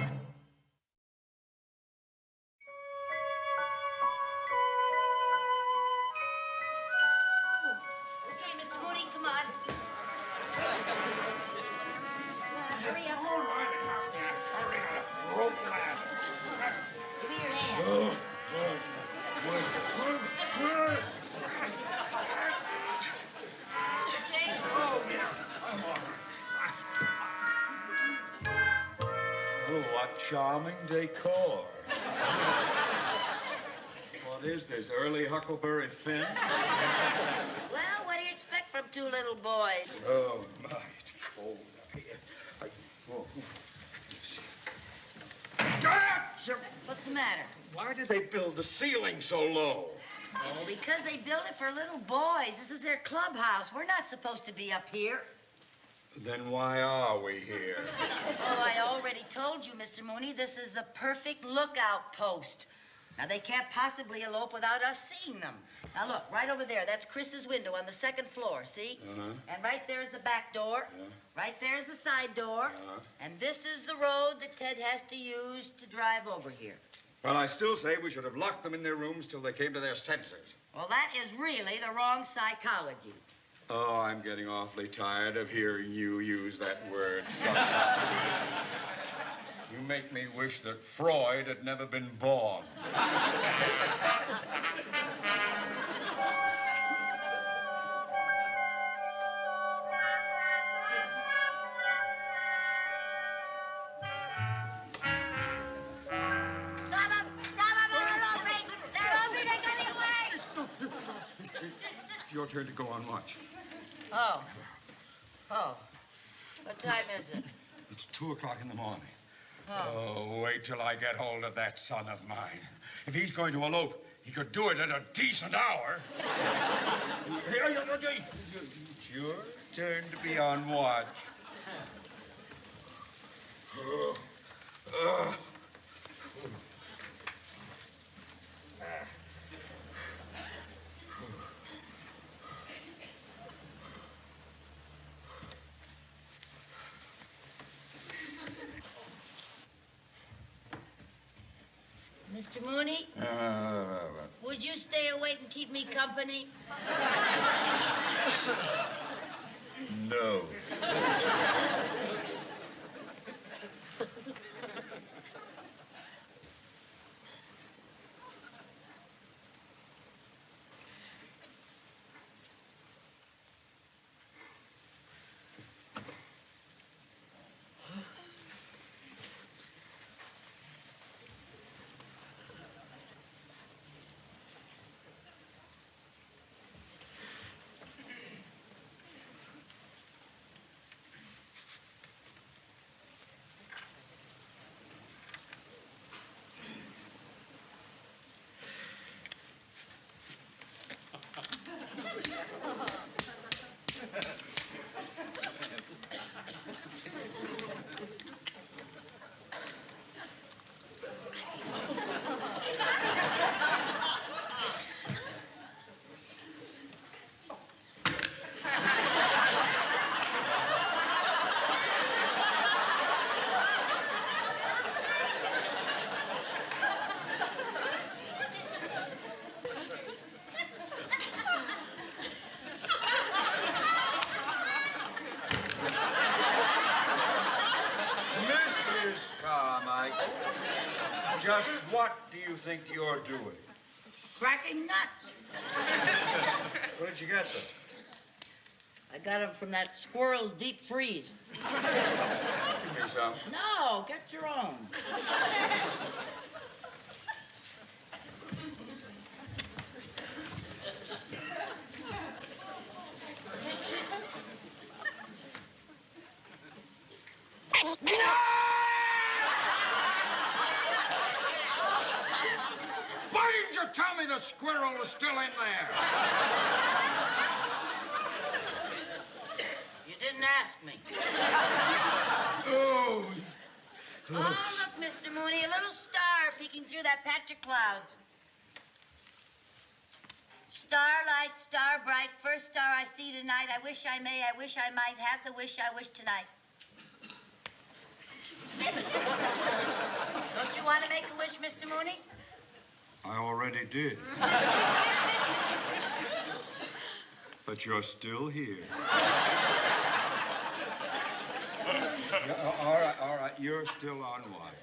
Okay, Mr. Mooney, come on. Hurry up. Hurry up. Rope ladder. Give me your hand. Oh, what charming decor. What is this, early Huckleberry Finn? Well, what do you expect from two little boys? Oh, my, it's cold up here. What's the matter? Why did they build the ceiling so low? Oh, because they built it for little boys. This is their clubhouse. We're not supposed to be up here. Then why are we here? Oh, I already told you, Mr. Mooney, this is the perfect lookout post. Now, they can't possibly elope without us seeing them. Now, look, right over there, that's Chris's window on the second floor, see? Uh-huh. And right there is the back door. Yeah. Right there is the side door. Uh-huh. And this is the road that Ted has to use to drive over here. Well, I still say we should have locked them in their rooms till they came to their senses. Well, that is really the wrong psychology. Oh, I'm getting awfully tired of hearing you use that word. You make me wish that Freud had never been born. It's your turn to go on watch. Oh. Oh. What time is it? It's 2 o'clock in the morning. Oh. Wait till I get hold of that son of mine. If he's going to elope, he could do it at a decent hour. It's your turn to be on watch. Mr. Mooney, would you stay awake and keep me company? No. Carmichael, just what do you think you're doing? Cracking nuts. Where did you get them? I got them from that squirrel's deep freeze. Give me some. No, get your own. Why didn't you tell me the squirrel was still in there? You didn't ask me. Oh. Oh, look, Mr. Mooney, a little star peeking through that patch of clouds. Starlight, star bright, first star I see tonight. I wish I may, I wish I might have the wish I wish tonight. Don't you want to make a wish, Mr. Mooney? I already did. But you're still here. Yeah, all right. You're still on watch.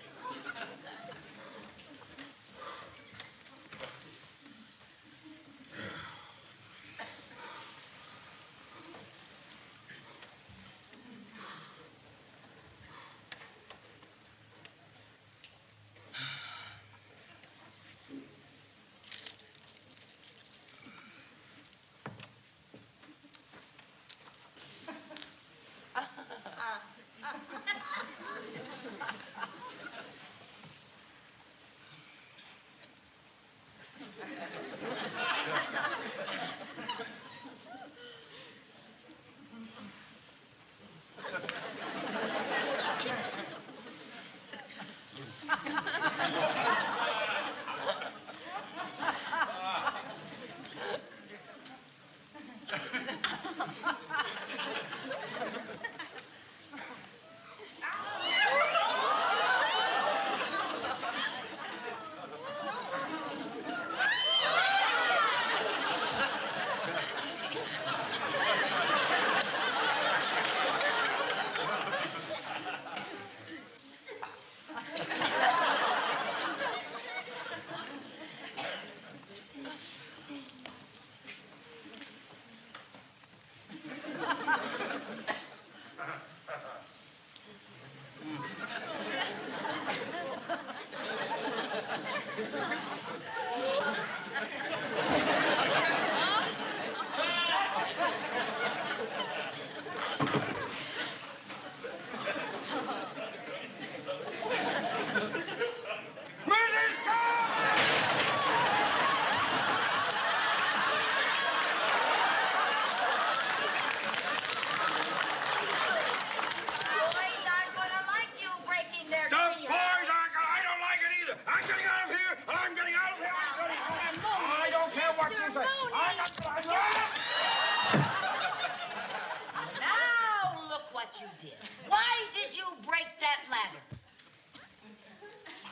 Now look what you did. Why did you break that ladder?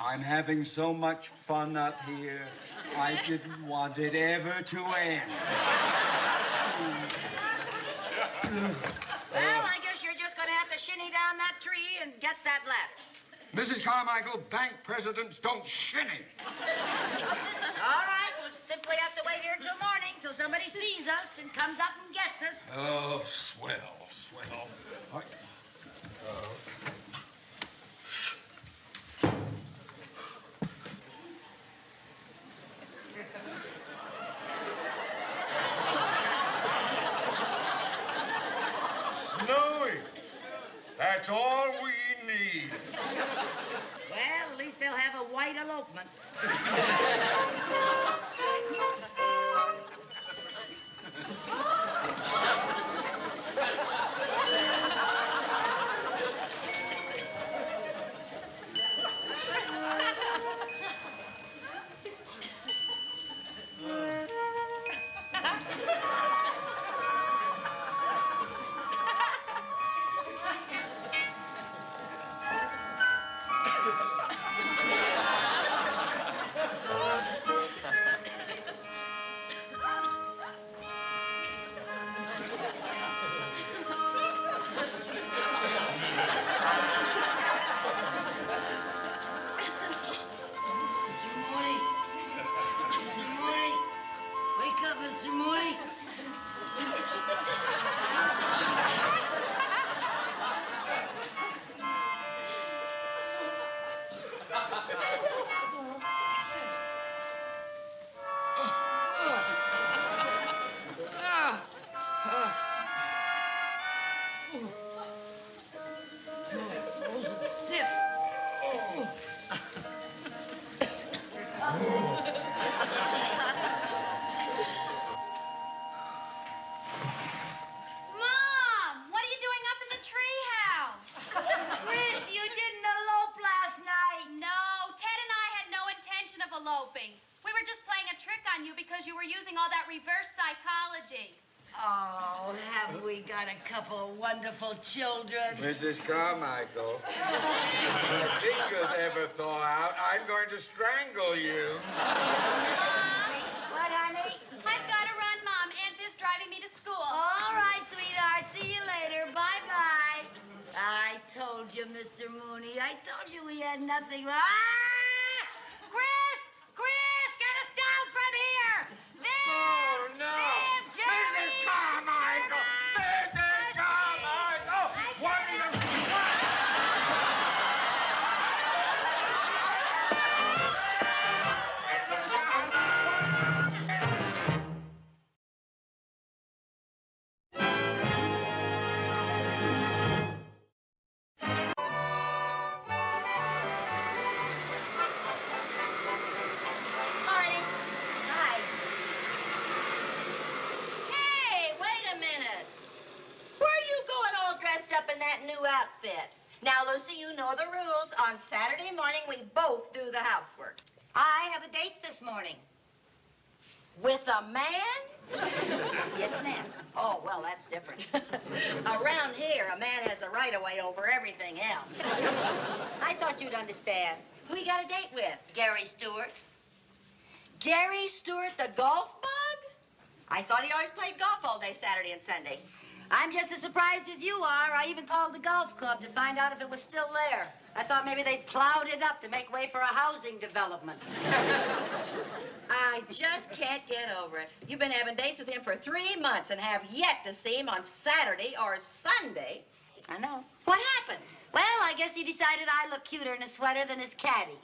I'm having so much fun up here. I didn't want it ever to end. Well, I guess you're just going to have to shinny down that tree and get that ladder. Mrs. Carmichael, bank presidents don't shinny. All right, we'll simply have to wait here until morning, till somebody sees us and comes up and gets us. Oh, swell, swell. Snowy. That's all we need. Well, at least they'll have a white elopement. Stiff. Mom, what are you doing up in the treehouse? Chris, you didn't elope last night. No, Ted and I had no intention of eloping. We were just playing a trick on you because you were using all that reverse psychology. Oh, have we got a couple of wonderful children? Mrs. Carmichael, if your fingers ever thaw out, I'm going to strangle you. What, honey? I've got to run, Mom. Aunt Viv's driving me to school. All right, sweetheart. See you later. Bye-bye. I told you, Mr. Mooney. I told you we had nothing. Chris! Chris, get us down from here! Viv! Oh, no! Viv, Jerry! Mrs. Carmichael! Mrs. Carmichael! What are you... Morning. Hi. Hey, wait a minute. Where are you going all dressed up in that new outfit? Now, Lucy, you know the rules. On Saturday morning, we both do the housework. I have a date this morning. With a man? Yes, ma'am. Oh, well, that's different. Around here, a man has the right of way over everything else. I thought you'd understand. Who you got a date with? Gary Stewart. Gary Stewart, the golf bug? I thought he always played golf all day Saturday and Sunday. I'm just as surprised as you are. I even called the golf club to find out if it was still there. I thought maybe they'd plowed it up to make way for a housing development. I just can't get over it. You've been having dates with him for 3 months and have yet to see him on Saturday or Sunday. I know. What happened? Well, I guess he decided I look cuter in a sweater than his caddy.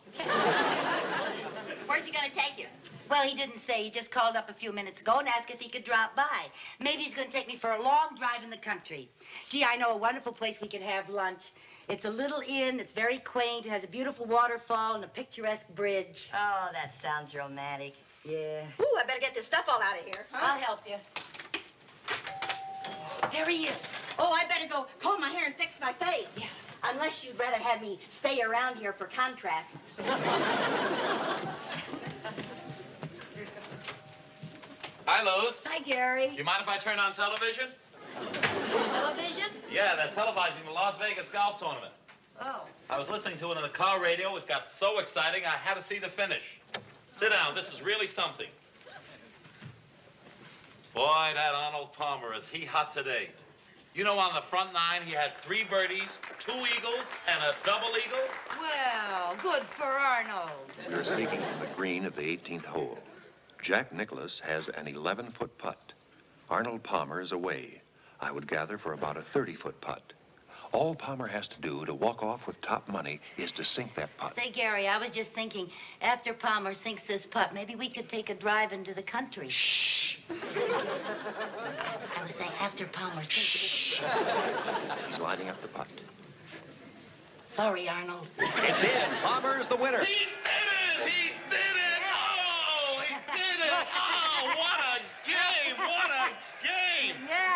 Where's he going to take you? Well, he didn't say. He just called up a few minutes ago and asked if he could drop by. Maybe he's going to take me for a long drive in the country. Gee, I know a wonderful place we could have lunch. It's a little inn. It's very quaint. It has a beautiful waterfall and a picturesque bridge. Oh, that sounds romantic. Yeah. Ooh, I better get this stuff all out of here. Huh? I'll help you. There he is. Oh, I better go comb my hair and fix my face. Yeah. Unless you'd rather have me stay around here for contrast. Hi, Luz. Hi, Gary. You mind if I turn on television? Television? Yeah, they're televising the Las Vegas golf tournament. Oh. I was listening to it on the car radio. It got so exciting, I had to see the finish. Sit down. This is really something. Boy, that Arnold Palmer, is he hot today. You know, on the front nine, he had 3 birdies, 2 eagles, and a double eagle. Well, good for Arnold. They're speaking from the green of the 18th hole. Jack Nicklaus has an 11-foot putt. Arnold Palmer is away. I would gather for about a 30-foot putt. All Palmer has to do to walk off with top money is to sink that putt. Say, Gary, I was just thinking, after Palmer sinks this putt, maybe we could take a drive into the country. Shh. I was saying, after Palmer sinks this... He's lining up the putt. Sorry, Arnold. It's in. Palmer's the winner. He did it! He did it! Oh, he did it! Oh, what a game! What a game! Yeah.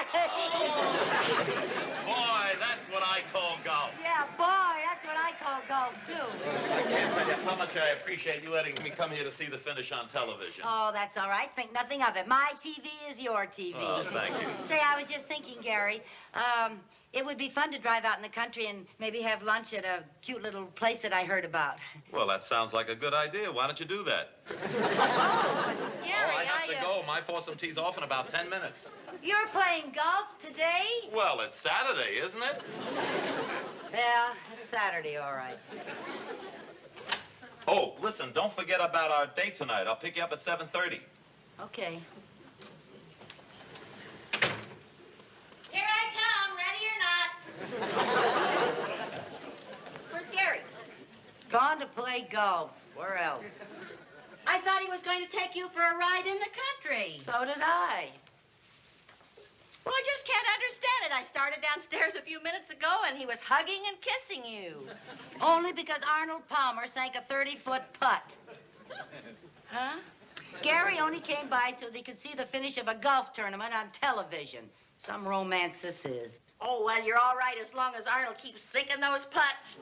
Boy, that's what I call golf. Yeah, boy, that's what I call golf, too. I can't tell you how much I appreciate you letting me come here to see the finish on television. Oh, that's all right. Think nothing of it. My TV is your TV. Oh, thank you. Say, I was just thinking, Gary, it would be fun to drive out in the country and maybe have lunch at a cute little place that I heard about. Well, that sounds like a good idea. Why don't you do that? Gary, I have to go. My foursome tee's off in about 10 minutes. You're playing golf today? Well, it's Saturday, isn't it? Yeah, it's Saturday, all right. Oh, listen, don't forget about our date tonight. I'll pick you up at 7:30. Okay. Here I come, ready or not. Where's Gary? Gone to play golf. Where else? I thought he was going to take you for a ride in the country. So did I. Well, I just can't understand it. I started downstairs a few minutes ago, and he was hugging and kissing you. Only because Arnold Palmer sank a 30-foot putt. Huh? Gary only came by so they could see the finish of a golf tournament on television. Some romance this is. Oh, well, you're all right as long as Arnold keeps sinking those putts.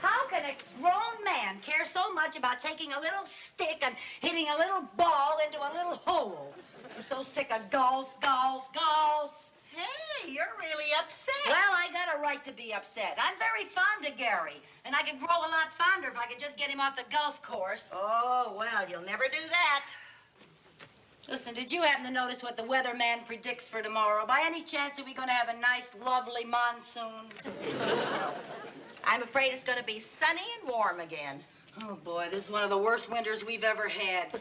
How can a grown man care so much about taking a little stick and hitting a little ball into a little hole? I'm so sick of golf. Hey, you're really upset. Well, I got a right to be upset. I'm very fond of Gary, and I could grow a lot fonder if I could just get him off the golf course. Oh, well, you'll never do that. Listen, did you happen to notice what the weatherman predicts for tomorrow? By any chance, are we going to have a nice, lovely monsoon? I'm afraid it's going to be sunny and warm again. Oh, boy, this is one of the worst winters we've ever had.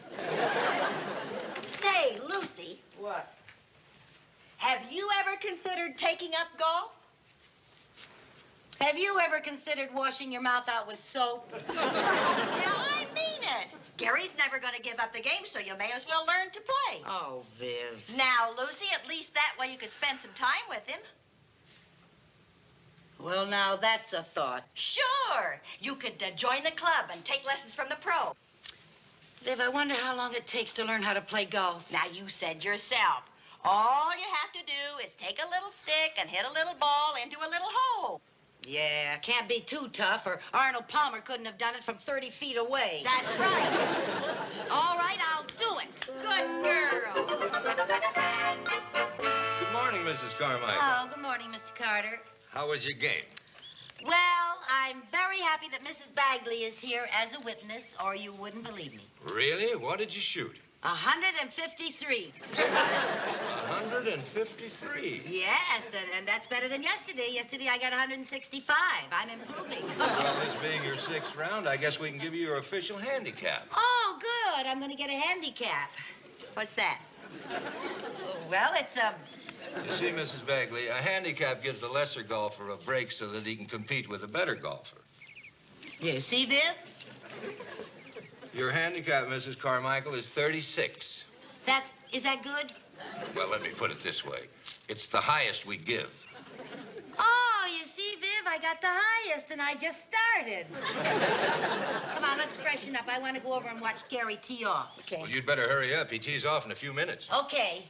Say, Lucy. What? Have you ever considered taking up golf? Have you ever considered washing your mouth out with soap? Yeah, I mean it. Gary's never going to give up the game, so you may as well learn to play. Oh, Viv. Now, Lucy, at least that way you could spend some time with him. Well, now, that's a thought. Sure. You could join the club and take lessons from the pro. Viv, I wonder how long it takes to learn how to play golf. Now, you said yourself, all you have to do is take a little stick and hit a little ball into a little hole. Yeah, can't be too tough, or Arnold Palmer couldn't have done it from 30 feet away. That's right. All right, I'll do it. Good girl. Good morning, Mrs. Carmichael. Oh, good morning, Mr. Carter. How was your game? Well, I'm very happy that Mrs. Bagley is here as a witness, or you wouldn't believe me. Really? What did you shoot? 153. 153? Yes, and that's better than yesterday. Yesterday I got 165. I'm improving. Well, this being your 6th round, I guess we can give you your official handicap. Oh, good. I'm going to get a handicap. What's that? Well, it's You see, Mrs. Bagley, a handicap gives the lesser golfer a break so that he can compete with a better golfer. You see, Viv? Your handicap, Mrs. Carmichael, is 36. Is that good? Well, let me put it this way. It's the highest we give. Oh, you see, Viv, I got the highest, and I just started. Come on, let's freshen up. I want to go over and watch Gary tee off. Okay. Well, you'd better hurry up. He tees off in a few minutes. Okay.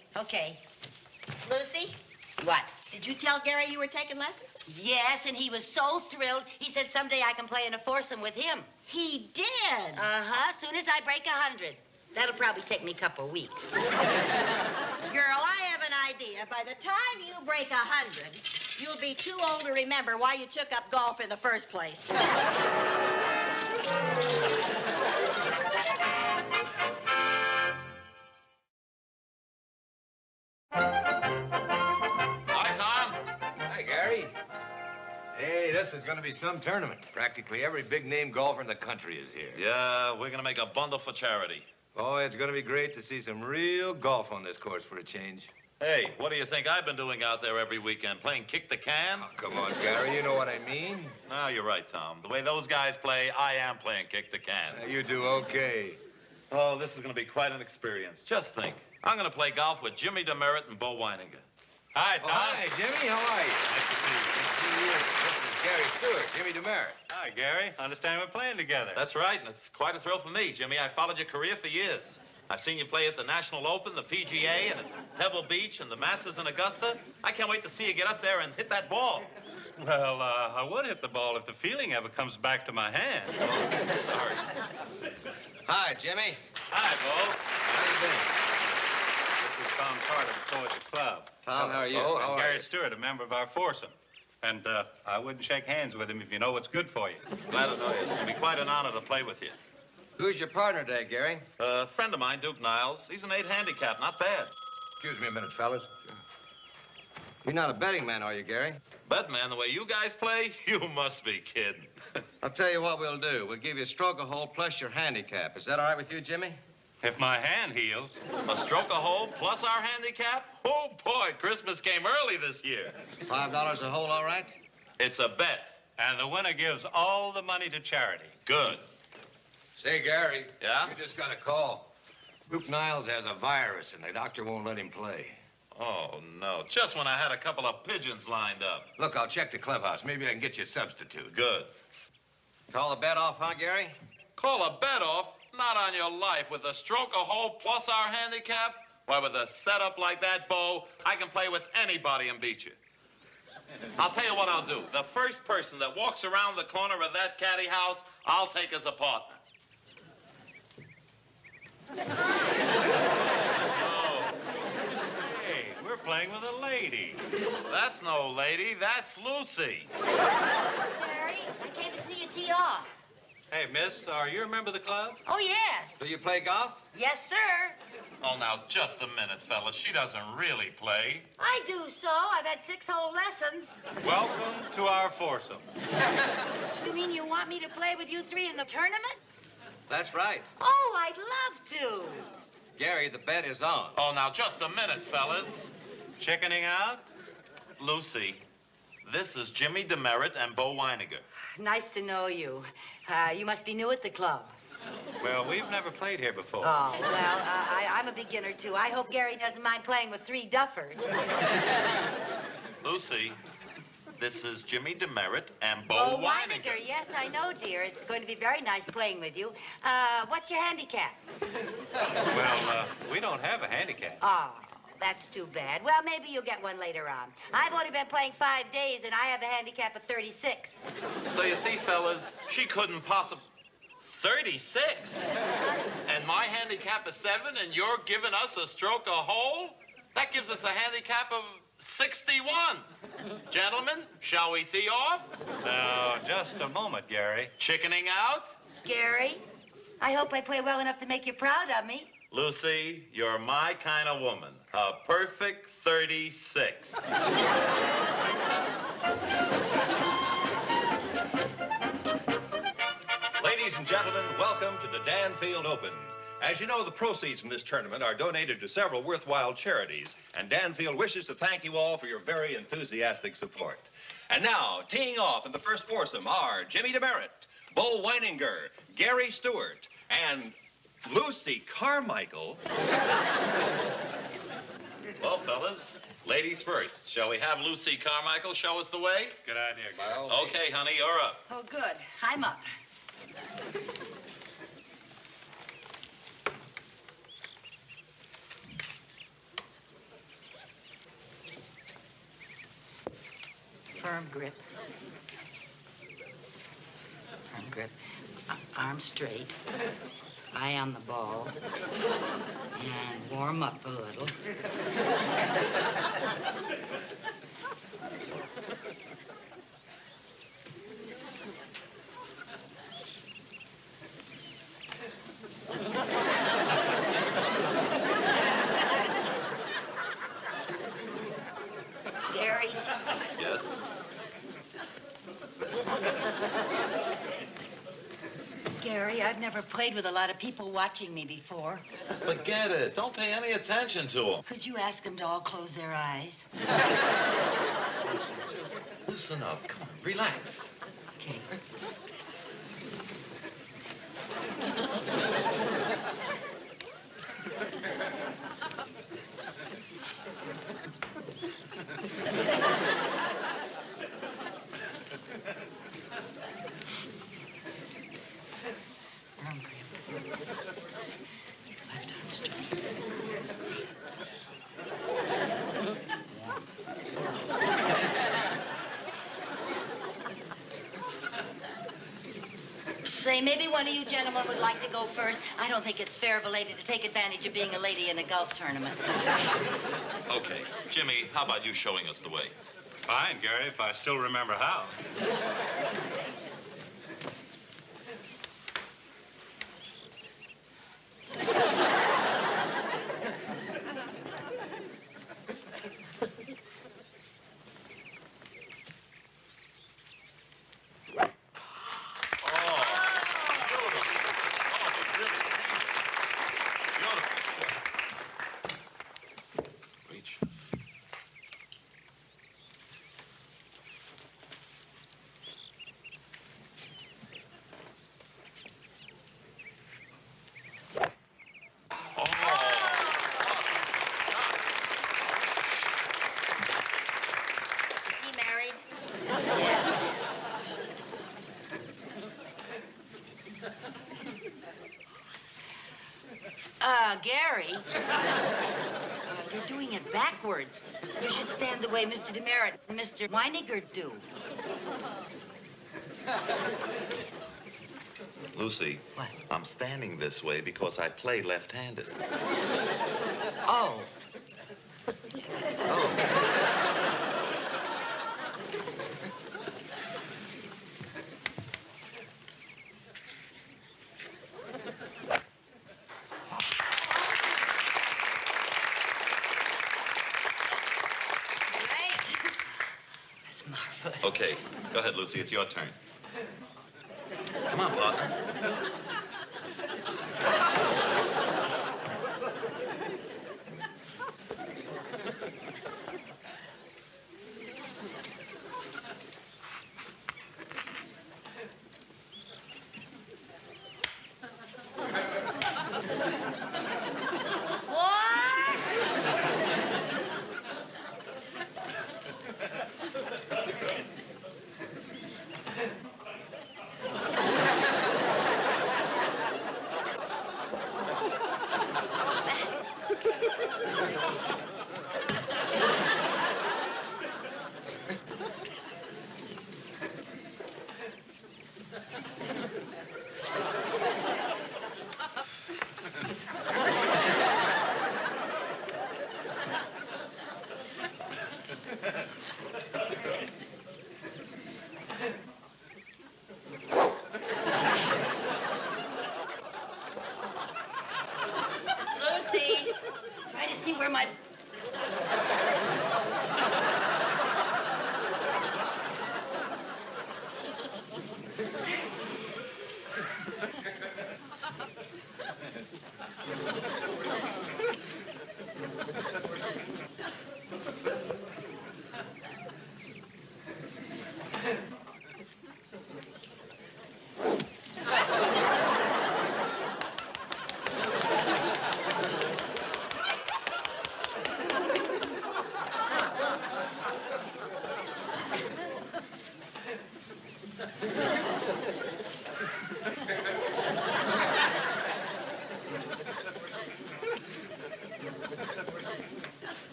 Lucy? What? Did you tell Gary you were taking lessons? Yes, and he was so thrilled. He said someday I can play in a foursome with him. He did? Uh-huh, soon as I break 100. That'll probably take me a couple weeks. Girl, I have an idea. By the time you break 100, you'll be too old to remember why you took up golf in the first place. Hi, Tom. Hi, Gary. Hey, this is going to be some tournament. Practically every big-name golfer in the country is here. Yeah, we're going to make a bundle for charity. Oh, it's going to be great to see some real golf on this course for a change. Hey, what do you think I've been doing out there every weekend? Playing kick the can? Oh, come on, Gary. You know what I mean. No, you're right, Tom. The way those guys play, I am playing kick the can. You do okay. Oh, this is going to be quite an experience. Just think. I'm going to play golf with Jimmy DeMeritt and Bo Weininger. Hi, Tom. Oh, hi, Jimmy. How are you? Nice to see you. Good to see you. This is Gary Stewart, Jimmy DeMeritt. Hi, Gary. I understand we're playing together. That's right, and it's quite a thrill for me, Jimmy. I followed your career for years. I've seen you play at the National Open, the PGA, and at Pebble Beach, and the Masters in Augusta. I can't wait to see you get up there and hit that ball. Well, I would hit the ball if the feeling ever comes back to my hand. Oh, sorry. Hi, Jimmy. Hi, Bo. How you been? This is Tom Carter, the Poetry Club. Tom, how are you? And How are Gary you? Stewart, a member of our foursome. And I wouldn't shake hands with him if you know what's good for you. Glad to know you. It's going to be quite an honor to play with you. Who's your partner today, Gary? A friend of mine, Duke Niles. He's an 8 handicap. Not bad. Excuse me a minute, fellas. You're not a betting man, are you, Gary? Bet, man, the way you guys play, you must be kidding. I'll tell you what we'll do. We'll give you a stroke a hole plus your handicap. Is that all right with you, Jimmy? If my hand heals. A stroke a hole plus our handicap? Oh, boy, Christmas came early this year. $5 a hole, all right? It's a bet. And the winner gives all the money to charity. Good. Say, Gary. Yeah? You just got a call. Luke Niles has a virus, and the doctor won't let him play. Oh, no. Just when I had a couple of pigeons lined up. Look, I'll check the clubhouse. Maybe I can get you a substitute. Good. Call the bet off, huh, Gary? Call a bet off? Not on your life. With a stroke a hole plus our handicap? Why, with a setup like that, Bo, I can play with anybody and beat you. I'll tell you what I'll do. The first person that walks around the corner of that caddy house, I'll take as a partner. Hey, we're playing with a lady. That's no lady. That's Lucy. Gary, I came to see you tee off. Hey, miss, are you a member of the club? Oh, yes. Do you play golf? Yes, sir. Oh, now, just a minute, fellas. She doesn't really play. I do so. I've had 6 whole lessons. Welcome to our foursome. You mean you want me to play with you 3 in the tournament? That's right. Oh, I'd love to. Gary, the bet is on. Oh, now, just a minute, fellas. Chickening out? Lucy, this is Jimmy Demerit and Bo Weiniger. Nice to know you. You must be new at the club. Well, we've never played here before. Oh, well, I'm a beginner, too. I hope Gary doesn't mind playing with 3 duffers. Lucy, this is Jimmy Demerit and Bo Weiniger. Yes, I know, dear. It's going to be very nice playing with you. What's your handicap? Well, we don't have a handicap. Oh, that's too bad. Well, maybe you'll get one later on. I've only been playing 5 days, and I have a handicap of 36. So you see, fellas, she couldn't possibly... 36? And my handicap is 7, and you're giving us a stroke a hole? That gives us a handicap of 61. Gentlemen, shall we tee off? Now, just a moment, Gary. Chickening out? Gary, I hope I play well enough to make you proud of me. Lucy, you're my kind of woman. A perfect 36. Ladies and gentlemen, welcome to the Danfield Open. As you know, the proceeds from this tournament are donated to several worthwhile charities, and Danfield wishes to thank you all for your very enthusiastic support. And now, teeing off in the first foursome are Jimmy Demerit, Bo Weininger, Gary Stewart, and Lucy Carmichael. Well, fellas, ladies first. Shall we have Lucy Carmichael show us the way? Good idea, Gary. Okay, honey, you're up. Oh, good. I'm up. Firm grip. Firm grip. Arm straight. Eye on the ball. And warm up a little. Gary? Yes? Gary, I've never played with a lot of people watching me before. Forget it. Don't pay any attention to them. Could you ask them to all close their eyes? Loosen up. Come on, relax. Okay. Arm grip. Left arm straight. Say, maybe one of you gentlemen would like to go first. I don't think it's fair of a lady to take advantage of being a lady in a golf tournament. Okay. Jimmy, how about you showing us the way? Fine, Gary, if I still remember how. Gary. You're doing it backwards. You should stand the way Mr. Demerit and Mr. Weiniger do. Lucy. What? I'm standing this way because I play left-handed. Oh. Okay, go ahead, Lucy. It's your turn. Come on, partner. Lucy, try to see where my...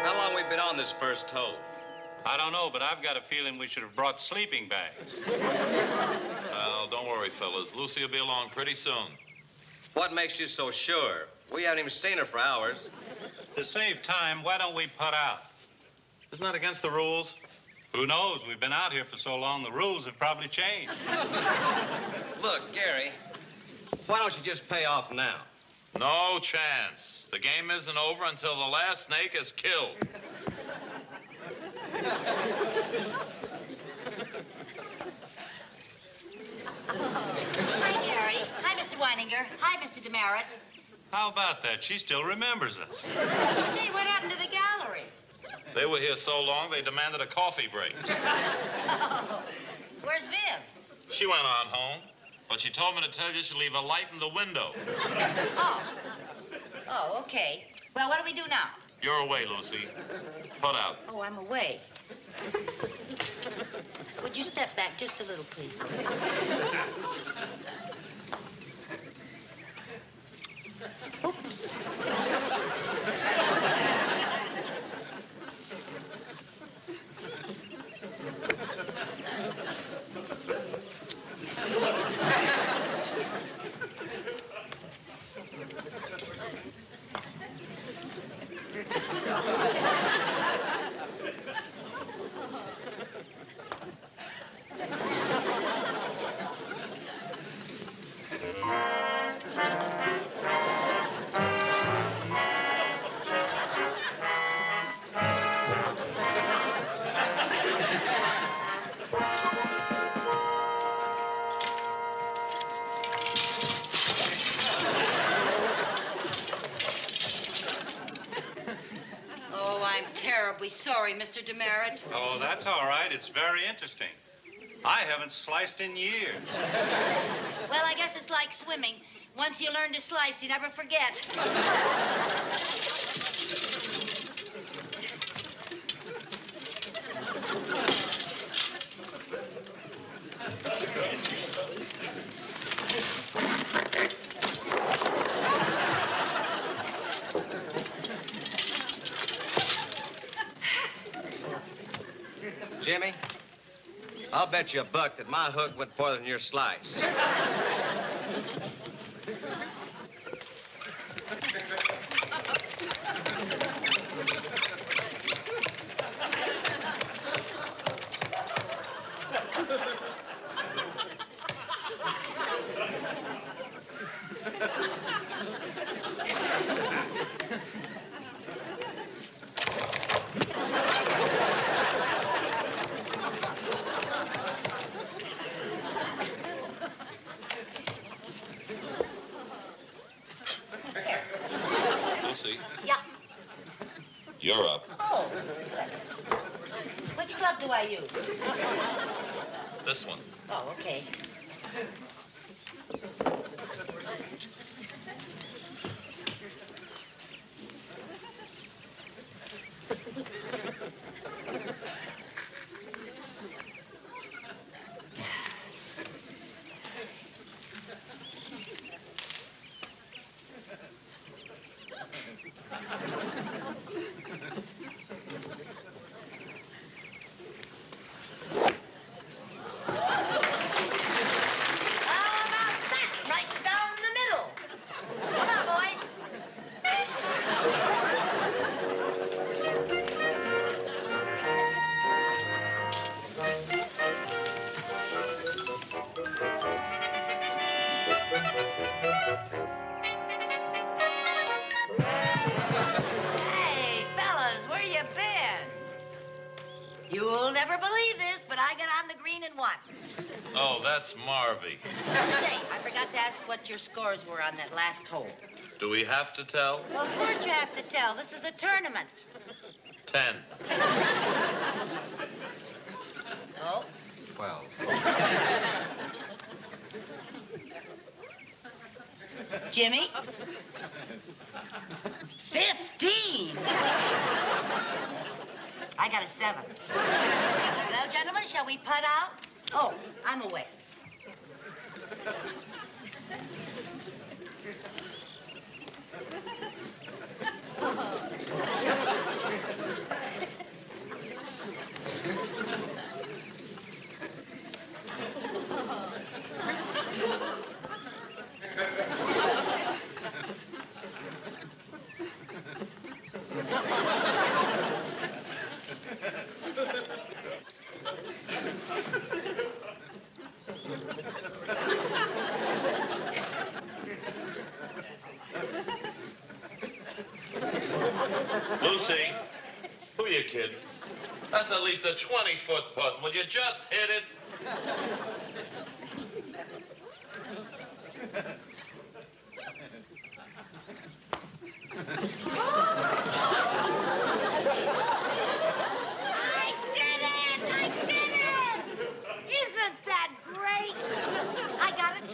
How long we been on this first hole? I don't know, but I've got a feeling we should have brought sleeping bags. Well, don't worry, fellas. Lucy will be along pretty soon. What makes you so sure? We haven't even seen her for hours. To save time, why don't we put out? Isn't that against the rules? Who knows? We've been out here for so long, the rules have probably changed. Look, Gary, why don't you just pay off now? No chance. The game isn't over until the last snake is killed. Hi, Gary. Hi, Mr. Weininger. Hi, Mr. Demerit. How about that? She still remembers us. Hey, what happened to the gallery? They were here so long, they demanded a coffee break. Oh, where's Viv? She went on home, but she told me to tell you she'll leave a light in the window. Oh, okay. Well, what do we do now? You're away, Lucy. Put out. Oh, I'm away. Would you step back just a little, please? Oops. terribly sorry, Mr. Demerit. Oh, that's all right. It's very interesting. I haven't sliced in years. Well, I guess it's like swimming. Once you learn to slice, you never forget. Jimmy, I'll bet you a buck that my hook went farther than your slice. Lucy, Yeah. you're up. Oh. Which club do I use? This one. Oh, okay. Right down the middle. Come on, boys. Hey, fellas, where you been? You'll never believe this, but I got on the green in one. Oh, that's Marvy. Say, I forgot to ask what your scores were on that last hole. Do we have to tell? Well, of course you have to tell. This is a tournament. 10. Oh? 12. Jimmy? 15. I got a 7. Well, gentlemen, shall we putt out? Oh, I'm away. Lucy, who you kidding? That's at least a 20-foot putt. Will you just hit it? I did it! I did it! Isn't that great? I got a 2.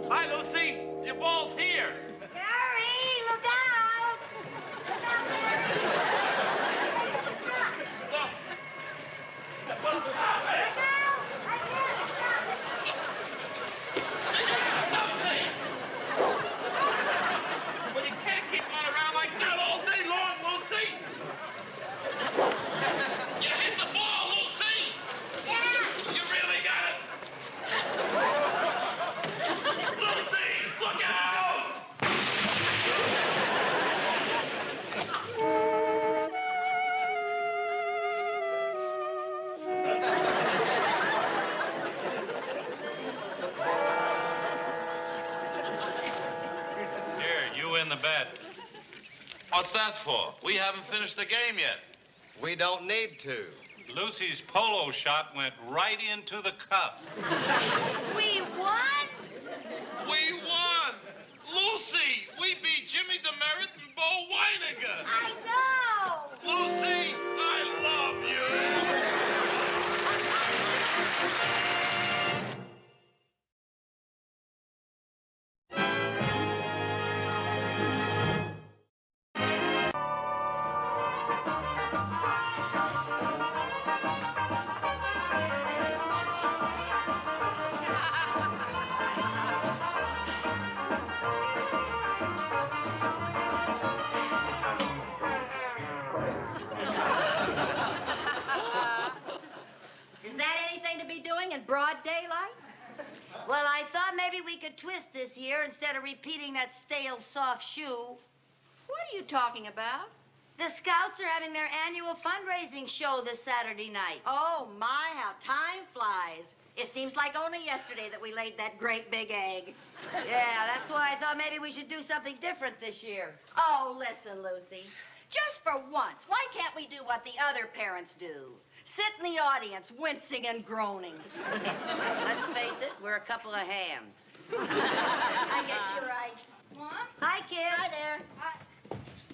Hi, Lucy. Your ball's here. Gary, look out! Well, you can't keep on around like that all day long, Lucy. You hit the ball, Lucy. Yeah. You really got it. Lucy, look out! Here, you win the bet. What's that for? We haven't finished the game yet. We don't need to. Lucy's polo shot went right into the cup. We won? We won! Lucy, we beat Jimmy Demerit and Bo Weininger. I know! Lucy, I love you! Is that anything to be doing in broad daylight? Well, I thought maybe we could twist this year instead of repeating that stale soft shoe. What are you talking about? The Scouts are having their annual fundraising show this Saturday night. Oh, my, how time flies. It seems like only yesterday that we laid that great big egg. Yeah, that's why I thought maybe we should do something different this year. Oh, listen, Lucy. Just for once, why can't we do what the other parents do? Sit in the audience, wincing and groaning. Let's face it, we're a couple of hams. I guess you're right. Mom? Hi, kid. Hi there.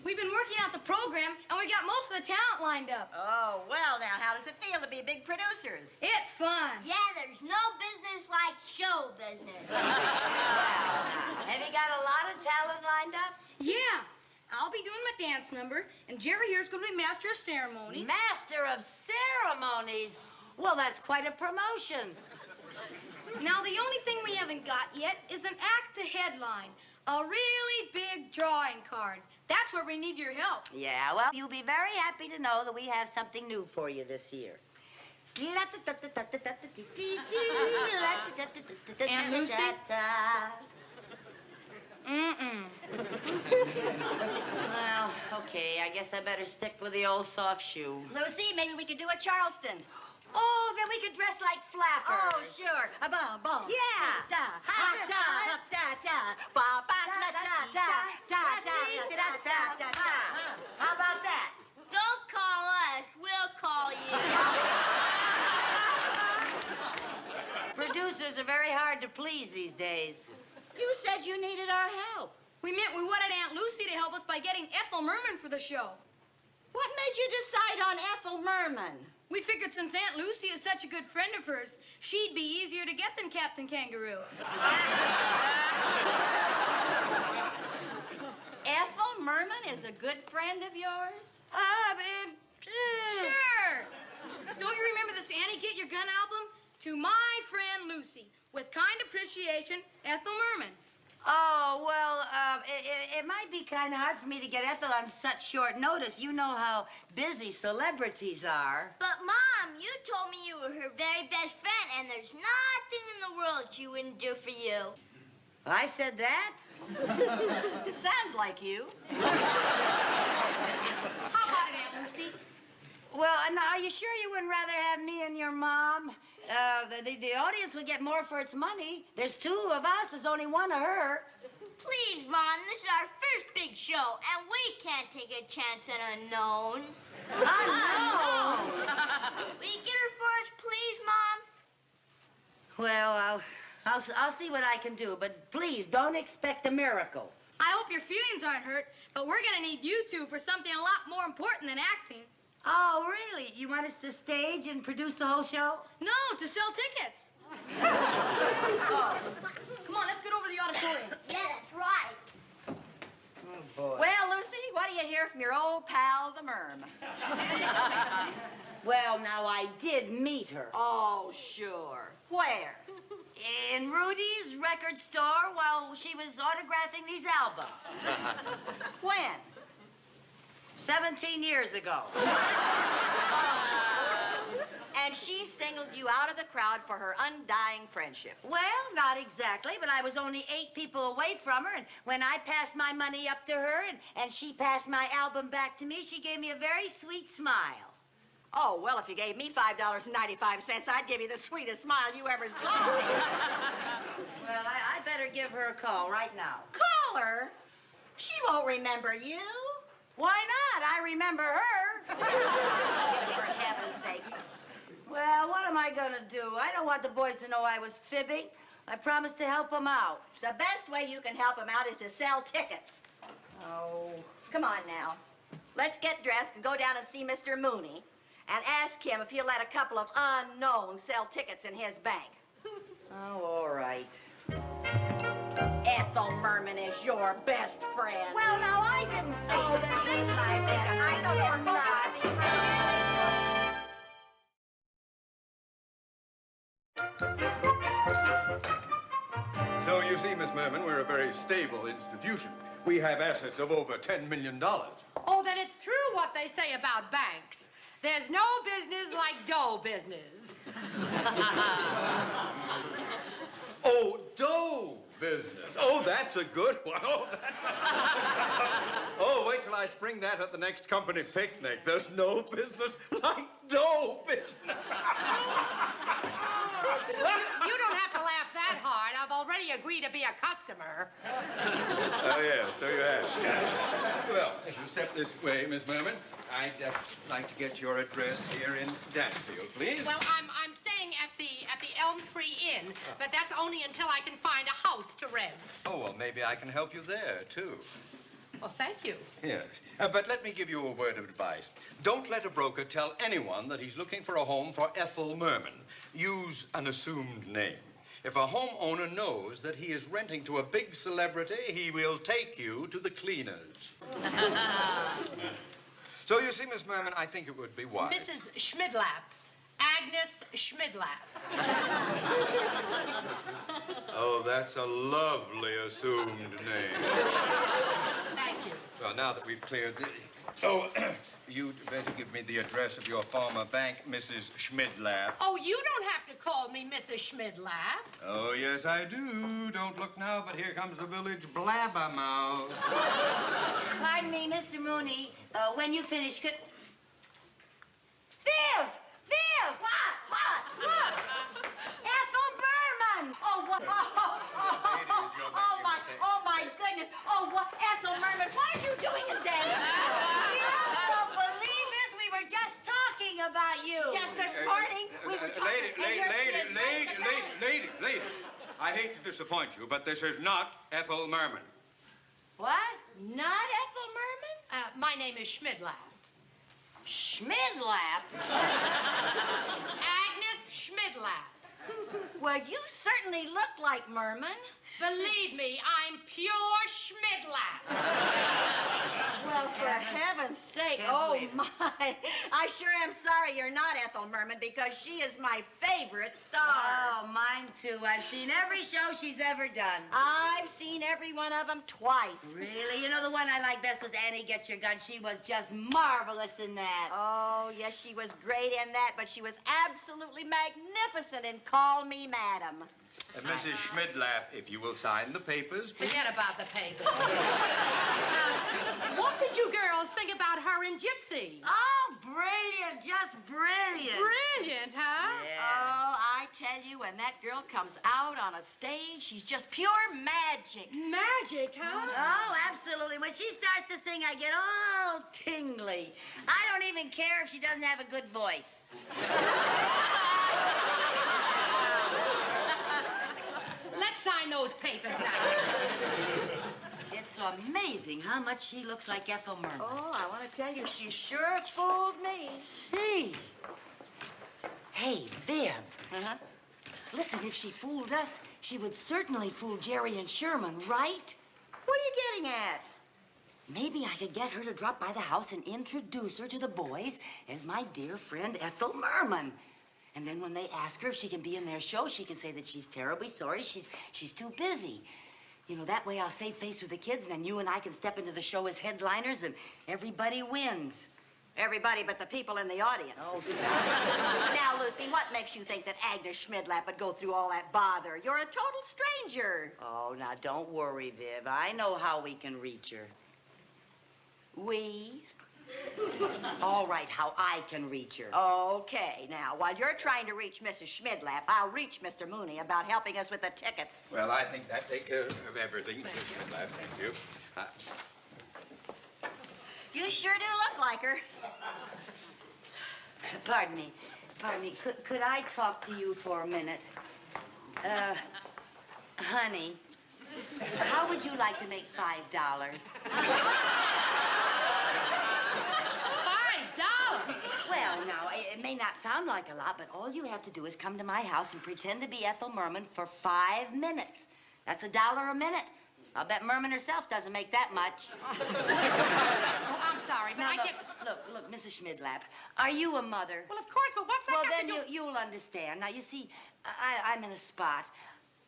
We've been working out the program, and we got most of the talent lined up. Oh, well, now, how does it feel to be big producers? It's fun. Yeah, there's no business like show business. Have you got a lot of talent lined up? Yeah. I'll be doing my dance number, and Jerry here's going to be master of ceremonies. Master of ceremonies? Well, that's quite a promotion. Now, the only thing we haven't got yet is an act to headline. A really big drawing card. That's where we need your help. Yeah, well, you'll be very happy to know that we have something new for you this year. Aunt Lucy? Well, okay, I guess I better stick with the old soft shoe. Lucy, maybe we could do a Charleston. Oh, then we could dress like flappers. Oh, sure. A bum, bum. Yeah. Da, ha, da, ha, da, da. Ba, ba, da, da, da, da, da, da. How about that? Don't call us. We'll call you. Producers are very hard to please these days. You said you needed our help. We meant we wanted Aunt Lucy to help us by getting Ethel Merman for the show. What made you decide on Ethel Merman? We figured since Aunt Lucy is such a good friend of hers, she'd be easier to get than Captain Kangaroo. Ethel Merman is a good friend of yours? Sure. Don't you remember this Annie Get Your Gun album? To my friend Lucy, with kind appreciation, Ethel Merman. Oh, well, it might be kind of hard for me to get Ethel on such short notice. You know how busy celebrities are. But, Mom, you told me you were her very best friend, and there's nothing in the world she wouldn't do for you. I said that? It sounds like you. How about it, Aunt Lucy? Well, now, are you sure you wouldn't rather have me and your mom? The audience would get more for its money. There's two of us. There's only one of her. Please, Mom, this is our first big show, and we can't take a chance on unknowns. Unknowns? Will you get her for us, please, Mom? Well, I'll see what I can do, but please don't expect a miracle. I hope your feelings aren't hurt, but we're going to need you two for something a lot more important than acting. Oh, really? You want us to stage and produce the whole show? No, to sell tickets. Oh. Come on, let's get over to the auditorium. Yeah, that's right. Oh, boy. Well, Lucy, what do you hear from your old pal, the Merm? Well, now, I did meet her. Oh, sure. Where? In Rudy's record store while she was autographing these albums. When? 17 years ago. And she singled you out of the crowd for her undying friendship. Well, not exactly, but I was only 8 people away from her, and when I passed my money up to her and she passed my album back to me, she gave me a very sweet smile. Oh, well, if you gave me $5.95, I'd give you the sweetest smile you ever saw. Well, I better give her a call right now. Call her? She won't remember you. Why not? I remember her. For heaven's sake. Well, what am I gonna do? I don't want the boys to know I was fibbing. I promised to help them out. The best way you can help him out is to sell tickets. Oh. Come on now. Let's get dressed and go down and see Mr. Mooney and ask him if he'll let a couple of unknowns sell tickets in his bank. Oh, all right. Ethel Merman is your best friend. Well, now, I didn't say that. She is my best. I know you're not. So you see, Miss Merman, we're a very stable institution. We have assets of over $10 million. Oh, then it's true what they say about banks. There's no business like dough business. Oh, dough business. Oh, that's a good one. Oh, oh, wait till I spring that at the next company picnic. There's no business like dough business. You don't have to laugh that hard. I've already agreed to be a customer. Oh, yes, so you have. Well, if you step this way, Miss Merman, I'd like to get your address here in Danfield, please. Well, I'm staying at the Elm Tree Inn, but that's only until I can find a house to rent. Oh, well, maybe I can help you there, too. Well, thank you. Yes. But let me give you a word of advice. Don't let a broker tell anyone that he's looking for a home for Ethel Merman. Use an assumed name. If a homeowner knows that he is renting to a big celebrity, he will take you to the cleaners. So you see, Miss Merman, I think it would be wise. Mrs. Schmidlap. Agnes Schmidlap. Oh, that's a lovely assumed name. Thank you. Well, now that we've cleared the... Oh, you'd better give me the address of your former bank, Mrs. Schmidlap. Oh, you don't have to call me Mrs. Schmidlap. Oh, yes, I do. Don't look now, but here comes the village blabbermouth. Pardon me, Mr. Mooney. When you finish... Viv! Viv! What? Look! Ethel Berman! Oh, what? Oh, my goodness. Oh, what? Ethel Merman, what are you doing in Denver? You don't believe this? We were just talking about you. Just this morning, we were talking... Lady. I hate to disappoint you, but this is not Ethel Merman. What? Not Ethel Merman? My name is Schmidlap. Schmidlap? Agnes Schmidlap. Well, you certainly look like Merman. Believe me, I'm pure Schmidlap. Well, for heaven's sake, oh, my. I sure am sorry you're not Ethel Merman because she is my favorite star. Oh, mine too. I've seen every show she's ever done. I've seen every one of them twice. Really? You know, the one I liked best was Annie Get Your Gun. She was just marvelous in that. Oh, yes, she was great in that, but she was absolutely magnificent in Call Me Madam. Mrs. Schmidlap, if you will sign the papers, please. Forget about the papers. What did you girls think about her and Gypsy? Oh, brilliant. Just brilliant. Brilliant, huh? Yeah. Oh, I tell you, when that girl comes out on a stage, she's just pure magic. Magic, huh? Oh, absolutely. When she starts to sing, I get all tingly. I don't even care if she doesn't have a good voice. Let's sign those papers now. It's amazing how much she looks like Ethel Merman. Oh, I want to tell you, she sure fooled me. Gee. Hey, Viv. Uh-huh. Listen, if she fooled us, she would certainly fool Jerry and Sherman, right? What are you getting at? Maybe I could get her to drop by the house and introduce her to the boys as my dear friend Ethel Merman. And then when they ask her if she can be in their show, she can say that she's terribly sorry. She's too busy. You know, that way I'll save face with the kids, and then you and I can step into the show as headliners, and everybody wins. Everybody but the people in the audience. Oh, stop. Now, Lucy, what makes you think that Agnes Schmidlap would go through all that bother? You're a total stranger. Oh, now, don't worry, Viv. I know how we can reach her. We? All right, how I can reach her. Okay, now, while you're trying to reach Mrs. Schmidlap, I'll reach Mr. Mooney about helping us with the tickets. Well, I think that takes care of everything, Mrs. Schmidlap. Thank you. You sure do look like her. Pardon me. Pardon me, could I talk to you for a minute? Honey, how would you like to make $5? $5? Well, now, it may not sound like a lot, but all you have to do is come to my house and pretend to be Ethel Merman for 5 minutes. That's $1 a minute. I'll bet Merman herself doesn't make that much. Oh, I'm sorry, but I Now, can't... look, Mrs. Schmidlap, are you a mother? Well, of course, but what's that Well, have then to do... you'll understand. Now, you see, I'm in a spot.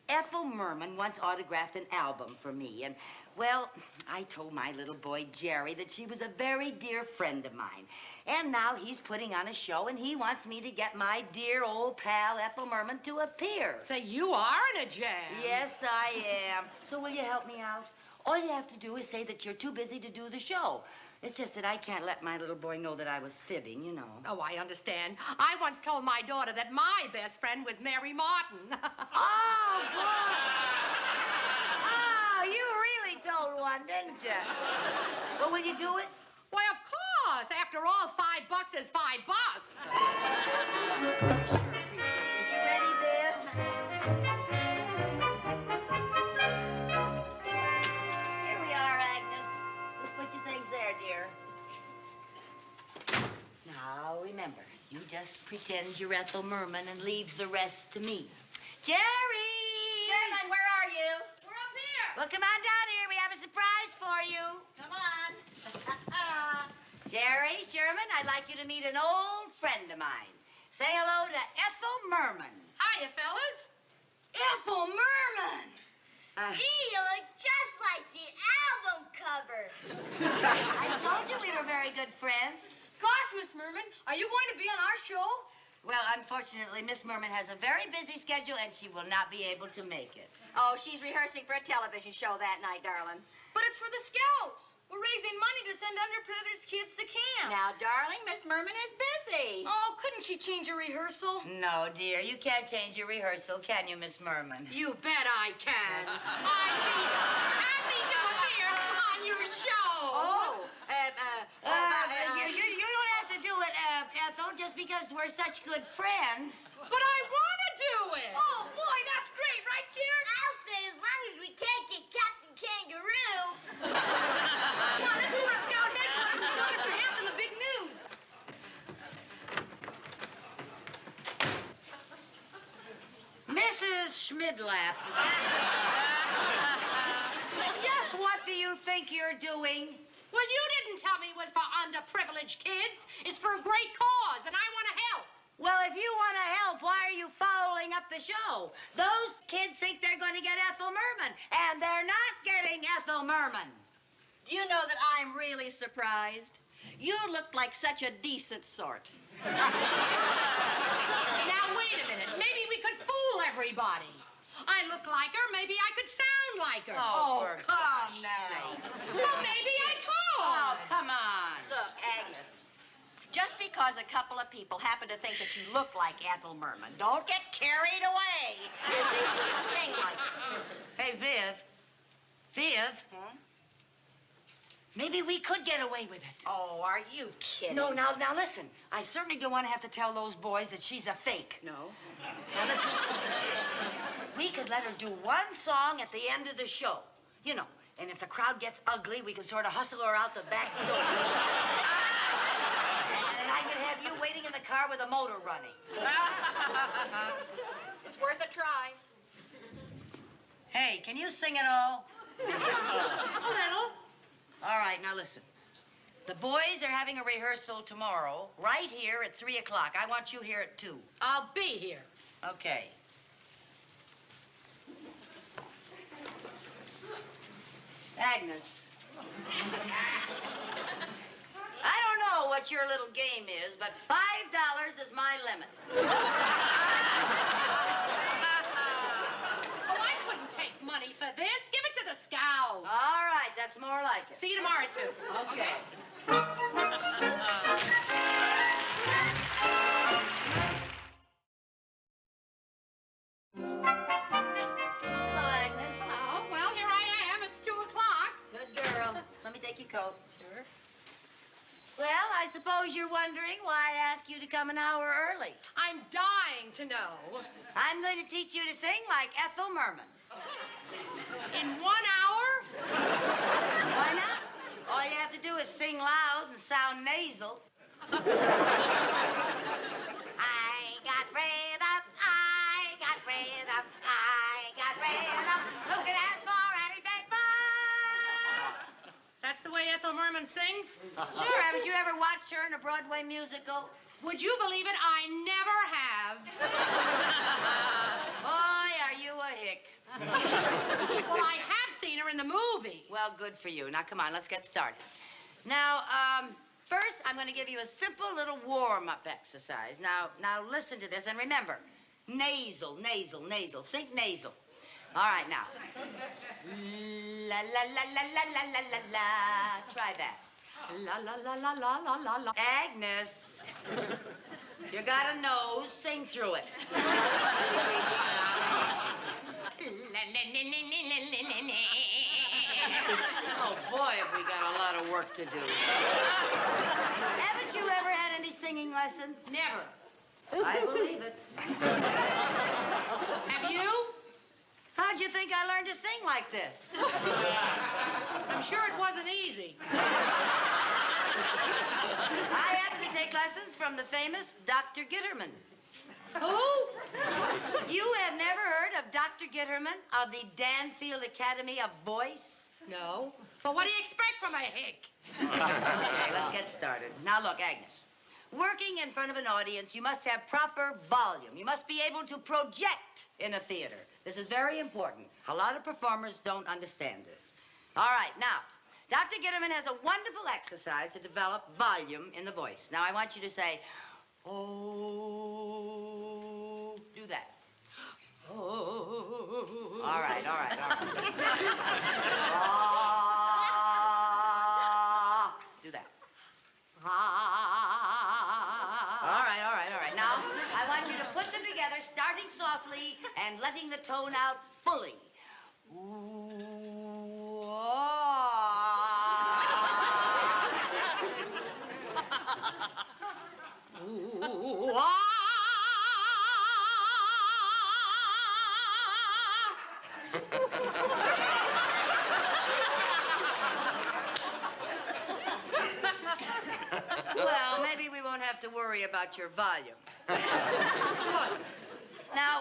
Ethel Merman once autographed an album for me, and, well, I told my little boy, Jerry, that she was a very dear friend of mine. And now he's putting on a show, and he wants me to get my dear old pal, Ethel Merman, to appear. Say, you are in a jam. Yes, I am. So will you help me out? All you have to do is say that you're too busy to do the show. It's just that I can't let my little boy know that I was fibbing, you know. Oh, I understand. I once told my daughter that my best friend was Mary Martin. Oh, boy. Oh, you really told one, didn't you? Well, will you do it? Why, of course. After all, $5 is $5. Is you ready, Viv? Here we are, Agnes. Just put your things there, dear. Now, remember, you just pretend you're Ethel Merman and leave the rest to me. Jerry! Sherman, where are you? We're up here. Well, come on down here. We have a surprise for you. Come on. Jerry, Sherman, I'd like you to meet an old friend of mine. Say hello to Ethel Merman. Hiya, fellas. Ethel Merman! Gee, you look just like the album cover. I told you we were very good friends. Gosh, Miss Merman, are you going to be on our show? Well, unfortunately, Miss Merman has a very busy schedule, and she will not be able to make it. Oh, she's rehearsing for a television show that night, darling. But it's for the Scouts. We're raising money to send underprivileged kids to camp. Now, darling, Miss Merman is busy. Oh, couldn't she change a rehearsal? No, dear, you can't change your rehearsal, can you, Miss Merman? You bet I can. I'd be happy to appear on your show. You don't have to do it, Ethel, just because we're such good friends. But I want to do it. Oh, boy, that's great, right, dear? I'll say as long as we can't get Captain Kangaroo. Come on, let's go to Scout headquarters and show Mr. Hampton the big news. Mrs. Schmidlap. Just what do you think you're doing? Well, you didn't tell me it was for underprivileged kids. It's for a great cause, and I want to help. Well, if you want to help, why are you fouling up the show? Those kids think they're going to get Ethel Merman, and they're not getting Ethel Merman. Do you know that I'm really surprised? You look like such a decent sort. Now, wait a minute. Maybe we could fool everybody. I look like her. Maybe I could sound like her. Oh, for come gosh now. sake. Well, maybe I could. Oh, come on. Look, Agnes, just because a couple of people happen to think that you look like Ethel Merman, don't get carried away. You sing like her. Hey, Viv. Viv. Maybe we could get away with it. Oh, are you kidding? No, now listen. I certainly don't want to have to tell those boys that she's a fake. No? Now listen. We could let her do one song at the end of the show. You know, and if the crowd gets ugly, we can sort of hustle her out the back door. And I could have you waiting in the car with a motor running. It's worth a try. Hey, can you sing it all? A little. All right, now listen. The boys are having a rehearsal tomorrow, right here at 3 o'clock. I want you here at 2. I'll be here. Okay. Agnes. I don't know what your little game is, but $5 is my limit. Oh, I couldn't take money for this. Give it to the Scouts. All right, that's more like it. See you tomorrow, too. Okay. Hello, Agnes. Oh, well, here I am. It's 2 o'clock. Good girl. Let me take your coat. Sure. Well, I suppose you're you're wondering why I asked you to come an hour early. I'm dying to know. I'm going to teach you to sing like Ethel Merman. In 1 hour? Why not? All you have to do is sing loud and sound nasal. I got rid of, I got rid of, I got rid of. Who can ask for anything more? That's the way Ethel Merman sings? Sure, haven't you ever watched her in a Broadway musical? Would you believe it? I never have. Boy, are you a hick. Well, I have seen her in the movie. Well, good for you. Now, come on, let's get started. Now, first, I'm going to give you a simple little warm-up exercise. Now, listen to this, and remember, nasal, nasal, nasal. Think nasal. All right, now. La, la, la, la, la, la, la, la, la. Try that. La, la, la, la, la, la, la, la. Agnes, you got a nose. Sing through it. Oh, boy, have we got a lot of work to do. Haven't you ever had any singing lessons? Never. I believe it. Have you? How'd you think I learned to sing like this? I'm sure it wasn't easy. I happen to take lessons from the famous Dr. Gitterman. Who? You have never heard of Dr. Gitterman of the Danfield Academy of Voice? No. But what do you expect from a hick? Okay, let's get started. Now, look, Agnes. Working in front of an audience, you must have proper volume. You must be able to project in a theater. This is very important. A lot of performers don't understand this. All right, now, Dr. Gitterman has a wonderful exercise to develop volume in the voice. Now, I want you to say, oh, do that. Oh. All right. Do that. All right. Now, I want you to put them together, starting softly and letting the tone out fully. Ooh, Ooh, Well, maybe we won't have to worry about your volume. Now,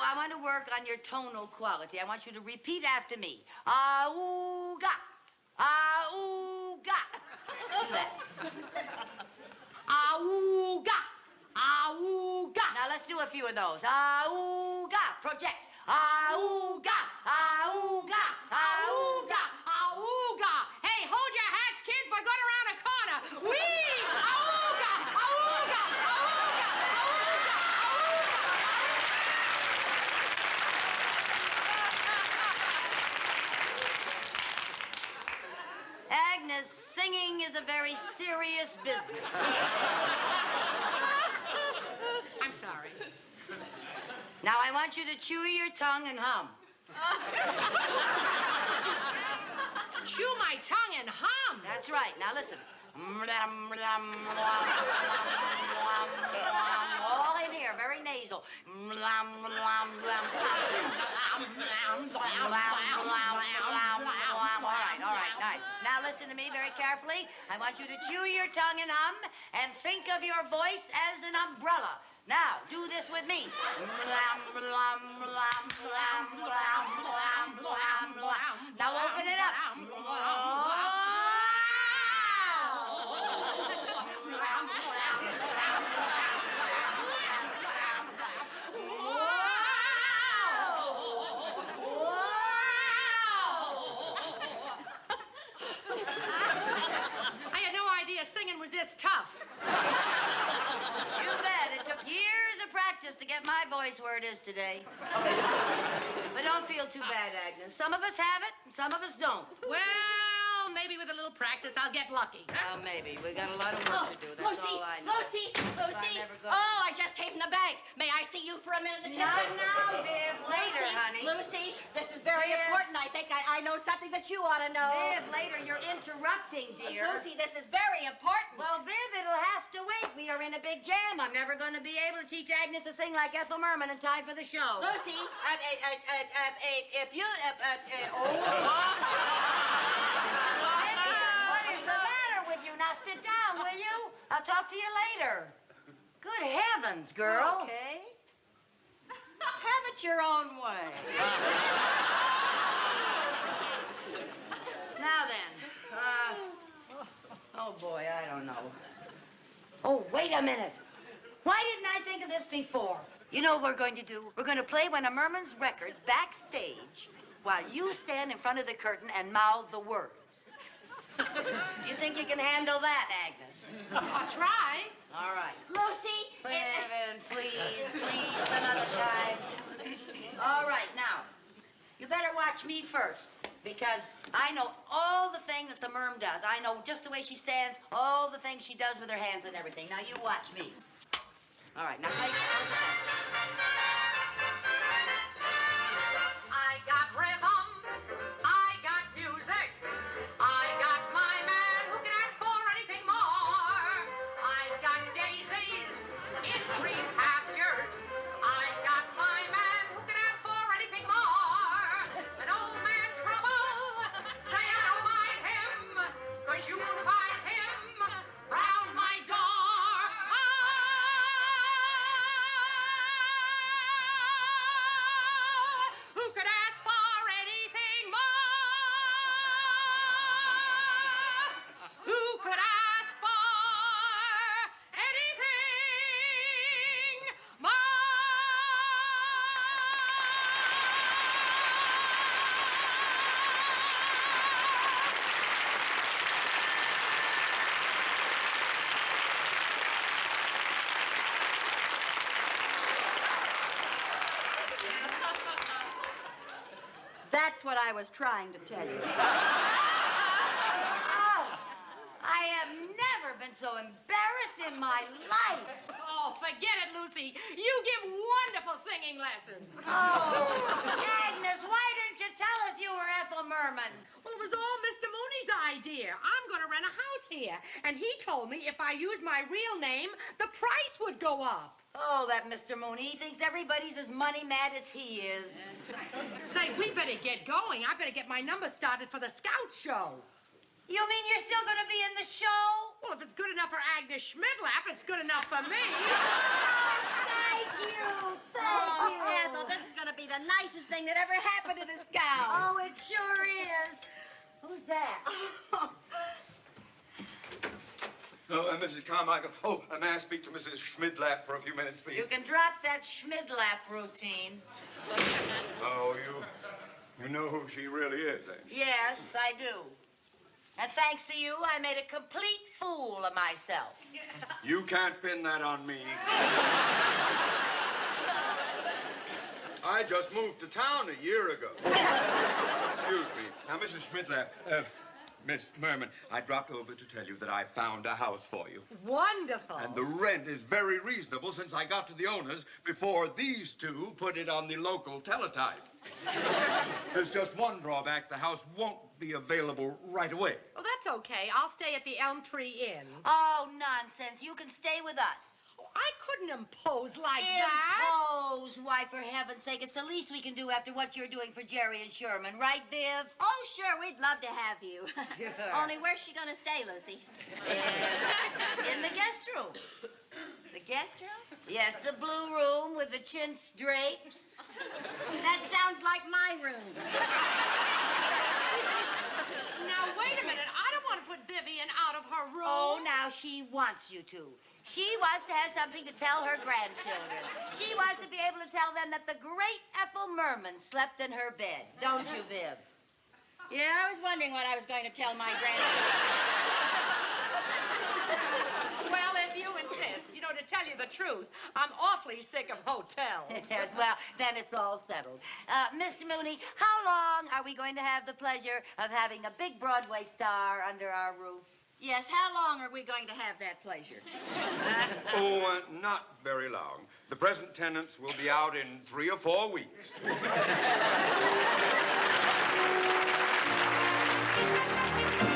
I want to work on your tonal quality. I want you to repeat after me. Ah-ooh-ga. Ah-ooh-ga. Do that. Ah-ooh-ga. Ah-ooh-ga. Now, let's do a few of those. Ah-ooh-ga. Project. Ah-ooh-ga. Ah-ooh-ga. Ah-ooh-ga. Auga! Hey, hold your hats, kids. We're going around a corner. Whee! Auga! Auga! Auga! Agnes, singing is a very serious business. I'm sorry. Now, I want you to chew your tongue and hum. Chew my tongue and hum. That's right. Now, listen. All in here, very nasal. All right. Now, listen to me very carefully. I want you to chew your tongue and hum and think of your voice as an umbrella. Now, do this with me. Now, open it up. I had no idea singing was this tough. You bet. It took years of practice to get my voice where it is today. But don't feel too bad, Agnes. Some of us have it, and some of us don't. Well, maybe with a little practice, I'll get lucky. Well, maybe. We got a lot of work to do. That's Lucy, all I know. Lucy. never go. Oh, I just came from the bank. May I see you for a minute in the kitchen? Not now, Viv. Later, Lucy, honey. Lucy, this is very Viv. important. I think I I know something that you ought to know. Viv, later you're interrupting, dear. Lucy, this is very important. Well, Viv, it'll have to wait. We are in a big jam. I'm never going to be able to teach Agnes to sing like Ethel Merman in time for the show. Lucy, if you... What is the matter with you? Now sit down, will you? I'll talk to you later. Good heavens, girl. Okay. Have it your own way. Now then. Oh, boy, I don't know. Oh, wait a minute. Why didn't I think of this before? You know what we're going to do? We're going to play one of Merman's records backstage while you stand in front of the curtain and mouth the words. You think you can handle that, Agnes? I'll try. All right. Lucy! Evan, please, another time. All right, now, you better watch me first, because I know all the things that the Merm does. I know just the way she stands, all the things she does with her hands and everything. Now, you watch me. All right, now play. I got rhythm. I got music. I got my man who can ask for anything more. I got daisies in green pastures. I got my man who can ask for anything more. An old man trouble, say I don't mind him, 'cause you won't find him round my door. Who could ask for anything more? Who could ask for anything more? That's what I was trying to tell you. Oh, I have never been so embarrassed in my life. Oh, forget it, Lucy. You give wonderful singing lessons. Oh, Agnes, why didn't you tell us you were Ethel Merman? Well, it was all Mr. Mooney's idea. I'm going to rent a house here. And he told me if I used my real name, the price would go up. Oh, that Mr. Mooney. He thinks everybody's as money mad as he is. Say, we better get going. I better get my number started for the scout show. You mean you're still going to be in the show? Well, if it's good enough for Agnes Schmidlap, it's good enough for me. Thank you. Thank you. Ethel, this is going to be the nicest thing that ever happened to this gal. Oh, it sure is. Who's that? Oh, Mrs. Carmichael. Oh, may I speak to Mrs. Schmidlap for a few minutes, please? You can drop that Schmidlap routine. Oh, you know who she really is, eh? Yes, I do. And thanks to you, I made a complete fool of myself. You can't pin that on me. I just moved to town a year ago. Excuse me. Now, Mrs. Schmidlap, Miss Merman, I dropped over to tell you that I found a house for you. Wonderful. And the rent is very reasonable since I got to the owners before these two put it on the local teletype. There's just one drawback. The house won't be available right away. Oh, that's okay. I'll stay at the Elm Tree Inn. Oh, nonsense. You can stay with us. Oh, I couldn't impose like that. Impose? Why, for heaven's sake, it's the least we can do after what you're doing for Jerry and Sherman, right, Viv? Oh, sure, we'd love to have you. Sure. Only where's she going to stay, Lucy? In the guest room. The guest room? Yes, the blue room with the chintz drapes. That sounds like my room. Now, wait a minute. I don't want to put Vivian out of her room. Oh, now she wants you to. She wants to have something to tell her grandchildren. She wants to be able to tell them that the great Ethel Merman slept in her bed. Don't you, Viv? Yeah, I was wondering what I was going to tell my grandchildren. Well, if you insist. You know, to tell you the truth, I'm awfully sick of hotels. Yes, well, then it's all settled. Mr. Mooney, how long are we going to have the pleasure of having a big Broadway star under our roof? Yes, how long are we going to have that pleasure? Oh, not very long. The present tenants will be out in 3 or 4 weeks. Thank you.